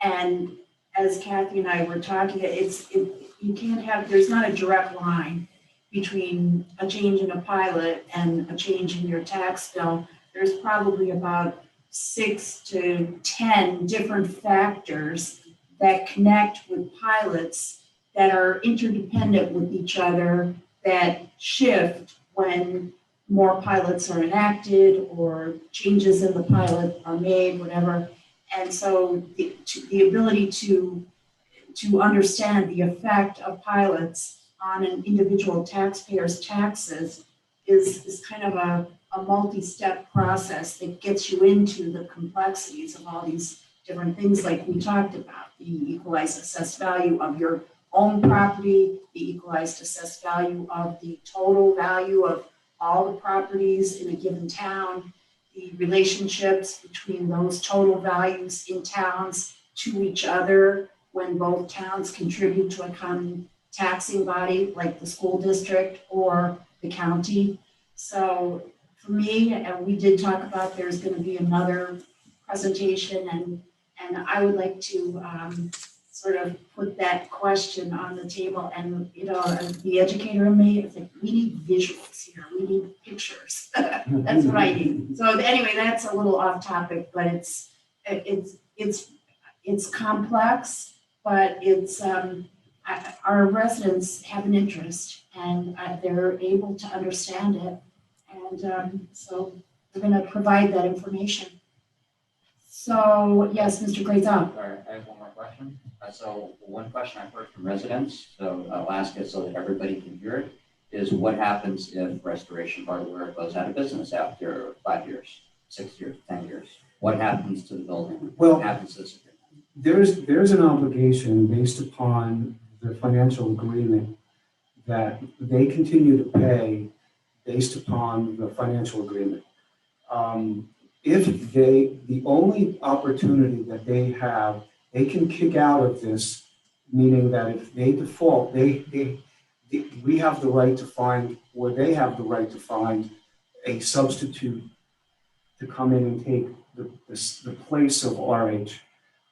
And as Cathy and I were talking, you can't have, there's not a direct line between a change in a pilot and a change in your tax bill. There's probably about 6 to 10 different factors that connect with pilots that are interdependent with each other, that shift when more pilots are enacted or changes in the pilot are made, whatever. And so the ability to understand the effect of pilots on an individual taxpayer's taxes is kind of a multi-step process that gets you into the complexities of all these different things like we talked about, the equalized assessed value of your own property, the equalized assessed value of the total value of all the properties in a given town, the relationships between those total values in towns to each other when both towns contribute to a common taxing body like the school district or the county. So for me, and we did talk about there's going to be another presentation, and I would like to sort of put that question on the table. And the educator in me is like, we need visuals here, we need pictures. That's what I need. So anyway, that's a little off topic, but it's complex, but it's our residents have an interest and they're able to understand it. And so we're going to provide that information. So yes, Mr. Grayzel. Sorry, I have one more question. So one question I've heard from residents, so I'll ask it so that everybody can hear it, is what happens if Restoration Hardware goes out of business after 5 years, 6 years, 10 years? What happens to the building? Well, what happens to this agreement? There's an obligation based upon the financial agreement that they continue to pay based upon the financial agreement. If the only opportunity that they have, they can kick out of this, meaning that if they default, we have the right to find, or they have the right to find a substitute to come in and take the place of RH,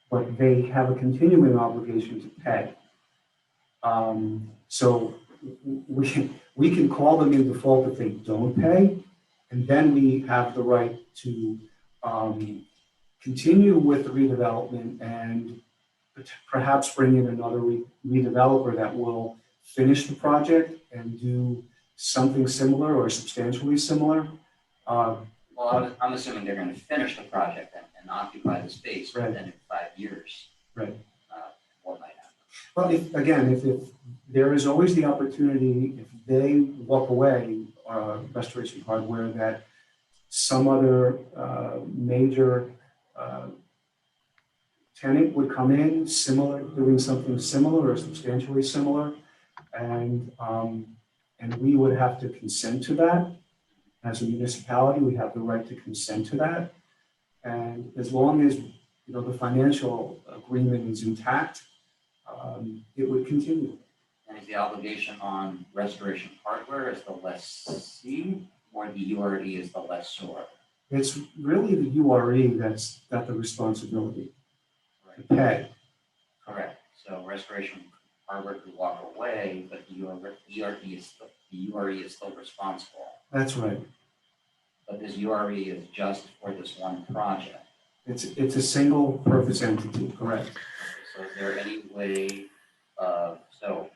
but they have a continuing obligation to pay. So we can call them in default if they don't pay, and then we have the right to continue with the redevelopment and perhaps bring in another redeveloper that will finish the project and do something similar or substantially similar. Well, I'm assuming they're going to finish the project and occupy the space, but Right. then in 5 years, Right. what might happen? Well, if there is always the opportunity, if they walk away, Restoration Hardware, that some other major tenant would come in, similar, doing something similar or substantially similar, and we would have to consent to that. As a municipality, we have the right to consent to that, and as long as the financial agreement is intact, it would continue. And is the obligation on Restoration Hardware as the lessee, or the URE is the lessor? It's really the URE that's got the responsibility to pay. Correct. So Restoration Hardware could walk away, but the URE is still responsible. That's right. But this URE is just for this one project. It's a single purpose entity, correct? So is there any way so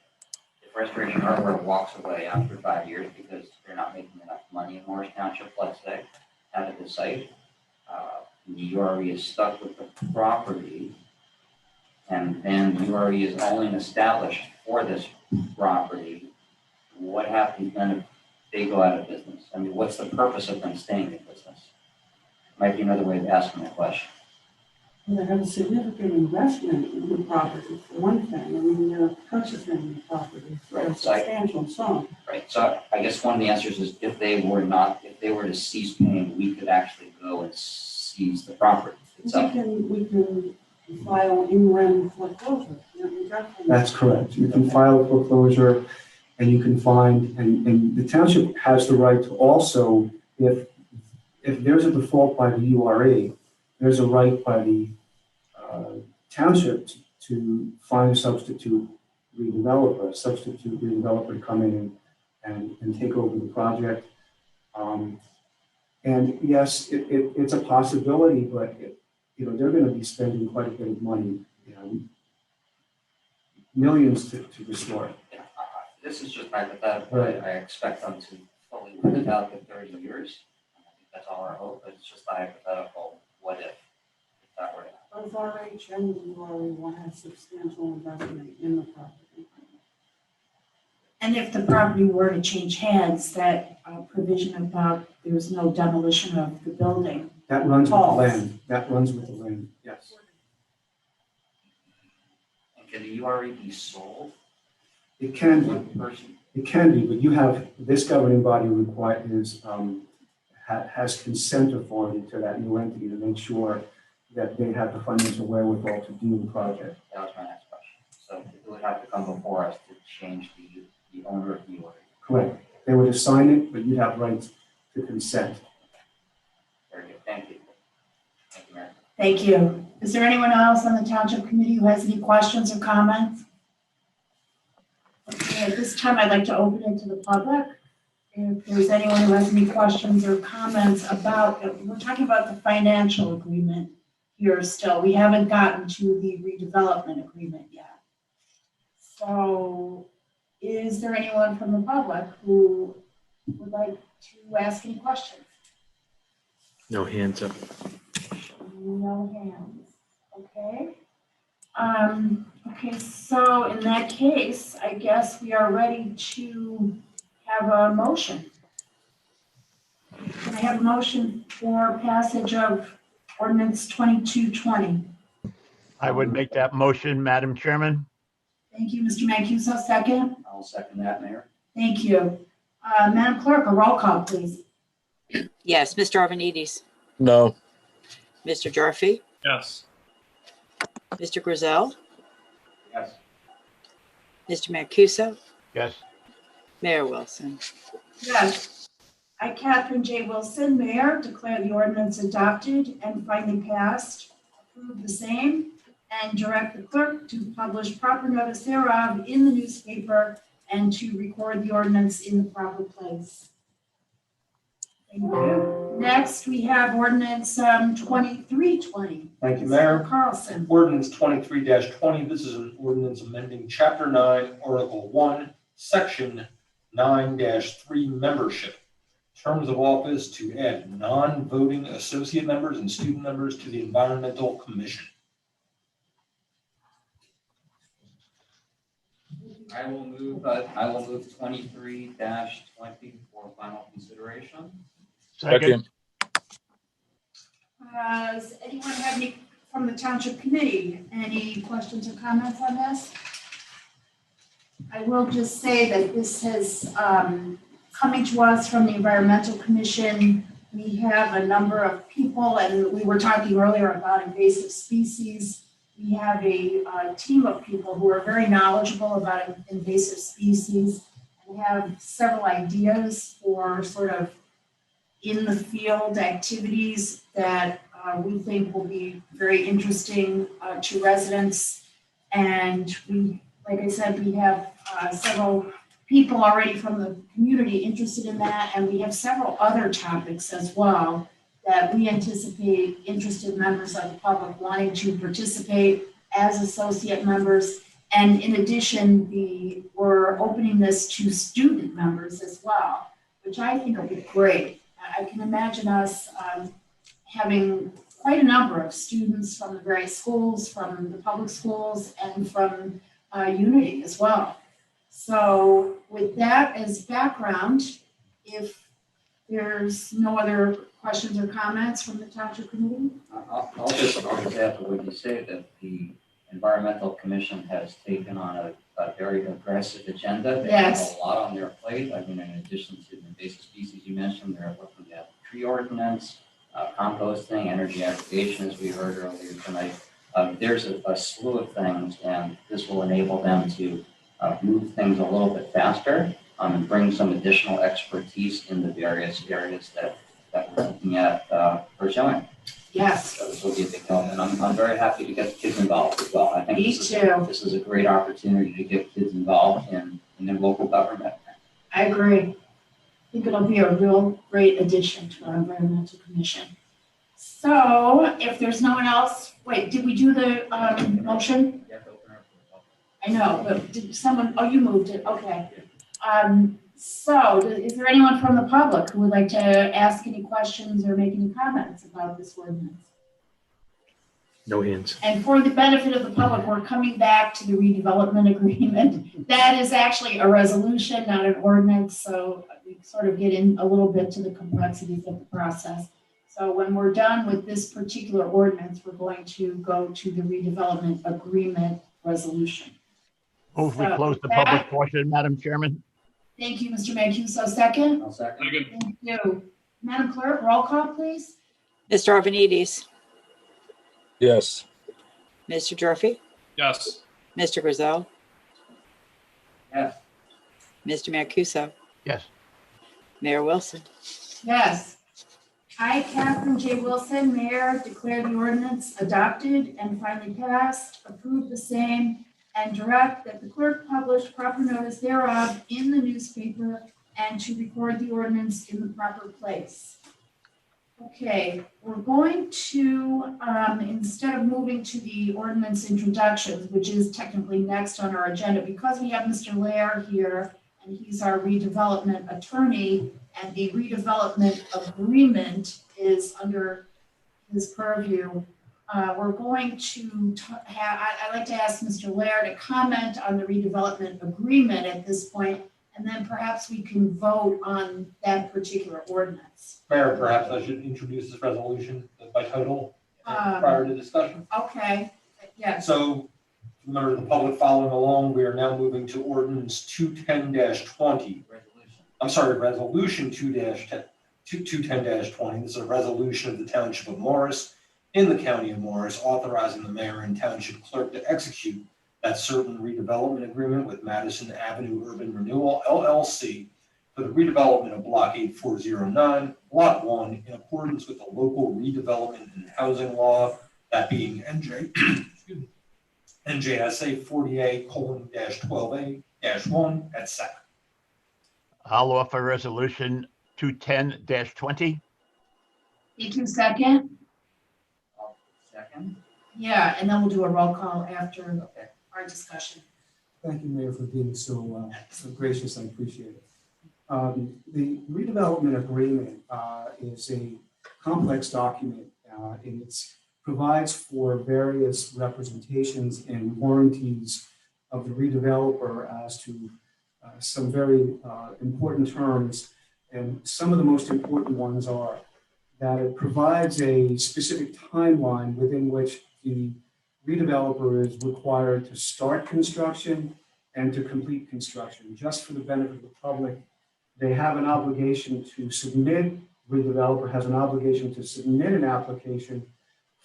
if Restoration Hardware walks away after 5 years because they're not making enough money in Morris Township, let's say, out of the site, the URE is stuck with the property, and then the URE is only established for this property, what happens then if they go out of business? I mean, what's the purpose of them staying in business? Might be another way of asking the question. They have a significant investment in the property, for one thing. I mean, they're purchasing the property for a Right, so substantial sum. Right, so I guess one of the answers is if they were to cease paying, we could actually go and seize the property itself. We can file in-rem foreclosure. That's correct. You can file a foreclosure, and you can find, and the township has the right to also, if there's a default by the URE, there's a right by the township to find a substitute redeveloper to come in and take over the project. And yes, it's a possibility, but they're going to be spending quite a bit of money, millions to restore it. This is just hypothetical. Right. I expect them to fully live it out in 30 years. I think that's all our hope, but it's just a hypothetical what if that were to happen. Both RH and URE want to have substantial investment in the property. And if the property were to change hands, that provision about there's no demolition of the building. That runs with the falls. land. That runs with the land, yes. And can the URE be sold? It can to one be. person? It can be, but you have, this governing body has consent authority to that new entity to make sure that they have the financial wherewithal to do the project. That was my next question. So it would have to come before us to change the owner of the URE. Correct. They would assign it, but you'd have rights to consent. Very good. Thank you. Thank you, Mayor. Thank you. Is there anyone else on the Township Committee who has any questions or comments? Okay, at this time, I'd like to open it to the public. If there's anyone who has any questions or comments about, we're talking about the financial agreement here still. We haven't gotten to the redevelopment agreement yet. So is there anyone from the public who would like to ask any questions? No hands up. No hands, okay. Okay, so in that case, I guess we are ready to have a motion. Can I have a motion for passage of ordinance 2220? I would make that motion, Madam Chairman. Thank you, Mr. Mancuso, second. I'll second that, Mayor. Thank you. Madam Clerk, a roll call, please. Yes, Mr. Arvanites, No. Mr. Gyorfy, Yes. Mr. Grayzel, Yes. Mr. Mancuso, Yes. Mayor Wilson. Yes. I, Catherine J. Wilson, Mayor, declare the ordinance adopted and finally passed, approve the same, and direct the clerk to publish proper notice thereof in the newspaper and to record the ordinance in the proper place. Thank you. Next, we have ordinance 2320. Thank you, Mayor. Carlson. Ordinance 23-20. This is an ordinance amending Chapter 9, Article 1, Section 9-3 membership. Terms of office to add non-voting associate members and student members to the Environmental Commission. I will move 23-20 for final consideration. Second. Does anyone have any from the Township Committee? Any questions or comments on this? I will just say that this has coming to us from the Environmental Commission. We have a number of people, and we were talking earlier about invasive species. We have a team of people who are very knowledgeable about invasive species and have several ideas for sort of in the field activities that we think will be very interesting to residents. And we, like I said, we have several people already from the community interested in that, and we have several other topics as well that we anticipate interested members of the public wanting to participate as associate members. And in addition, we're opening this to student members as well, which I think will be great. I can imagine us having quite a number of students from the various schools, from the public schools, and from Unity as well. So with that as background, if there's no other questions or comments from the Township Committee? I'll just add to what you say, that the Environmental Commission has taken on a very aggressive agenda. They have a lot on their plate. I mean, in addition to the invasive species you mentioned, they're looking at tree ordinance, composting, energy aggregation, as we heard earlier tonight. There's a slew of things, and this will enable them to move things a little bit faster and bring some additional expertise in the various areas that we're looking at pursuing. Yes. So this will be a big help, and I'm very happy to get the kids involved as well. I think this is a great opportunity to get kids involved in their local government. I agree. I think it'll be a real great addition to our Environmental Commission. So if there's no one else, wait, did we do the motion? I know, but did someone, oh, you moved it, okay. So is there anyone from the public who would like to ask any questions or make any comments about this ordinance? No hands. And for the benefit of the public, we're coming back to the redevelopment agreement. That is actually a resolution, not an ordinance, so we sort of get in a little bit to the complexities of the process. So when we're done with this particular ordinance, we're going to go to the redevelopment agreement resolution. Move we close the public portion, Madam Chairman. Thank you, Mr. Mancuso. Second? I'll second. Thank you. Madam Clerk, roll call, please. Mr. Arvanites, Yes. Mr. Gyorfy, Yes. Mr. Grayzel, Yes. Mr. Mancuso, Yes. Mayor Wilson. Yes. I, Catherine J. Wilson, Mayor, declare the ordinance adopted and finally passed, approve the same, and direct that the clerk publish proper notice thereof in the newspaper and to record the ordinance in the proper place. Okay, we're going to, instead of moving to the ordinance introductions, which is technically next on our agenda, because we have Mr. Lair here, and he's our redevelopment attorney, and the redevelopment agreement is under his purview. We're going to I'd like to ask Mr. Lair to comment on the redevelopment agreement at this point, and then perhaps we can vote on that particular ordinance. Mayor, perhaps I should introduce this resolution by title prior to discussion. Okay, yes. So, members of the public following along, we are now moving to ordinance 210-20. I'm sorry, resolution 210-20. This is a resolution of the Township of Morris in the County of Morris, authorizing the mayor and township clerk to execute that certain redevelopment agreement with Madison Avenue Urban Renewal, LLC, for the redevelopment of Block 8409, Lot 1, in accordance with the local redevelopment and housing law, that being NJSA 48:12A-1 et cetera. I'll offer resolution 210-20. Thank you, second. Second. Yeah, and then we'll do a roll call after our discussion. Thank you, Mayor, for being so gracious. I appreciate it. The redevelopment agreement is a complex document, and it provides for various representations and warranties of the redeveloper as to some very important terms. And some of the most important ones are that it provides a specific timeline within which the redeveloper is required to start construction and to complete construction. Just for the benefit of the public, they have an obligation to submit, redeveloper has an obligation to submit an application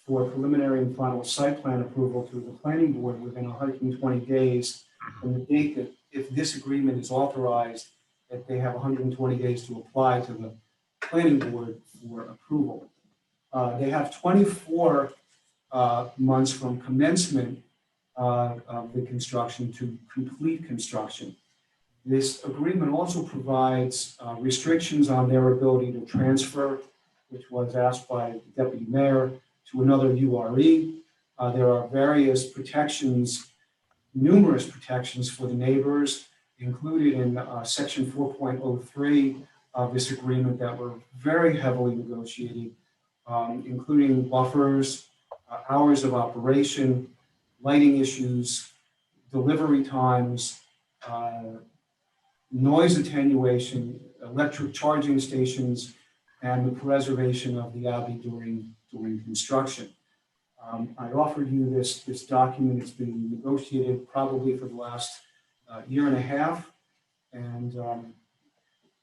for preliminary and final site plan approval to the planning board within 120 days from the date that, if this agreement is authorized, that they have 120 days to apply to the planning board for approval. They have 24 months from commencement of the construction to complete construction. This agreement also provides restrictions on their ability to transfer, which was asked by the deputy mayor, to another URE. There are various protections, numerous protections for the neighbors, included in section 4.03 of this agreement that were very heavily negotiated, including buffers, hours of operation, lighting issues, delivery times, noise attenuation, electric charging stations, and the preservation of the abbey during construction. I offered you this document. It's been negotiated probably for the last year and a half, and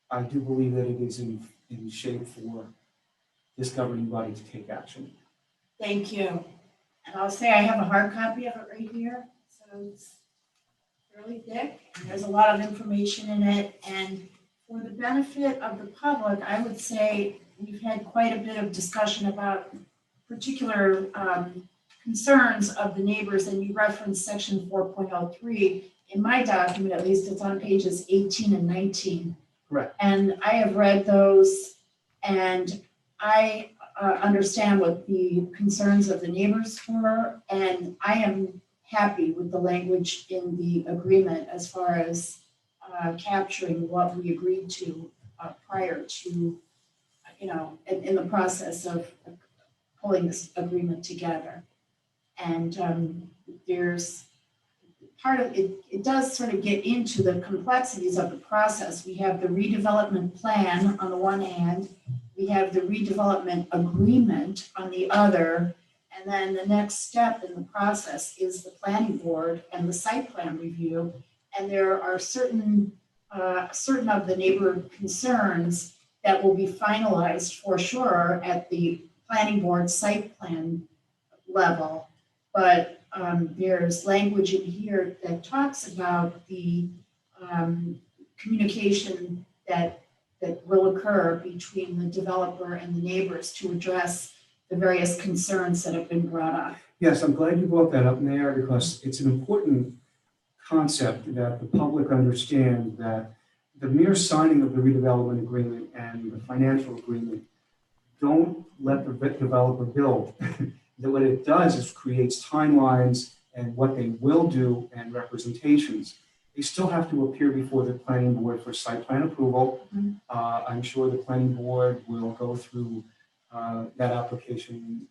I do believe that it is in shape for this governing body to take action. Thank you. And I'll say I have a hard copy of it right here, so it's fairly thick, and there's a lot of information in it. And for the benefit of the public, I would say we've had quite a bit of discussion about particular concerns of the neighbors, and you referenced section 4.03. In my document, at least, it's on pages 18 and 19. Correct. And I have read those, and I understand what the concerns of the neighbors were, and I am happy with the language in the agreement as far as capturing what we agreed to prior to, in the process of pulling this agreement together. And there's part of it, it does sort of get into the complexities of the process. We have the redevelopment plan on the one hand, we have the redevelopment agreement on the other, and then the next step in the process is the planning board and the site plan review. And there are certain of the neighbor concerns that will be finalized for sure at the planning board site plan level. But there's language in here that talks about the communication that will occur between the developer and the neighbors to address the various concerns that have been brought up. Yes, I'm glad you brought that up, Mayor, because it's an important concept that the public understand that the mere signing of the redevelopment agreement and the financial agreement don't let the developer build. That what it does is creates timelines and what they will do and representations. They still have to appear before the planning board for site plan approval. Mm-hmm. I'm sure the planning board will go through that application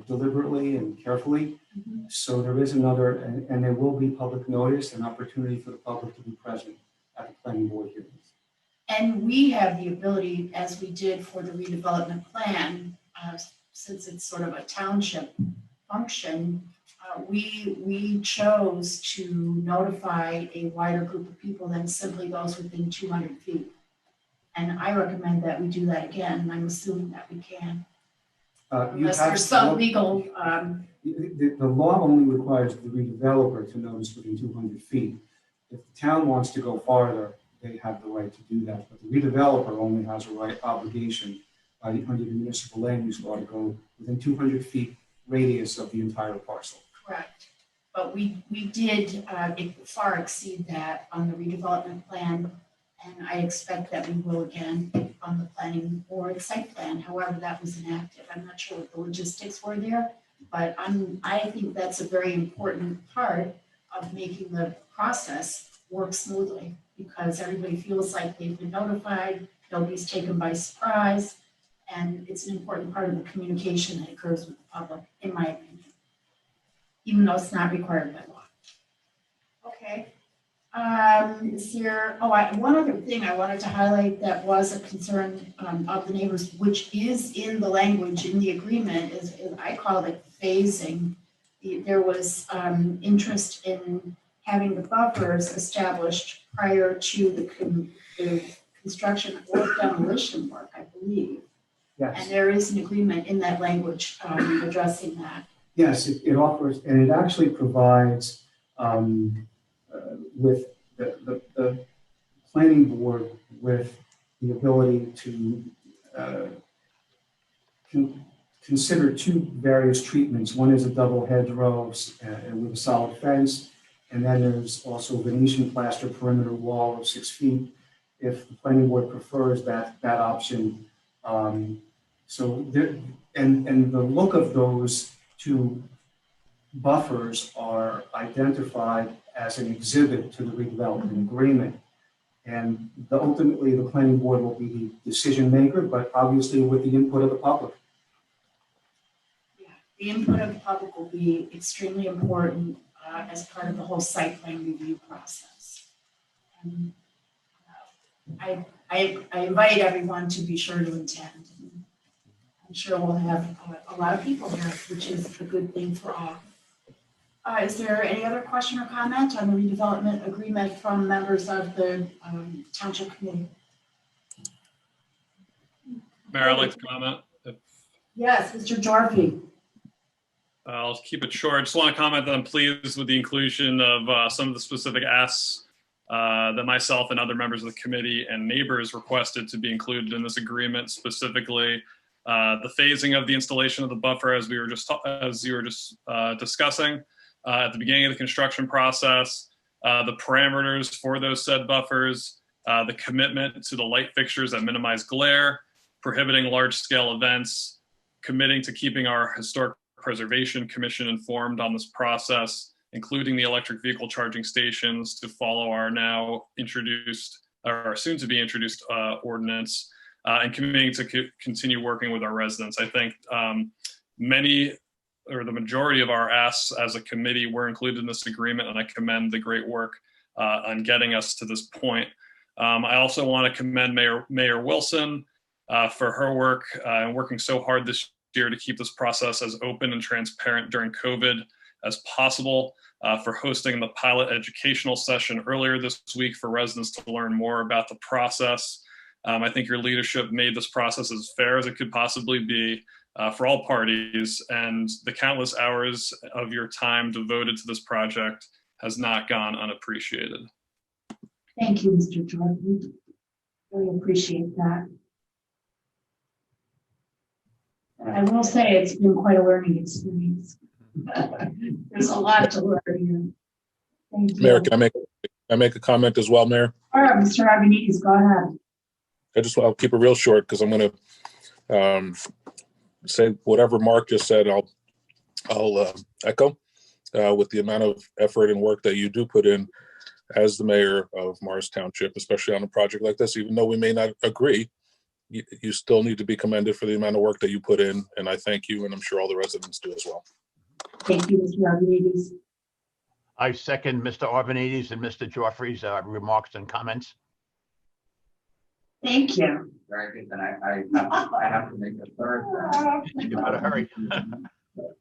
deliberately and carefully. Mm-hmm. So there is another, and there will be public notice and opportunity for the public to be present at the planning board hearings. And we have the ability, as we did for the redevelopment plan, since it's sort of a township function, we chose to notify a wider group of people than simply those within 200 feet. And I recommend that we do that again, and I'm assuming that we can. Unless there's some legal... The law only requires the redeveloper to notice within 200 feet. If the town wants to go farther, they have the right to do that. But the redeveloper only has a right obligation under the municipal land use law to go within 200 feet radius of the entire parcel. Correct. But we did far exceed that on the redevelopment plan. And I expect that we will again on the planning board site plan, however that was enacted. I'm not sure what the logistics were there, but I think that's a very important part of making the process work smoothly, because everybody feels like they've been notified, nobody's taken by surprise, and it's an important part of the communication that occurs with the public, in my opinion, even though it's not required by law. Okay. Is there, one other thing I wanted to highlight that was a concern of the neighbors, which is in the language in the agreement, is I call it phasing. There was interest in having the buffers established prior to the construction or demolition work, I believe. Yes. And there is an agreement in that language addressing that. Yes, it offers, and it actually provides with the planning board with the ability to consider two various treatments. One is a double hedgerow with a solid fence, and then there's also a Venetian plaster perimeter wall of 6 feet, if the planning board prefers that option. So there, and the look of those two buffers are identified as an exhibit to the redevelopment agreement. And ultimately, the planning board will be the decision maker, but obviously with the input of the public. Yeah, the input of the public will be extremely important as part of the whole site plan review process. And I invite everyone to be sure to attend. I'm sure we'll have a lot of people there, which is a good thing for all. Is there any other question or comment on the redevelopment agreement from members of the Township Committee? Mayor, I'd like to comment. Yes, Mr. Gyorfy. I'll keep it short. I just want to comment that I'm pleased with the inclusion of some of the specific asks that myself and other members of the committee and neighbors requested to be included in this agreement, specifically the phasing of the installation of the buffer as you were just discussing at the beginning of the construction process, the parameters for those said buffers, the commitment to the light fixtures that minimize glare, prohibiting large-scale events, committing to keeping our Historic Preservation Commission informed on this process, including the electric vehicle charging stations to follow our now introduced or soon to be introduced ordinance, and committing to continue working with our residents. I think many or the majority of our asks as a committee were included in this agreement, and I commend the great work on getting us to this point. I also want to commend Mayor Wilson for her work and working so hard this year to keep this process as open and transparent during COVID as possible, for hosting the pilot educational session earlier this week for residents to learn more about the process. I think your leadership made this process as fair as it could possibly be for all parties, and the countless hours of your time devoted to this project has not gone unappreciated. Thank you, Mr. Jordan. Really appreciate that. I will say it's been quite a learning experience. There's a lot to learn here. Thank you. Mayor, can I make a comment as well, Mayor? All right, Mr. Arvanites, go ahead. I'll keep it real short because I'm going to say whatever Mark just said. I'll echo with the amount of effort and work that you do put in as the mayor of Morris Township, especially on a project like this. Even though we may not agree, you still need to be commended for the amount of work that you put in, and I thank you, and I'm sure all the residents do as well. Thank you, Mr. Arvanites. I second Mr. Arvanites and Mr. Gyorfy's remarks and comments. Thank you. Very good. Then I have to make a third. You better hurry.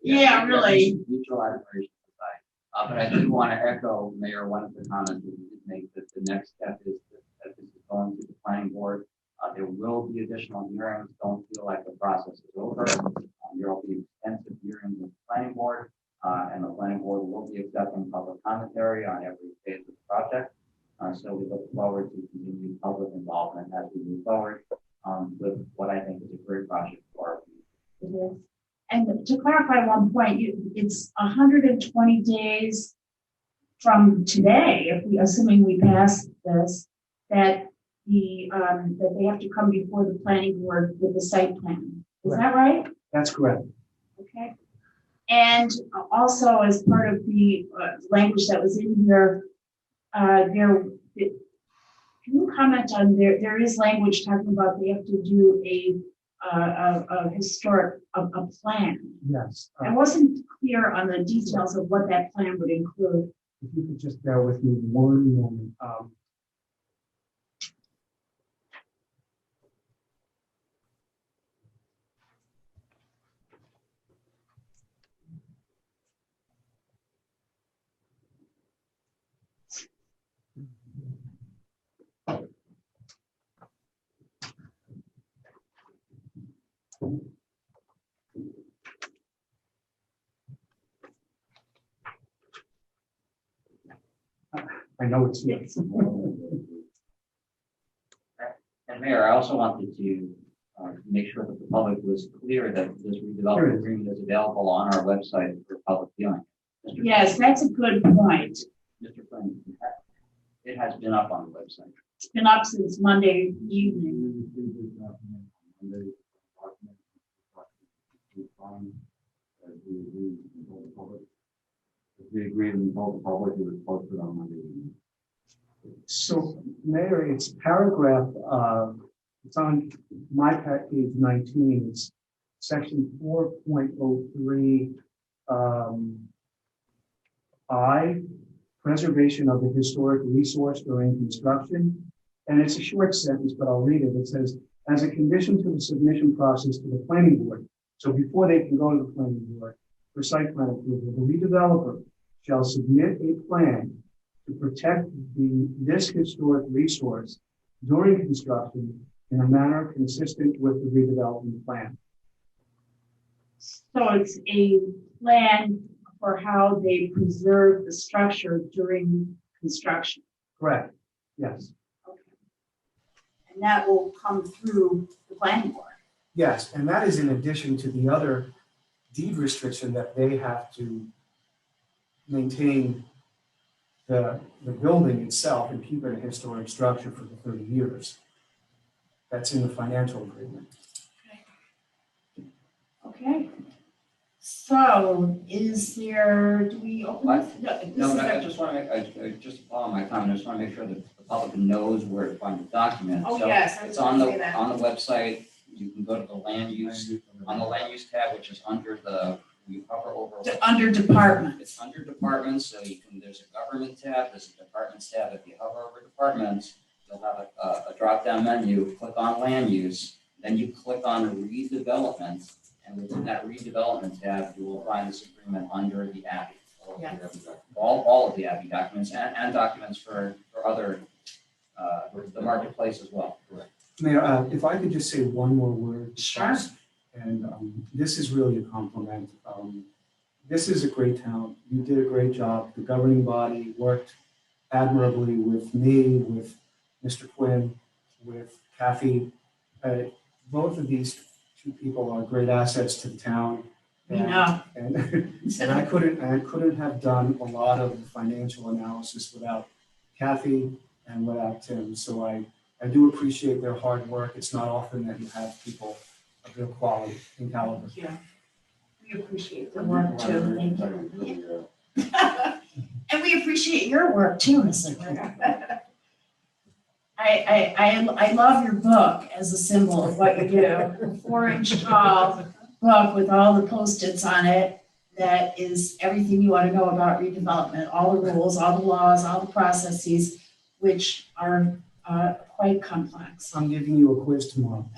Yeah, really. Mutual admiration aside. But I do want to echo, Mayor, one of the comments that you did make, that the next step is that this is going to the planning board. There will be additional hearings. Don't feel like the process is over. There will be extensive hearings with the planning board, and the planning board will be accepting public commentary on every phase of the project. So we look forward to continued public involvement as we move forward with what I think is a great project for our community. It is. And to clarify one point, it's 120 days from today, if assuming we pass this, that that they have to come before the planning board with the site plan. Is that right? That's correct. Okay. And also as part of the language that was in here, can you comment on there is language talking about they have to do a historic, a plan. Yes. I wasn't clear on the details of what that plan would include. If you could just bear with me one moment. I know it's yes. And Mayor, I also wanted to make sure that the public was clear that this redevelopment agreement is available on our website for public viewing. Yes, that's a good point. Mr. Flynn, it has been up on the website. It's been up since Monday evening. We agreed and told the public it was posted on Monday. So, Mayor, it's paragraph, it's on my page 19, it's section 4.03, I, preservation of the historic resource during construction. And it's a short sentence, but I'll read it. It says, as a condition to the submission process to the planning board, so before they can go to the planning board for site plan approval, the redeveloper shall submit a plan to protect this historic resource during construction in a manner consistent with the redevelopment plan. So it's a plan for how they preserve the structure during construction. Correct. Yes. Okay. And that will come through the planning board. Yes, and that is in addition to the other deed restriction that they have to maintain the building itself and keep it a historic structure for the 30 years. That's in the financial agreement. Okay. So is there, do we open this? No, but I just want to make, just to follow my comment, I just want to make sure that the public knows where to find the document. Oh, So yes, I was it's going on to the say that. on the website. You can go to the land use, on the land use tab, which is under the, you hover over. Under departments. It's under departments, so you can, there's a government tab, there's a departments tab. If you hover over departments, you'll have a drop-down menu, click on land use, then you click on redevelopment, and within that redevelopment tab, you will find this agreement under the Abbey. Yeah. All of the Abbey documents and documents for other, the marketplace as well. Correct. Mayor, if I could just say one more word. Sure. And this is really a compliment. This is a great town. You did a great job. The governing body worked admirably with me, with Mr. Quinn, with Cathy. Both of these two people are great assets to the town. And I couldn't have done a lot of the financial analysis without Cathy and without Tim. So I do appreciate their hard work. It's not often that you have people of their quality and caliber. Yeah. We appreciate the work too. Thank you. And we appreciate your work too, Mr. Clerk. I love your book as a symbol of what you do. A 4-inch tall book with all the Post-its on it. That is everything you want to know about redevelopment, all the rules, all the laws, all the processes, which are quite complex. I'm giving you a quiz tomorrow.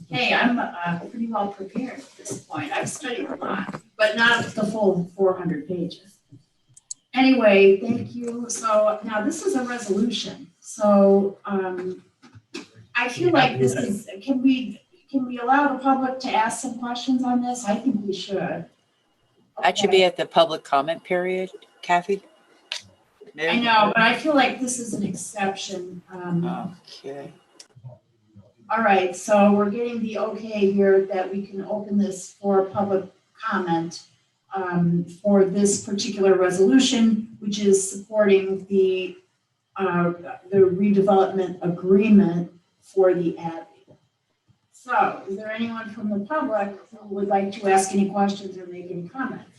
Hey, I'm pretty well prepared at this point. I've studied a lot, but not the full 400 pages. Anyway, thank you. So now this is a resolution. So I feel like this is, can we allow the public to ask some questions on this? I think we should. That should be at the public comment period, Cathy. Maybe? I know, but I feel like this is an exception. Okay. All right, so we're getting the okay here that we can open this for public comment for this particular resolution, which is supporting the the redevelopment agreement for the Abbey. So is there anyone from the public who would like to ask any questions or make any comments?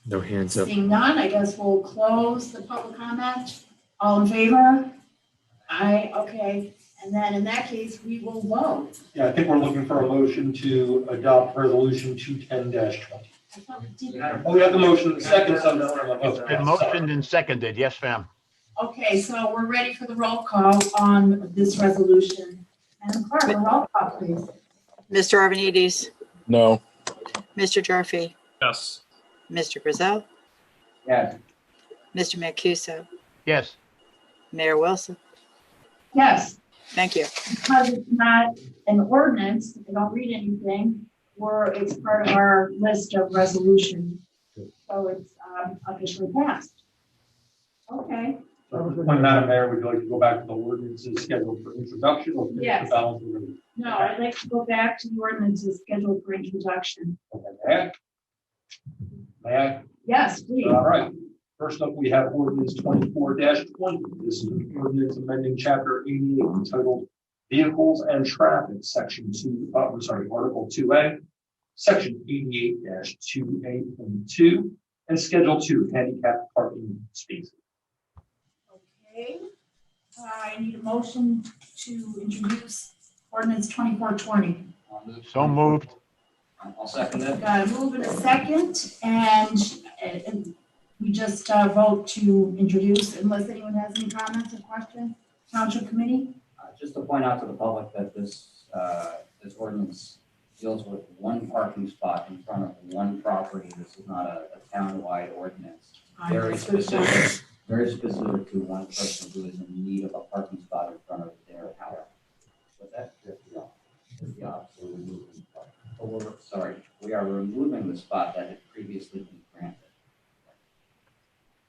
No hands up. Seeing none, I guess we'll close the public comment. All in favor? Aye, okay. And then in that case, we will vote. Yeah, I think we're looking for a motion to adopt resolution 210-20. Oh, we have the motion in the second, so no, It's been motioned and seconded. Yes, ma'am. Okay, so we're ready for the roll call on this resolution. Madam Clerk, a roll call, please. Mr. Arvanites, No. Mr. Gyorfy, Yes. Mr. Grayzel, Yes. Mr. Mancuso, Yes. Mayor Wilson. Yes, Thank you. because it's not an ordinance, if I don't read anything, it's part of our list of resolutions. So it's officially passed. Okay. Madam Mayor, would you like to go back to the ordinances scheduled for introduction or finish Yes. the balance of the? No, I'd like to go back to the ordinances scheduled for introduction. Okay. May I? Yes, please. All right. First up, we have ordinance 24-20. This is an ordinance amending chapter 88 entitled Vehicles and Traffic, section 2, article 2A, section 88-2A.2, and schedule 2, handicapped parking spaces. Okay. I need a motion to introduce ordinance 24-20. So moved. I'll second it. Got a move in a second, and we just vote to introduce unless anyone has any comments or questions. Township Committee? Just to point out to the public that this ordinance deals with one parking spot in front of one property. This is not a town-wide ordinance. Very specific to one person who is in need of a parking spot in front of their house. But that's just the opposite. We are removing the spot that had previously been granted.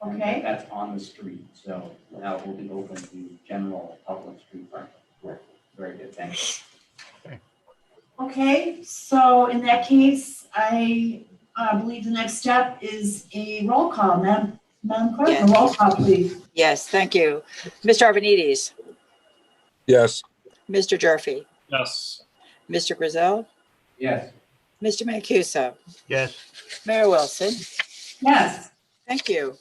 Okay. That's on the street, so now it will be open to general public street parking. Very good, thank you. Okay, so in that case, I believe the next step is a roll call. Madam Clerk, Yes. a roll call, please. Yes, thank you. Mr. Arvanites, Yes. Mr. Gyorfy, Yes. Mr. Grayzel, Yes. Mr. Mancuso, Yes. Mayor Wilson. Yes, Thank you.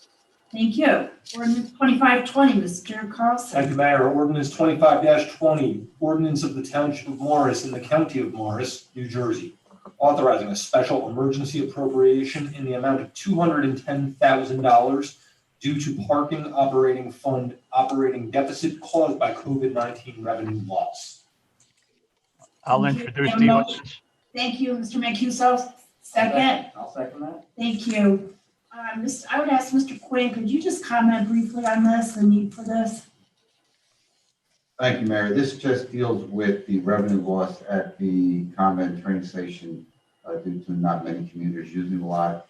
thank you. Ordinance 25-20, Mr. Carlson. Thank you, Mayor. Ordinance 25-20, ordinance of the Township of Morris in the County of Morris, New Jersey, authorizing a special emergency appropriation in the amount of $210,000 due to parking operating fund operating deficit caused by COVID-19 revenue loss. I'll introduce the ordinance. Thank you, Mr. Mancuso. Second. I'll second that. Thank you. I would ask Mr. Quinn, could you just comment briefly on this, the need for this? Thank you, Mayor. This just deals with the revenue loss at the CONVENE train station due to not many commuters using the lot.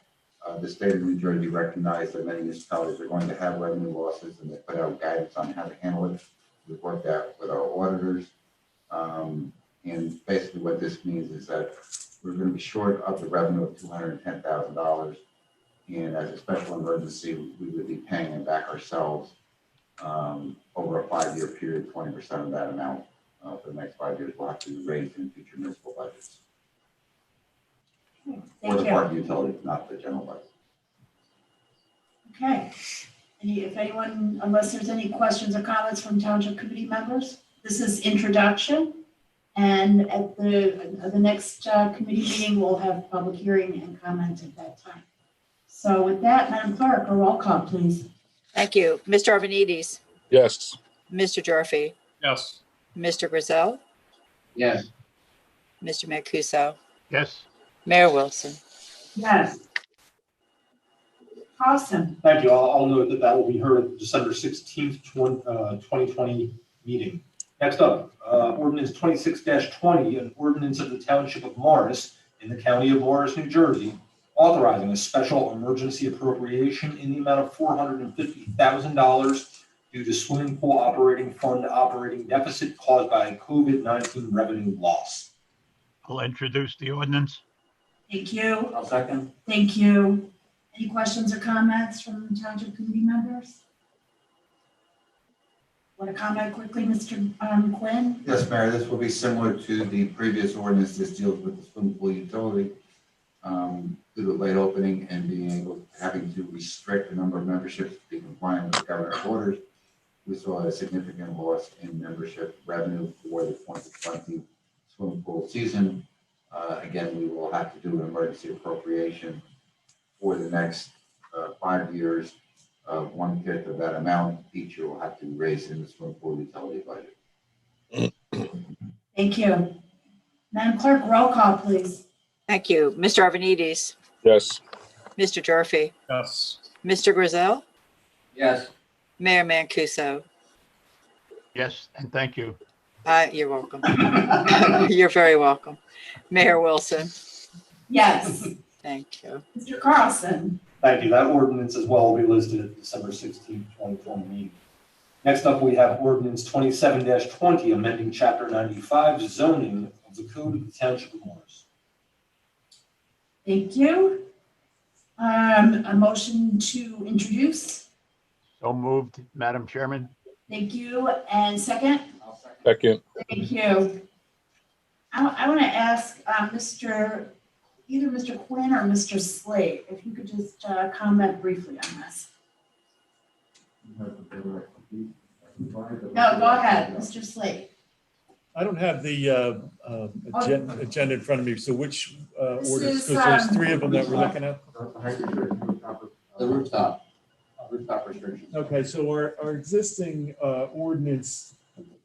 The state of New Jersey recognized that many municipalities are going to have revenue losses, and they put out guidance on how to handle it. We've worked out with our auditors. And basically what this means is that we're going to be short of the revenue of $210,000. And as a special emergency, we would be paying it back ourselves over a 5-year period. 20% of that amount for the next 5 years will have to be raised in future municipal budgets. Or the parking utilities, not the general budget. Okay. If anyone, unless there's any questions or comments from Township Committee members, this is introduction. And at the next committee meeting, we'll have public hearing and comment at that time. So with that, Madam Clerk, a roll call, please. Thank you. Mr. Arvanites, Yes. Mr. Gyorfy, Yes. Mr. Grayzel, Yes. Mr. Mancuso, Yes. Mayor Wilson. Yes. Awesome. Thank you. I'll note that that will be heard at December 16th, 2020 meeting. Next up, ordinance 26-20, an ordinance of the Township of Morris in the County of Morris, New Jersey, authorizing a special emergency appropriation in the amount of $450,000 due to swimming pool operating fund operating deficit caused by COVID-19 revenue loss. I'll introduce the ordinance. Thank you. I'll second. Thank you. Any questions or comments from Township Committee members? Want to comment quickly, Mr. Quinn? Yes, Mayor, this will be similar to the previous ordinance. This deals with the swimming pool utility. Due to the late opening and having to restrict the number of memberships to be compliant with the governor's orders, we saw a significant loss in membership revenue for the 2020 swimming pool season. Again, we will have to do an emergency appropriation for the next 5 years of 1/5 of that amount. Each year will have to be raised in the swimming pool utility budget. Thank you. Madam Clerk, roll call, please. Thank you. Mr. Arvanites. Yes. Mr. Gyorfy. Yes. Mr. Grayzel. Yes. Mayor Mancuso. Yes, and thank you. You're welcome. You're very welcome. Mayor Wilson. Yes. Thank you. Mr. Carlson. Thank you. That ordinance as well will be listed at December 16th, 2020 meeting. Next up, we have ordinance 27-20, amending chapter 95, zoning of the code of the Township of Morris. Thank you. A motion to introduce. So moved, Madam Chairman. Thank you. And second? Second. Thank you. I want to ask either Mr. Quinn or Mr. Slate, if you could just comment briefly on this. No, go ahead, Mr. Slate. I don't have the agenda in front of me, so which orders, is, because there's 3 of them that we're looking at. The rooftop restrictions. Okay, so our existing ordinance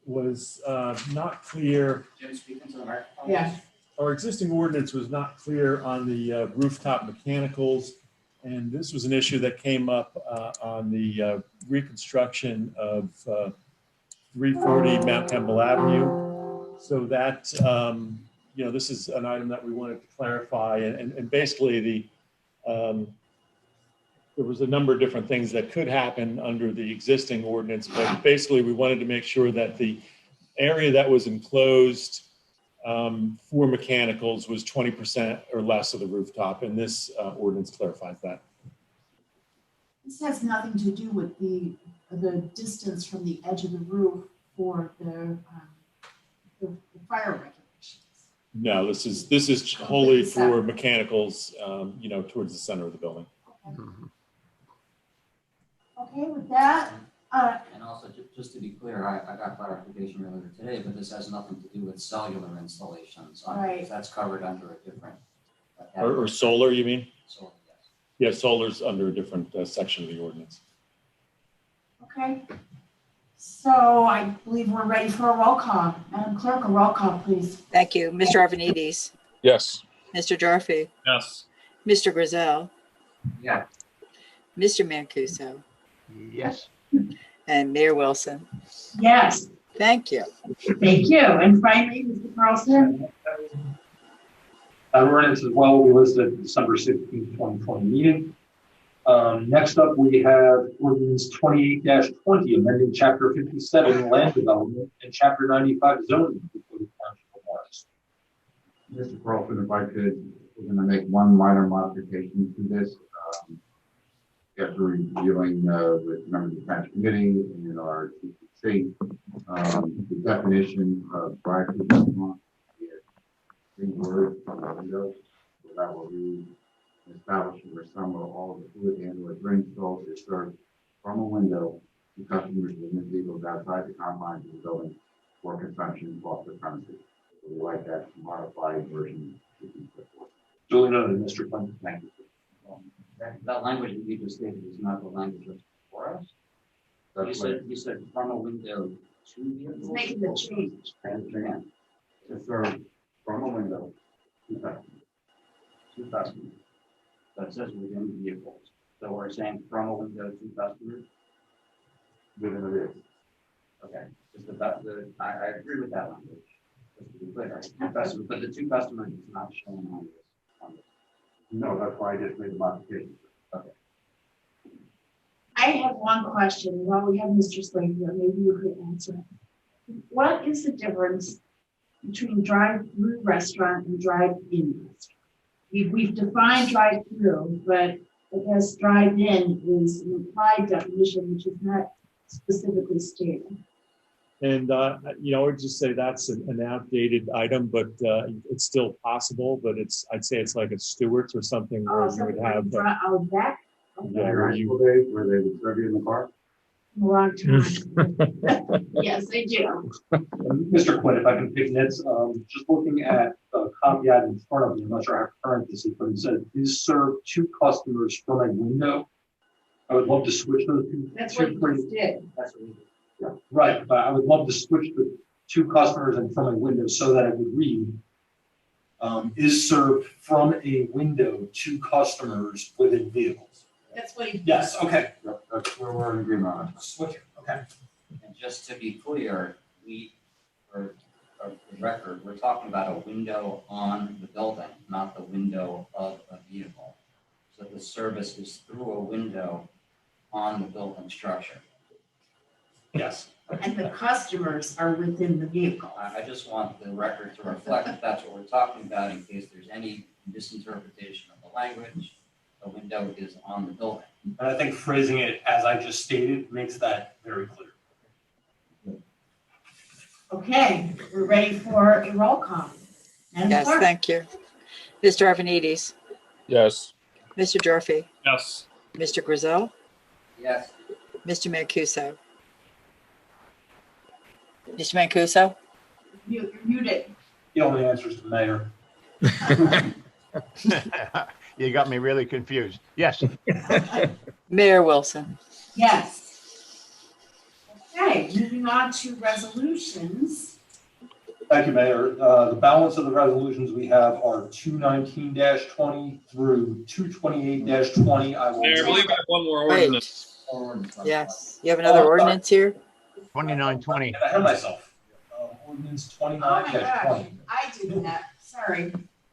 was not clear. Jim, speak into the microphone. Yes. Our existing ordinance was not clear on the rooftop mechanicals, and this was an issue that came up on the reconstruction of 340 Mount Campbell Avenue. So that, this is an item that we wanted to clarify, and basically there was a number of different things that could happen under the existing ordinance, but basically we wanted to make sure that the area that was enclosed for mechanicals was 20% or less of the rooftop, and this ordinance clarifies that. This has nothing to do with the distance from the edge of the roof for the fire regulations. No, this is wholly for mechanicals, towards the center of the building. Okay, with that. And also, just to be clear, I got clarification earlier today, but this has nothing to do with cellular installations. Right. That's covered under a different. Or solar, you mean? Solar, yes. Yeah, solar's under a different section of the ordinance. Okay. So I believe we're ready for a roll call. Madam Clerk, a roll call, please. Thank you. Mr. Arvanites. Yes. Mr. Gyorfy. Yes. Mr. Grayzel. Yeah. Mr. Mancuso. Yes. And Mayor Wilson. Yes. Thank you. Thank you. And finally, Mr. Carlson. That ordinance as well will be listed at the December 16th, 2020 meeting. Next up, we have ordinance 28-20, amending chapter 57, land development, and chapter 95, zoning. Mr. Carlson, if I could, we're going to make one minor modification to this. After reviewing with members of the Township Committee and our TCC, the definition of drive-through restaurant is 3 words from the window. So that will read, establishing where some or all of the food and/or drink stalls is served from a window to customers within vehicles outside the confines of the building for consumption off the premises. So we like that modified version to be put forth. Duly noted, Mr. Clinton. Thank you. That language that you just stated is not the language that's for us. You said from a window to the. It's making the change. And to serve from a window to customers. To customers. That says within vehicles. So we're saying from a window to customers. Within a vehicle. Okay. Just about I agree with that language. Just to be clear, customers, but the 2 customers is not shown on this. No, that's why I just made the modification. Okay. I have one question. While we have Mr. Slade here, maybe you could answer it. What is the difference between drive-through restaurant and drive-in restaurant? We've defined drive-through, but I guess drive-in is an implied definition, which is not specifically stated. And, I would just say that's an outdated item, but it's still possible, but I'd say it's like a Stewart's or something where you would have. Out back? Yeah, where you. Where they would serve you in the car? Wrong time. Yes, they do. Mr. Quinn, if I can pick nits, just looking at the caveat in front of me, I'm not sure I have parentheses, but it said, is served 2 customers from a window. I would love to switch those two. That's what you just did. That's what we did. Yeah. Right, but I would love to switch the 2 customers and from a window so that it would read, is served from a window to customers within vehicles. That's what he. Yes, okay. Yep, that's where we're in agreement on. Switch it, okay. And just to be clear, for the record, we're talking about a window on the building, not the window of a vehicle. So the service is through a window on the building structure. Yes. And the customers are within the vehicle. I just want the record to reflect that that's what we're talking about in case there's any misinterpretation of the language. The window is on the building. And I think phrasing it as I just stated makes that very clear. Okay, we're ready for a roll call. Madam Yes, Clerk? thank you. Mr. Arvanites, Yes. Mr. Gyorfy, Yes. Mr. Grayzel, Yes. Mr. Mancuso. Mr. Mancuso? You're muted. The only answer is the mayor. You got me really confused. Yes. Mayor Wilson. Yes. Okay, moving on to resolutions. Thank you, Mayor. The balance of the resolutions we have are 219-20 through 228-20. I will. Mayor, I believe I have one more Wait. ordinance. Yes, you have another ordinance here? 2920. Get ahead of myself. Ordinance Oh my gosh, 29-20. I did that, sorry.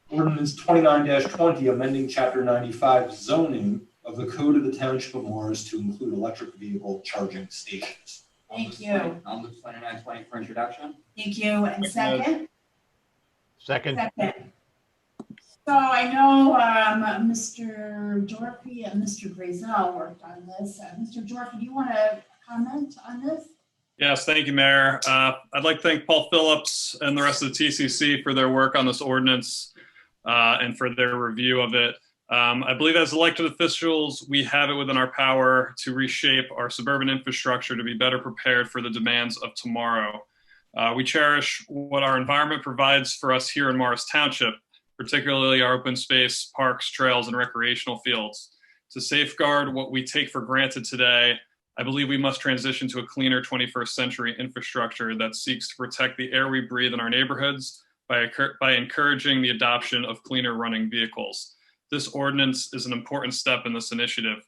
Ordinance 29-20, amending chapter 95 zoning of the code of the Township of Morris to include electric vehicle charging stations. Thank you. I'll move 2920 for introduction. Thank you. And second? Second. Second. So I know Mr. Gyorfy and Mr. Grayzel worked on this. Mr. Gyorfy, do you want to comment on this? Yes, thank you, Mayor. I'd like to thank Paul Phillips and the rest of the TCC for their work on this ordinance and for their review of it. I believe as elected officials, we have it within our power to reshape our suburban infrastructure to be better prepared for the demands of tomorrow. We cherish what our environment provides for us here in Morris Township, particularly our open space, parks, trails, and recreational fields. To safeguard what we take for granted today, I believe we must transition to a cleaner 21st century infrastructure that seeks to protect the air we breathe in our neighborhoods by encouraging the adoption of cleaner running vehicles. This ordinance is an important step in this initiative.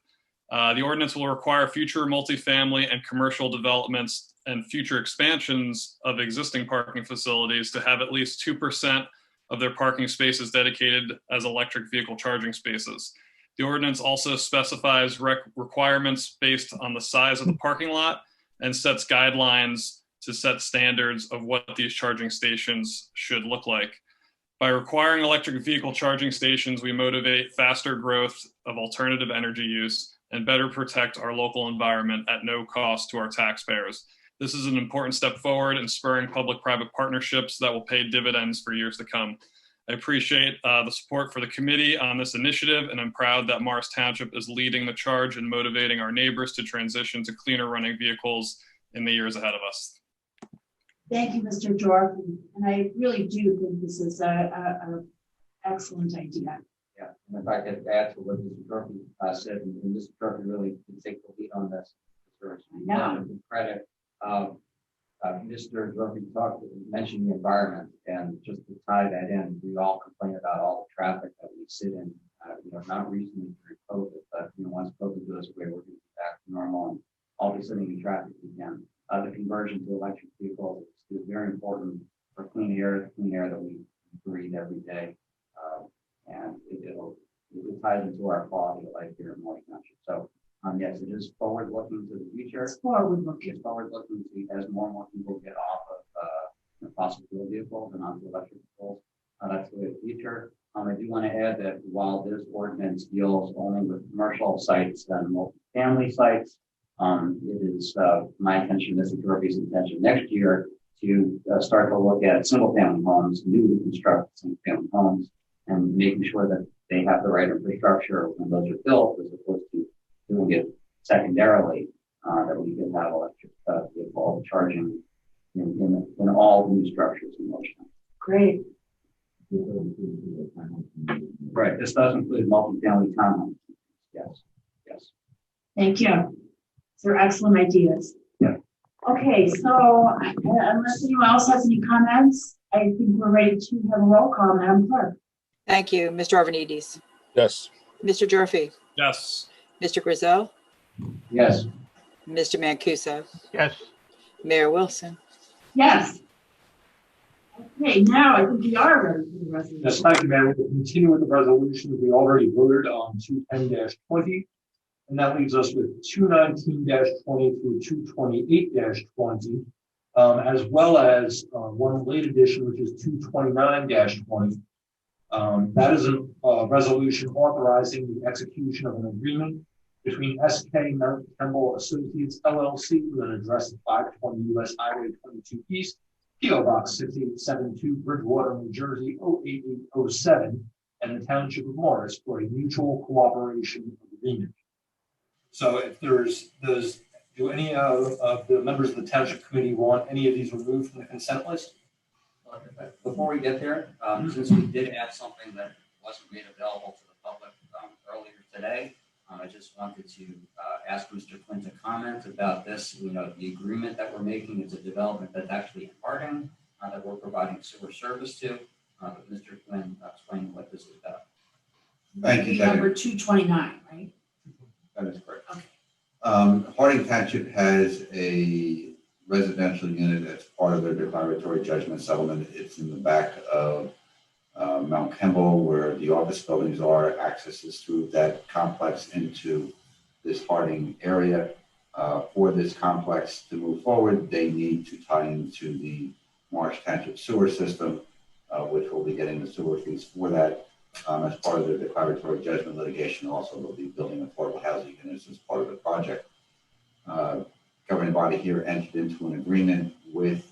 The ordinance will require future multifamily and commercial developments and future expansions of existing parking facilities to have at least 2% of their parking spaces dedicated as electric vehicle charging spaces. The ordinance also specifies requirements based on the size of the parking lot and sets guidelines to set standards of what these charging stations should look like. By requiring electric vehicle charging stations, we motivate faster growth of alternative energy use and better protect our local environment at no cost to our taxpayers. This is an important step forward in spurring public-private partnerships that will pay dividends for years to come. I appreciate the support for the committee on this initiative, and I'm proud that Morris Township is leading the charge in motivating our neighbors to transition to cleaner running vehicles in the years ahead of us. Thank you, Mr. Gyorfy. And I really do think this is an excellent idea. Yeah, and if I could add to what Mr. Gyorfy said, and Mr. Gyorfy really did take the lead on this. Yeah. Credit. Mr. Gyorfy mentioned the environment, and just to tie that in, we all complain about all the traffic that we sit in. Not recently during COVID, but once COVID goes away, we're going to be back to normal, and all the sitting in traffic again. The conversion to electric vehicles is very important for clean air that we breathe every day, and it ties into our quality of life here in Morris Township. So. Yes, it is forward-looking to the future. It's forward-looking. It's forward-looking to as more and more people get off of fossil fuel vehicles and onto electric vehicles. That's the way of the future. I do want to add that while this ordinance deals only with commercial sites and multifamily sites, it is my intention, Mr. Gyorfy's intention next year to start to look at single-family homes, newly constructed single-family homes, and making sure that they have the right infrastructure when those are built, as opposed to doing it secondarily, that we can have electric vehicle charging in all new structures in motion. Great. Right, this does include multifamily townhomes. Yes, yes. Thank you. These are excellent ideas. Yeah. Okay, so unless anyone else has any comments, I think we're ready to have a roll call, Madam Clerk. Thank you, Mr. Arvanites. Yes. Mr. Gyorfy. Yes. Mr. Grayzel. Yes. Mr. Mancuso. Yes. Mayor Wilson. Yes. Okay, now I think we are ready for the resolution. Yes, thank you, Mayor. We'll continue with the resolutions. We already voted on 210-20, and that leaves us with 219-20 through 228-20, as well as one late addition, which is 229-20. That is a resolution authorizing the execution of an agreement between SK Mount Campbell Associates LLC with an address of 520 US Highway 22 East, PO Box 6872, Bridgewater, New Jersey 08807, and the Township of Morris for a mutual cooperation agreement. So if do any of the members of the Township Committee want any of these removed from the consent list? Before we get there, since we did add something that wasn't made available to the public earlier today, I just wanted to ask Mr. Quinn to comment about this. You know, the agreement that we're making is a development that's actually in Harding that we're providing sewer service to. But Mr. Quinn explain what this is about. Thank you, Number 229, right? That is correct. Okay. Harding Township has a residential unit that's part of their declaratory judgment settlement. It's in the back of Mount Campbell, where the office buildings are. Access is through that complex into this Harding area. For this complex to move forward, they need to tie into the Marsh Township sewer system, which will be getting the sewer fees for that. As part of their declaratory judgment litigation, also they'll be building affordable housing units as part of the project. Governing body here entered into an agreement with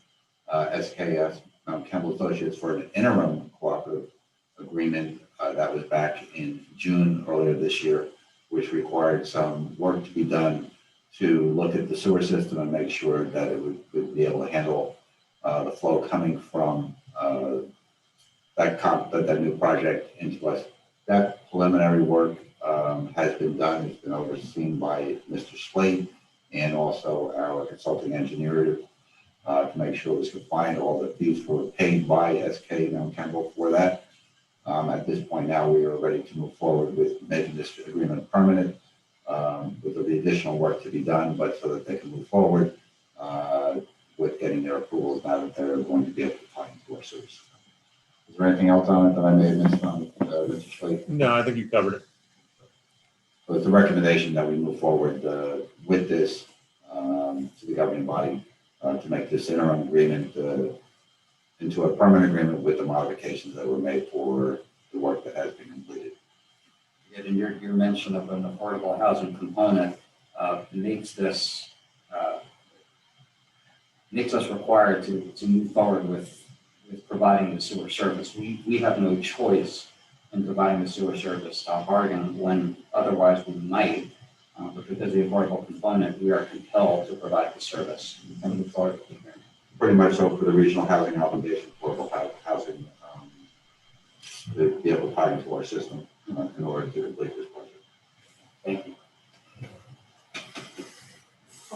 SKS Campbell Associates for an interim cooperative agreement that was back in June earlier this year, which required some work to be done to look at the sewer system and make sure that it would be able to handle the flow coming from that new project into us. That preliminary work has been done. It's been overseen by Mr. Slate and also our consulting engineer to make sure it was compliant. All the fees were paid by SK Mount Campbell for that. At this point now, we are ready to move forward with making this agreement permanent with the additional work to be done, but so that they can move forward with getting their approvals now that they're going to be able to tie into our service. Is there anything else on it that I may have missed on Mr. Slate? No, I think you covered it. So it's a recommendation that we move forward with this to the governing body to make this interim agreement into a permanent agreement with the modifications that were made for the work that has been completed. Yet in your mention of an affordable housing component makes us required to move forward with providing the sewer service. We have no choice in providing the sewer service to Harding when otherwise we might, but because of the affordable component, we are compelled to provide the service and move forward with the agreement. Pretty much so for the regional housing obligation, affordable housing, to be able to tie into our system in order to complete this project. Thank you.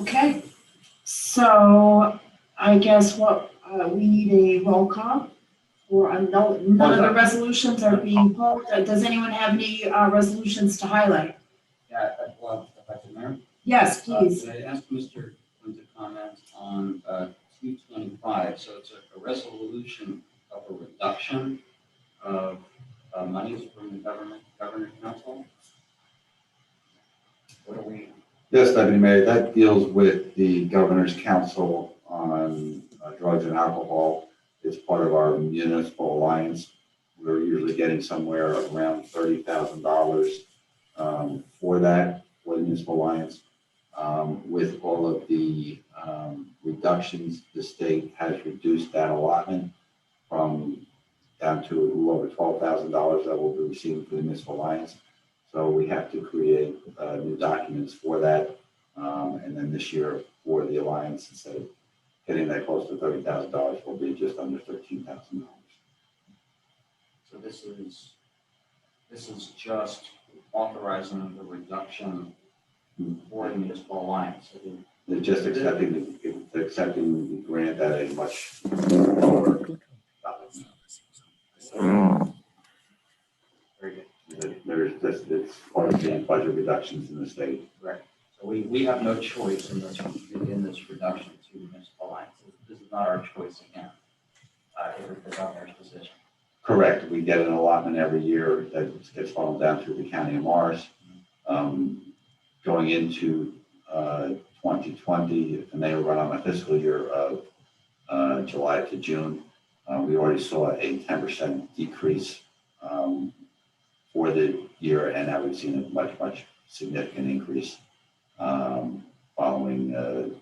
Okay. So I guess what we need a roll call. Or none of the resolutions are being pulled. Does anyone have any resolutions to highlight? Yeah, well, if I could, Mayor? Yes, please. Could I ask Mr. Quinn to comment on 225? So it's a resolution of a reduction of monies from the governor's council. What are we? Yes, Deputy Mayor, that deals with the Governor's Council on Drugs and Alcohol. It's part of our municipal alliance, we're usually getting somewhere around $30,000 for that, for the municipal alliance. With all of the reductions, the state has reduced that allotment from down to a little over $12,000 that we'll be receiving for the municipal alliance. So we have to create new documents for that. And then this year for the alliance, instead of getting that close to $30,000, will be just under $13,000. So this is just authorizing the reduction for the municipal alliance. They're just accepting the grant at a much lower. Very good. There's just, it's part of the budget reductions in the state. Right. So we have no choice in this reduction to municipal alliance. This is not our choice again. If it's the governor's position. Correct. We get an allotment every year that gets funneled down through the county of Morris. Going into 2020, and they were run on a fiscal year of July to June. We already saw a 10% decrease for the year, and now we've seen a much significant increase following the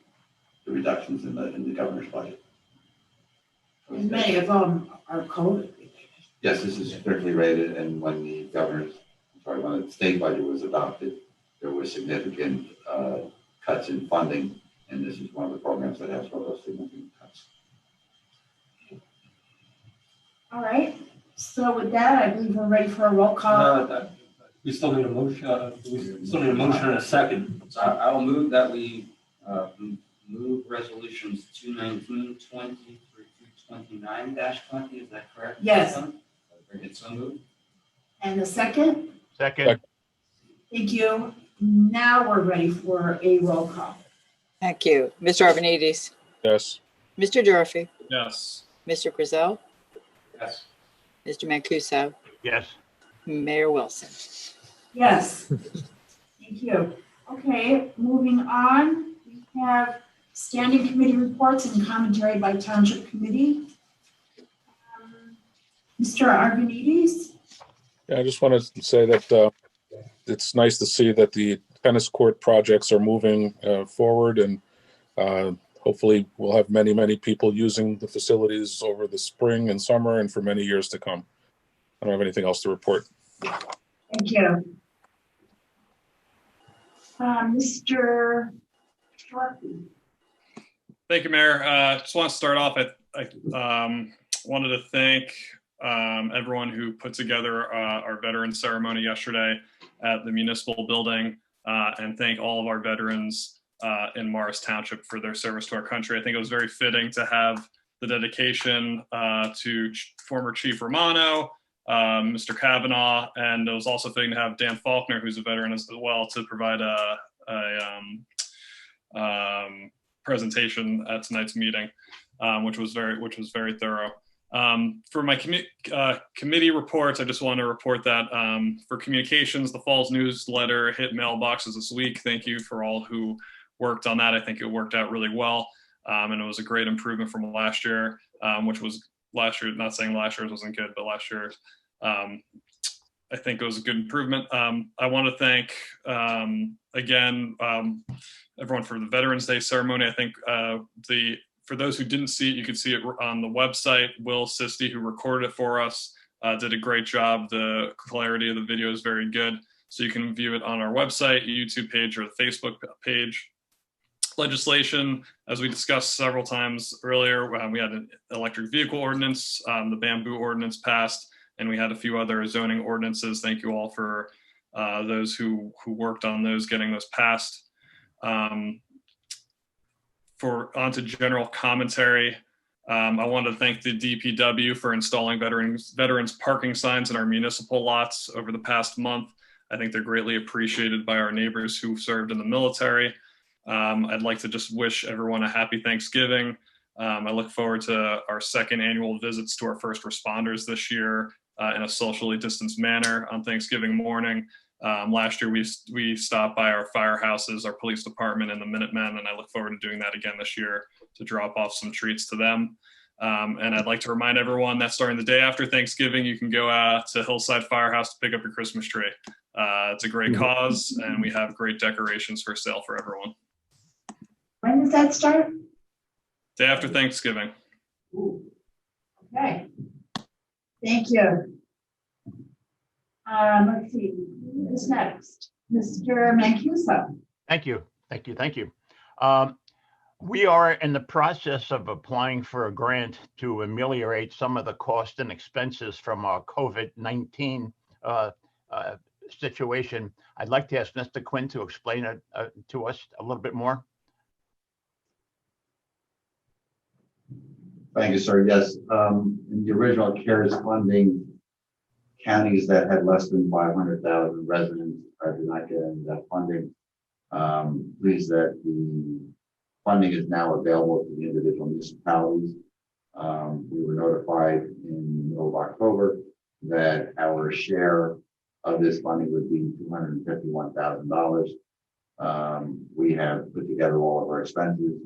reductions in the governor's budget. And many of them are COVID. Yes, this is strictly rated, and when the when the state budget was adopted, there were significant cuts in funding, and this is one of the programs that has one of those significant cuts. All right, so with that, I believe we're ready for a roll call. We still need a motion, we still need a motion and a second. So I will move that we move resolutions 219, 20 through 29-20. Is that correct? Yes. Very good. So moved. And the second? Second. Thank you. Now we're ready for a roll call. Thank you. Mr. Arvanites. Yes. Mr. Gyorfy. Yes. Mr. Grayzel. Yes. Mr. Mancuso. Yes. Mayor Wilson. Yes. Thank you. Okay, moving on, we have standing committee reports and commentary by Township Committee. Mr. Arvanites. Yeah, I just wanted to say that it's nice to see that the tennis court projects are moving forward, and hopefully we'll have many people using the facilities over the spring and summer and for many years to come. I don't have anything else to report. Thank you. Mr. Gyorfy. Thank you, Mayor. Just want to start off. I wanted to thank everyone who put together our veterans ceremony yesterday at the municipal building, and thank all of our veterans in Morris Township for their service to our country. I think it was very fitting to have the dedication to former Chief Romano, Mr. Cavanaugh, and it was also fitting to have Dan FALKNER, who's a veteran as well, to provide a presentation at tonight's meeting, which was very thorough. For my committee reports, I just want to report that for communications, the Falls newsletter hit mailboxes this week. Thank you for all who worked on that. I think it worked out really well, and it was a great improvement from last year, which was last year. Not saying last year's wasn't good, but last year, I think it was a good improvement. I want to thank again everyone for the Veterans Day ceremony. I think for those who didn't see it, you could see it on the website. Will Sisti, who recorded it for us, did a great job. The clarity of the video is very good. So you can view it on our website, YouTube page, or the Facebook page. Legislation, as we discussed several times earlier, we had an electric vehicle ordinance, the bamboo ordinance passed, and we had a few other zoning ordinances. Thank you all for those who worked on those, getting those passed. Onto general commentary, I wanted to thank the DPW for installing veterans parking signs in our municipal lots over the past month. I think they're greatly appreciated by our neighbors who served in the military. I'd like to just wish everyone a happy Thanksgiving. I look forward to our second annual visits to our first responders this year in a socially distanced manner on Thanksgiving morning. Last year, we stopped by our firehouses, our police department, and the Minutemen, and I look forward to doing that again this year to drop off some treats to them. And I'd like to remind everyone that starting the day after Thanksgiving, you can go to Hillside Firehouse to pick up your Christmas tree. It's a great cause, and we have great decorations for sale for everyone. When does that start? Day after Thanksgiving. Ooh. Okay. Thank you. Let's see, who's next? Mr. Mancuso. Thank you. Thank you. Thank you. We are in the process of applying for a grant to ameliorate some of the cost and expenses from our COVID-19 situation. I'd like to ask Mr. Quinn to explain it to us a little bit more. Thank you, sir. Yes, in the original CARES funding, counties that had less than 500,000 residents did not get any of that funding. Pleased that the funding is now available to the individual municipalities. We were notified in the middle of October that our share of this funding would be $251,000. We have put together all of our expenses.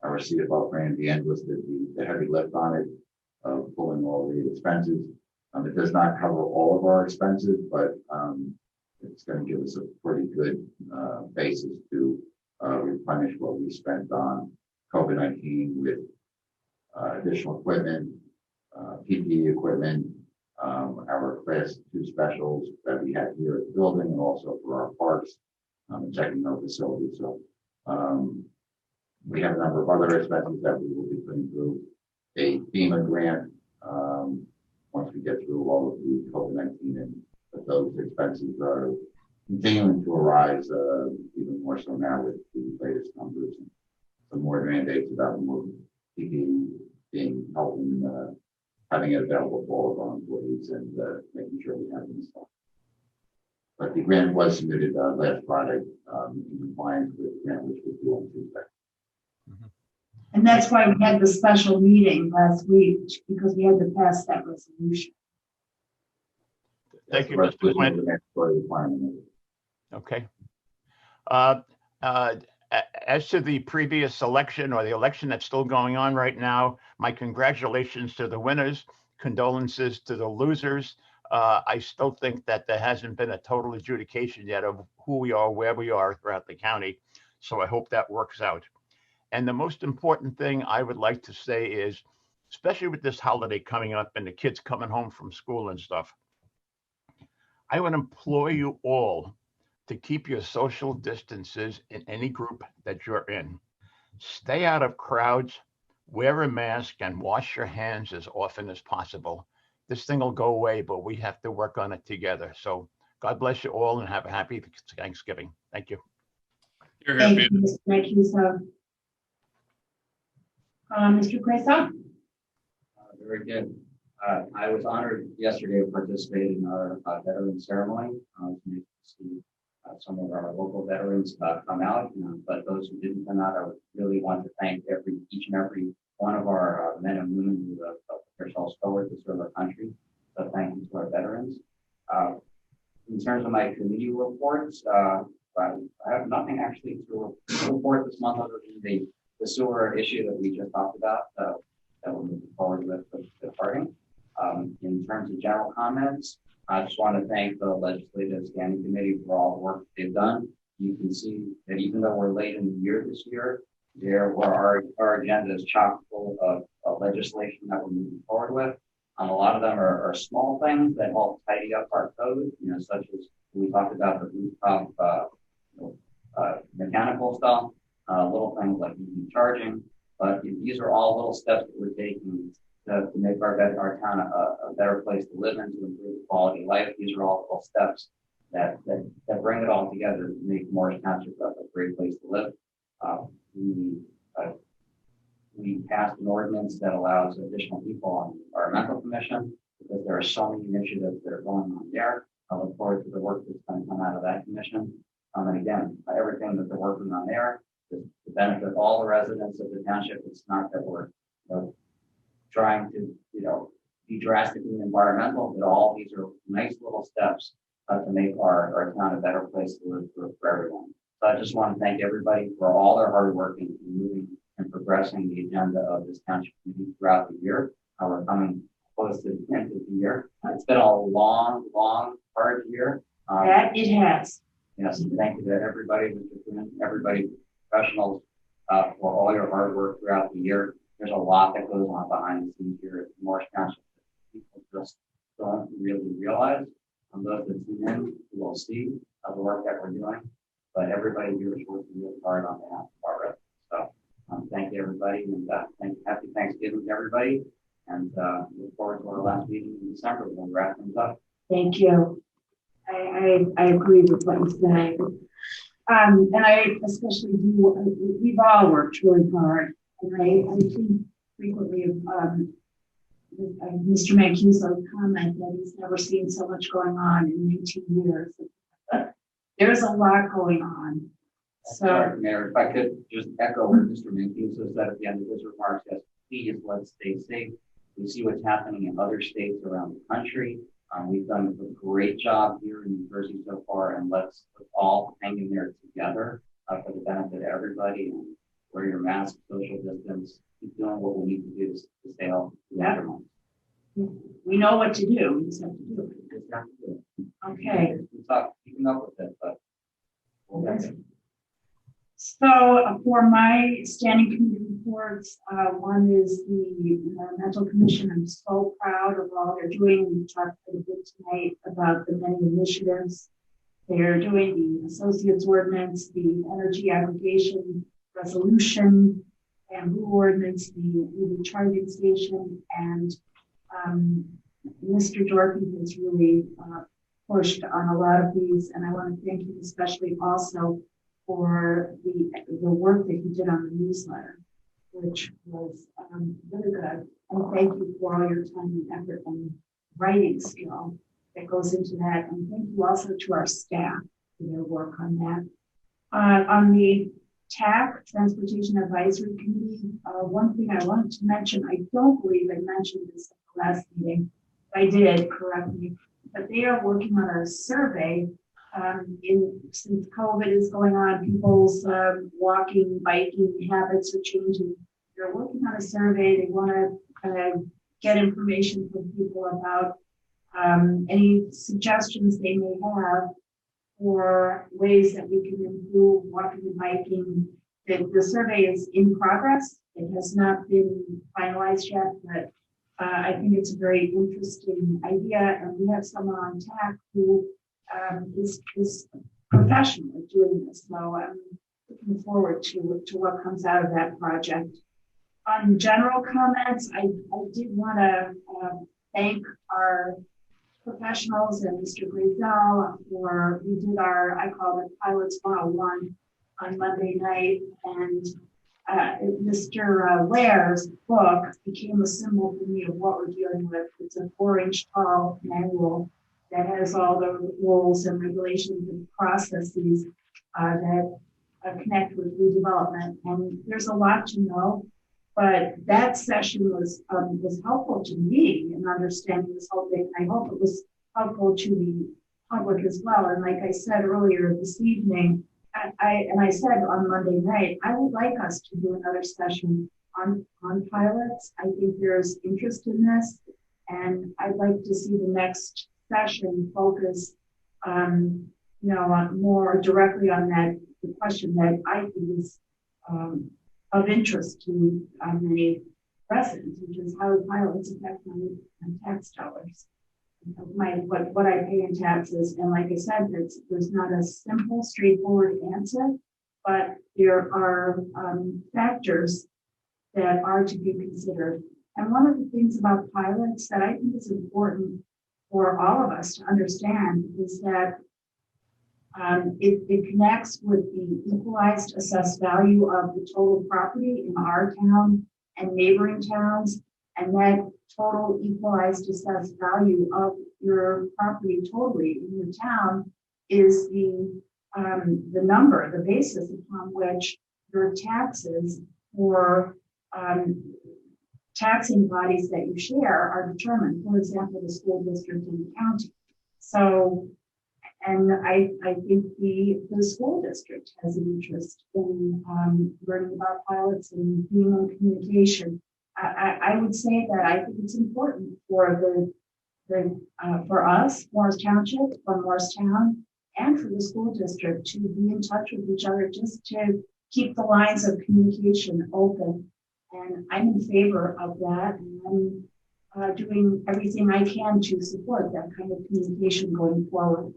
Our CFO, Fran DeAngelis, did the heavy lift on it, pulling all the expenses. It does not cover all of our expenses, but it's going to give us a pretty good basis to replenish what we spent on COVID-19 with additional equipment, PPE equipment, our Class 2 specials that we had here at the building, and also for our parks and checking out facilities. So we have a number of other expenses that we will be putting through a FEMA grant once we get through all of the COVID-19, and those expenses are continuing to arise even more so now with the latest numbers and some more mandates about more PPE being helping having it available for all of our employees and making sure we have it in stock. But the grant was submitted last Friday in compliance with the grant, which was due on Tuesday. And that's why we had the special meeting last week, because we had to pass that resolution. Thank you, Mr. Quinn. Okay. As to the previous election, or the election that's still going on right now, my congratulations to the winners, condolences to the losers. I still think that there hasn't been a total adjudication yet of who we are, where we are throughout the county. So I hope that works out. And the most important thing I would like to say is, especially with this holiday coming up and the kids coming home from school and stuff, I would implore you all to keep your social distances in any group that you're in. Stay out of crowds, wear a mask, and wash your hands as often as possible. This thing will go away, but we have to work on it together. So God bless you all and have a happy Thanksgiving. Thank you. Thank you, Mr. Mancuso. Mr. Grayzel? Very good. I was honored yesterday to participate in our veteran ceremony. To see some of our local veterans come out, but those who didn't come out, I really want to thank each and every one of our men and women who have put themselves forward to serve our country. So thank you to our veterans. In terms of my committee reports, I have nothing actually to report this month other than the sewer issue that we just talked about that we're moving forward with the parting. In terms of general comments, I just want to thank the Legislative Standing Committee for all the work they've done. You can see that even though we're late in the year this year, our agenda is chock full of legislation that we're moving forward with. A lot of them are small things that help tidy up our code, such as we talked about the rooftop mechanical stuff, little things like EV charging. But these are all little steps that we're taking to make our town a better place to live in, to improve the quality of life. These are all little steps that bring it all together to make Morris Township a great place to live. We passed an ordinance that allows additional people on the environmental commission, because there are so many initiatives that are going on there. I look forward to the work that's going to come out of that commission. And again, everything that they're working on there is to benefit all the residents of the township. It's not that we're trying to be drastically environmental, but all these are nice little steps to make our town a better place to live for everyone. So I just want to thank everybody for all their hard work in moving and progressing the agenda of this township committee throughout the year. We're coming close to the end of the year. It's been a long, hard year. That it has. Yes, and thank you to everybody, Mr. Quinn, everybody, professionals, for all your hard work throughout the year. There's a lot that goes on behind the scenes here at Morris Township that people just don't really realize. Those that tune in will see the work that we're doing, but everybody here is working really hard on behalf of our residents. So thank you, everybody, and happy Thanksgiving to everybody, and look forward to our last meeting in December when we wrap things up. Thank you. I agree with what you said. And I especially do, we've all worked really hard. And I think frequently of Mr. Mancuso's comment that he's never seen so much going on in 19 years. There's a lot going on. So, Mayor, if I could just echo what Mr. Mancuso said at the end of his remarks, yes, please let's stay safe. We see what's happening in other states around the country. We've done a great job here in New Jersey so far, and let's all hang in there together for the benefit of everybody. And wear your mask, social distance, keep doing what we need to do to stay healthy. Yeah. We know what to do. We just have to do it. Just have to do it. Okay. We talk keeping up with it, but we'll get it. So for my standing committee reports, one is the Environmental Commission. I'm so proud of all they're doing. We talked a bit tonight about the many initiatives they're doing, the associates ordinance, the energy aggregation resolution, and blue ordinance, the EV charging station, and Mr. Gyorfy has really pushed on a lot of these, and I want to thank you especially also for the work that you did on the newsletter, which was really good. And thank you for all your time and effort and writing skill that goes into that. And thank you also to our staff for their work on that. On the TAC, Transportation Advisory Committee, one thing I wanted to mention, I don't believe I mentioned this at the last meeting. I did, correct me, but they are working on a survey. Since COVID is going on, people's walking, biking habits are changing. They're working on a survey. They want to get information from people about any suggestions they may have for ways that we can improve walking and biking. The survey is in progress. It has not been finalized yet, but I think it's a very interesting idea. And we have someone on TAC who is professional at doing this. So I'm looking forward to what comes out of that project. On general comments, I did want to thank our professionals and Mr. Grayzel for, we did our, I call it Pilots 101 on Monday night, and Mr. Lair's book became a symbol for me of what we're dealing with. It's a 4-inch tall manual that has all the rules and regulations and processes that connect with redevelopment. And there's a lot to know, but that session was helpful to me in understanding this whole thing. I hope it was helpful to the public as well. And like I said earlier this evening, I said on Monday night, I would like us to do another session on pilots. I think there's interest in this, and I'd like to see the next session focus on more directly on the question that I think is of interest to many residents, which is how pilots affect my tax dollars, what I pay in taxes. And like I said, there's not a simple, straightforward answer, but there are factors that are to be considered. And one of the things about pilots that I think is important for all of us to understand is that it connects with the equalized assessed value of the total property in our town and neighboring towns, and that total equalized assessed value of your property totally in your town is the number, the basis upon which your taxes or taxing bodies that you share are determined. For example, the school district and the county. So, And I think the school district has an interest in learning about pilots and being in communication. I would say that I think it's important for for us, Morris Township, for Morristown, and for the school district to be in touch with each other, just to keep the lines of communication open. And I'm in favor of that. And I'm doing everything I can to support that kind of communication going forward.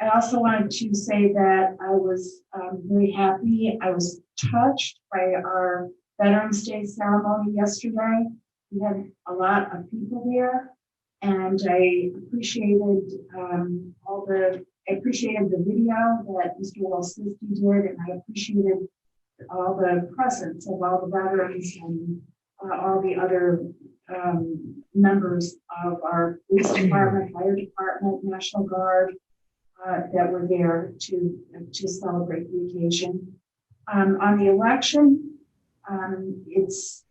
I also wanted to say that I was very happy. I was touched by our Veterans Day ceremony yesterday. We had a lot of people there, and I appreciated I appreciated the video that Mr. Wilson did, and I appreciated all the presence of all the veterans and all the other members of our police department, fire department, National Guard that were there to celebrate the occasion. On the election, it's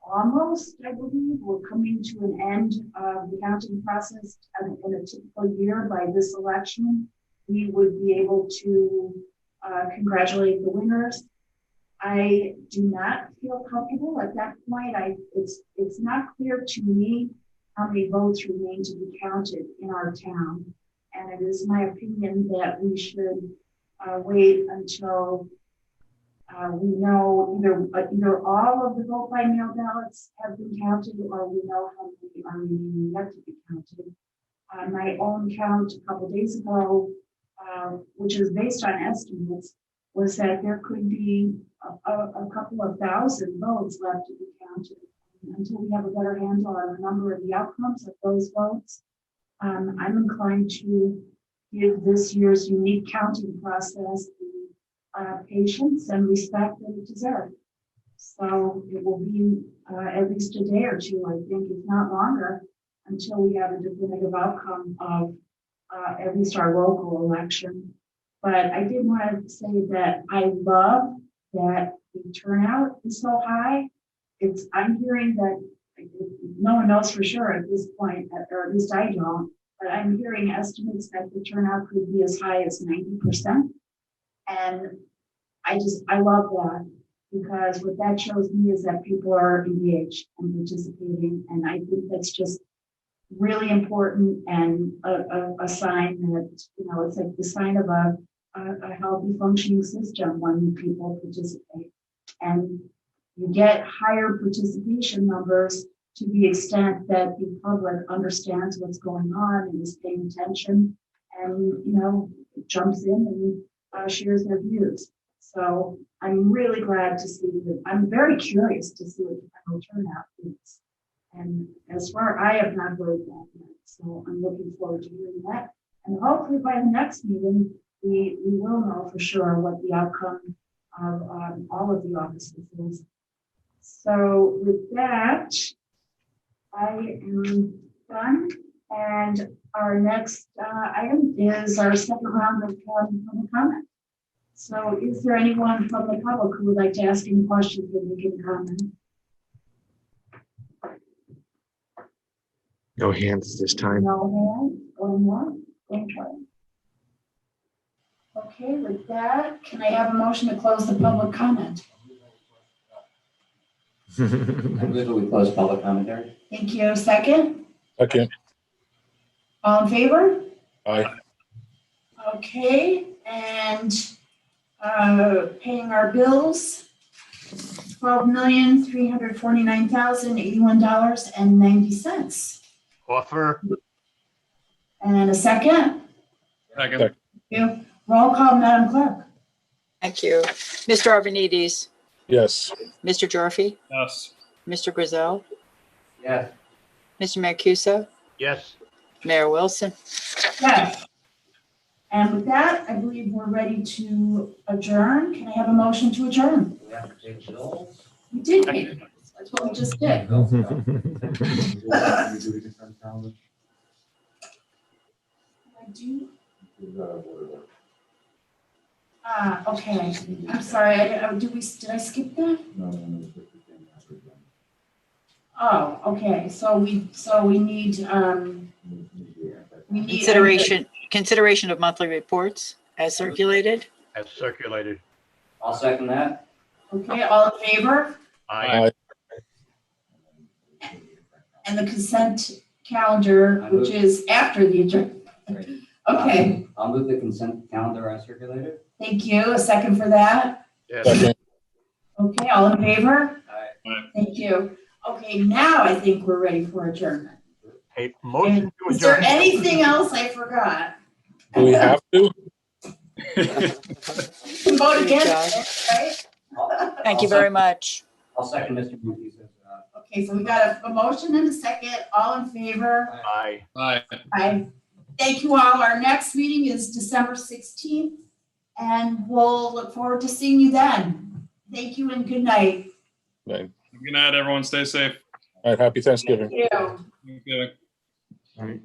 almost, I believe, we're coming to an end of the counting process in a typical year. By this election, we would be able to congratulate the winners. I do not feel comfortable at that point. It's not clear to me how many votes remain to be counted in our town. And it is my opinion that we should wait until we know either all of the vote by mail ballots have been counted, or we know how many are remaining yet to be counted. My own count a couple days ago, which is based on estimates, was that there could be a couple of thousand votes left to be counted. Until we have a better handle on the number of the outcomes of those votes, I'm inclined to give this year's unique counting process the patience and respect that it deserves. So it will be at least a day or two, I think, if not longer, until we have a definitive outcome of at least our local election. But I did want to say that I love that the turnout is so high. I'm hearing that no one knows for sure at this point, or at least I don't, but I'm hearing estimates that the turnout could be as high as 90%. And I love that, because what that shows me is that people are engaged and participating. And I think that's just really important, and a sign that, it's like the sign of a healthy functioning system when people participate. And you get higher participation numbers to the extent that the public understands what's going on and is paying attention and, jumps in and shares their views. So I'm really glad to see that. I'm very curious to see what the final turnout is. And as far, I have not heard that yet. So I'm looking forward to hearing that. And hopefully by the next meeting, we will know for sure what the outcome of all of the offices is. So with that, I am done. And our next item is our second round of public comment. So is there anyone from the public who would like to ask any questions that we can comment? No hands this time. No hands, going once, going twice. Okay, with that, can I have a motion to close the public comment? I move that we close public commentary. Thank you. Second? Second. All in favor? Aye. Okay, and paying our bills, $12,349,081.90. Offer. And a second? Second. Thank you. Roll call, Madam Clerk. Thank you. Mr. Arvanites, Yes. Mr. Gyorfy, Yes. Mr. Grayzel, Yes. Mr. Mancuso, Yes. Mayor Wilson. Yes. And with that, I believe we're ready to adjourn. Can I have a motion to adjourn? We have to take bills. We did pay the bills. That's what we just did. I do. Okay. I'm sorry. Did I skip that? Oh, okay. So we need Consideration consideration of monthly reports as circulated. As circulated. I'll second that. Okay, all in favor? Aye. And the consent calendar, which is after the adjournment. Okay, I'll move the consent calendar as circulated. thank you. A second for that? Yes. Second. Okay, all in favor? Aye. Thank you. Okay, now I think we're ready for adjournment. A motion to Is there adjourn. anything else I forgot? Do we have to? Vote against it, right? Thank you very much. I'll second Mr. Mancuso's. Okay, so we got a motion and a second. All in favor? Aye. Aye. Aye. Thank you all. Our next meeting is December 16th, and we'll look forward to seeing you then. Thank you and good night. Right. Good night, everyone. Stay safe. All right, happy Thanksgiving. Thank you. Thanksgiving. All right.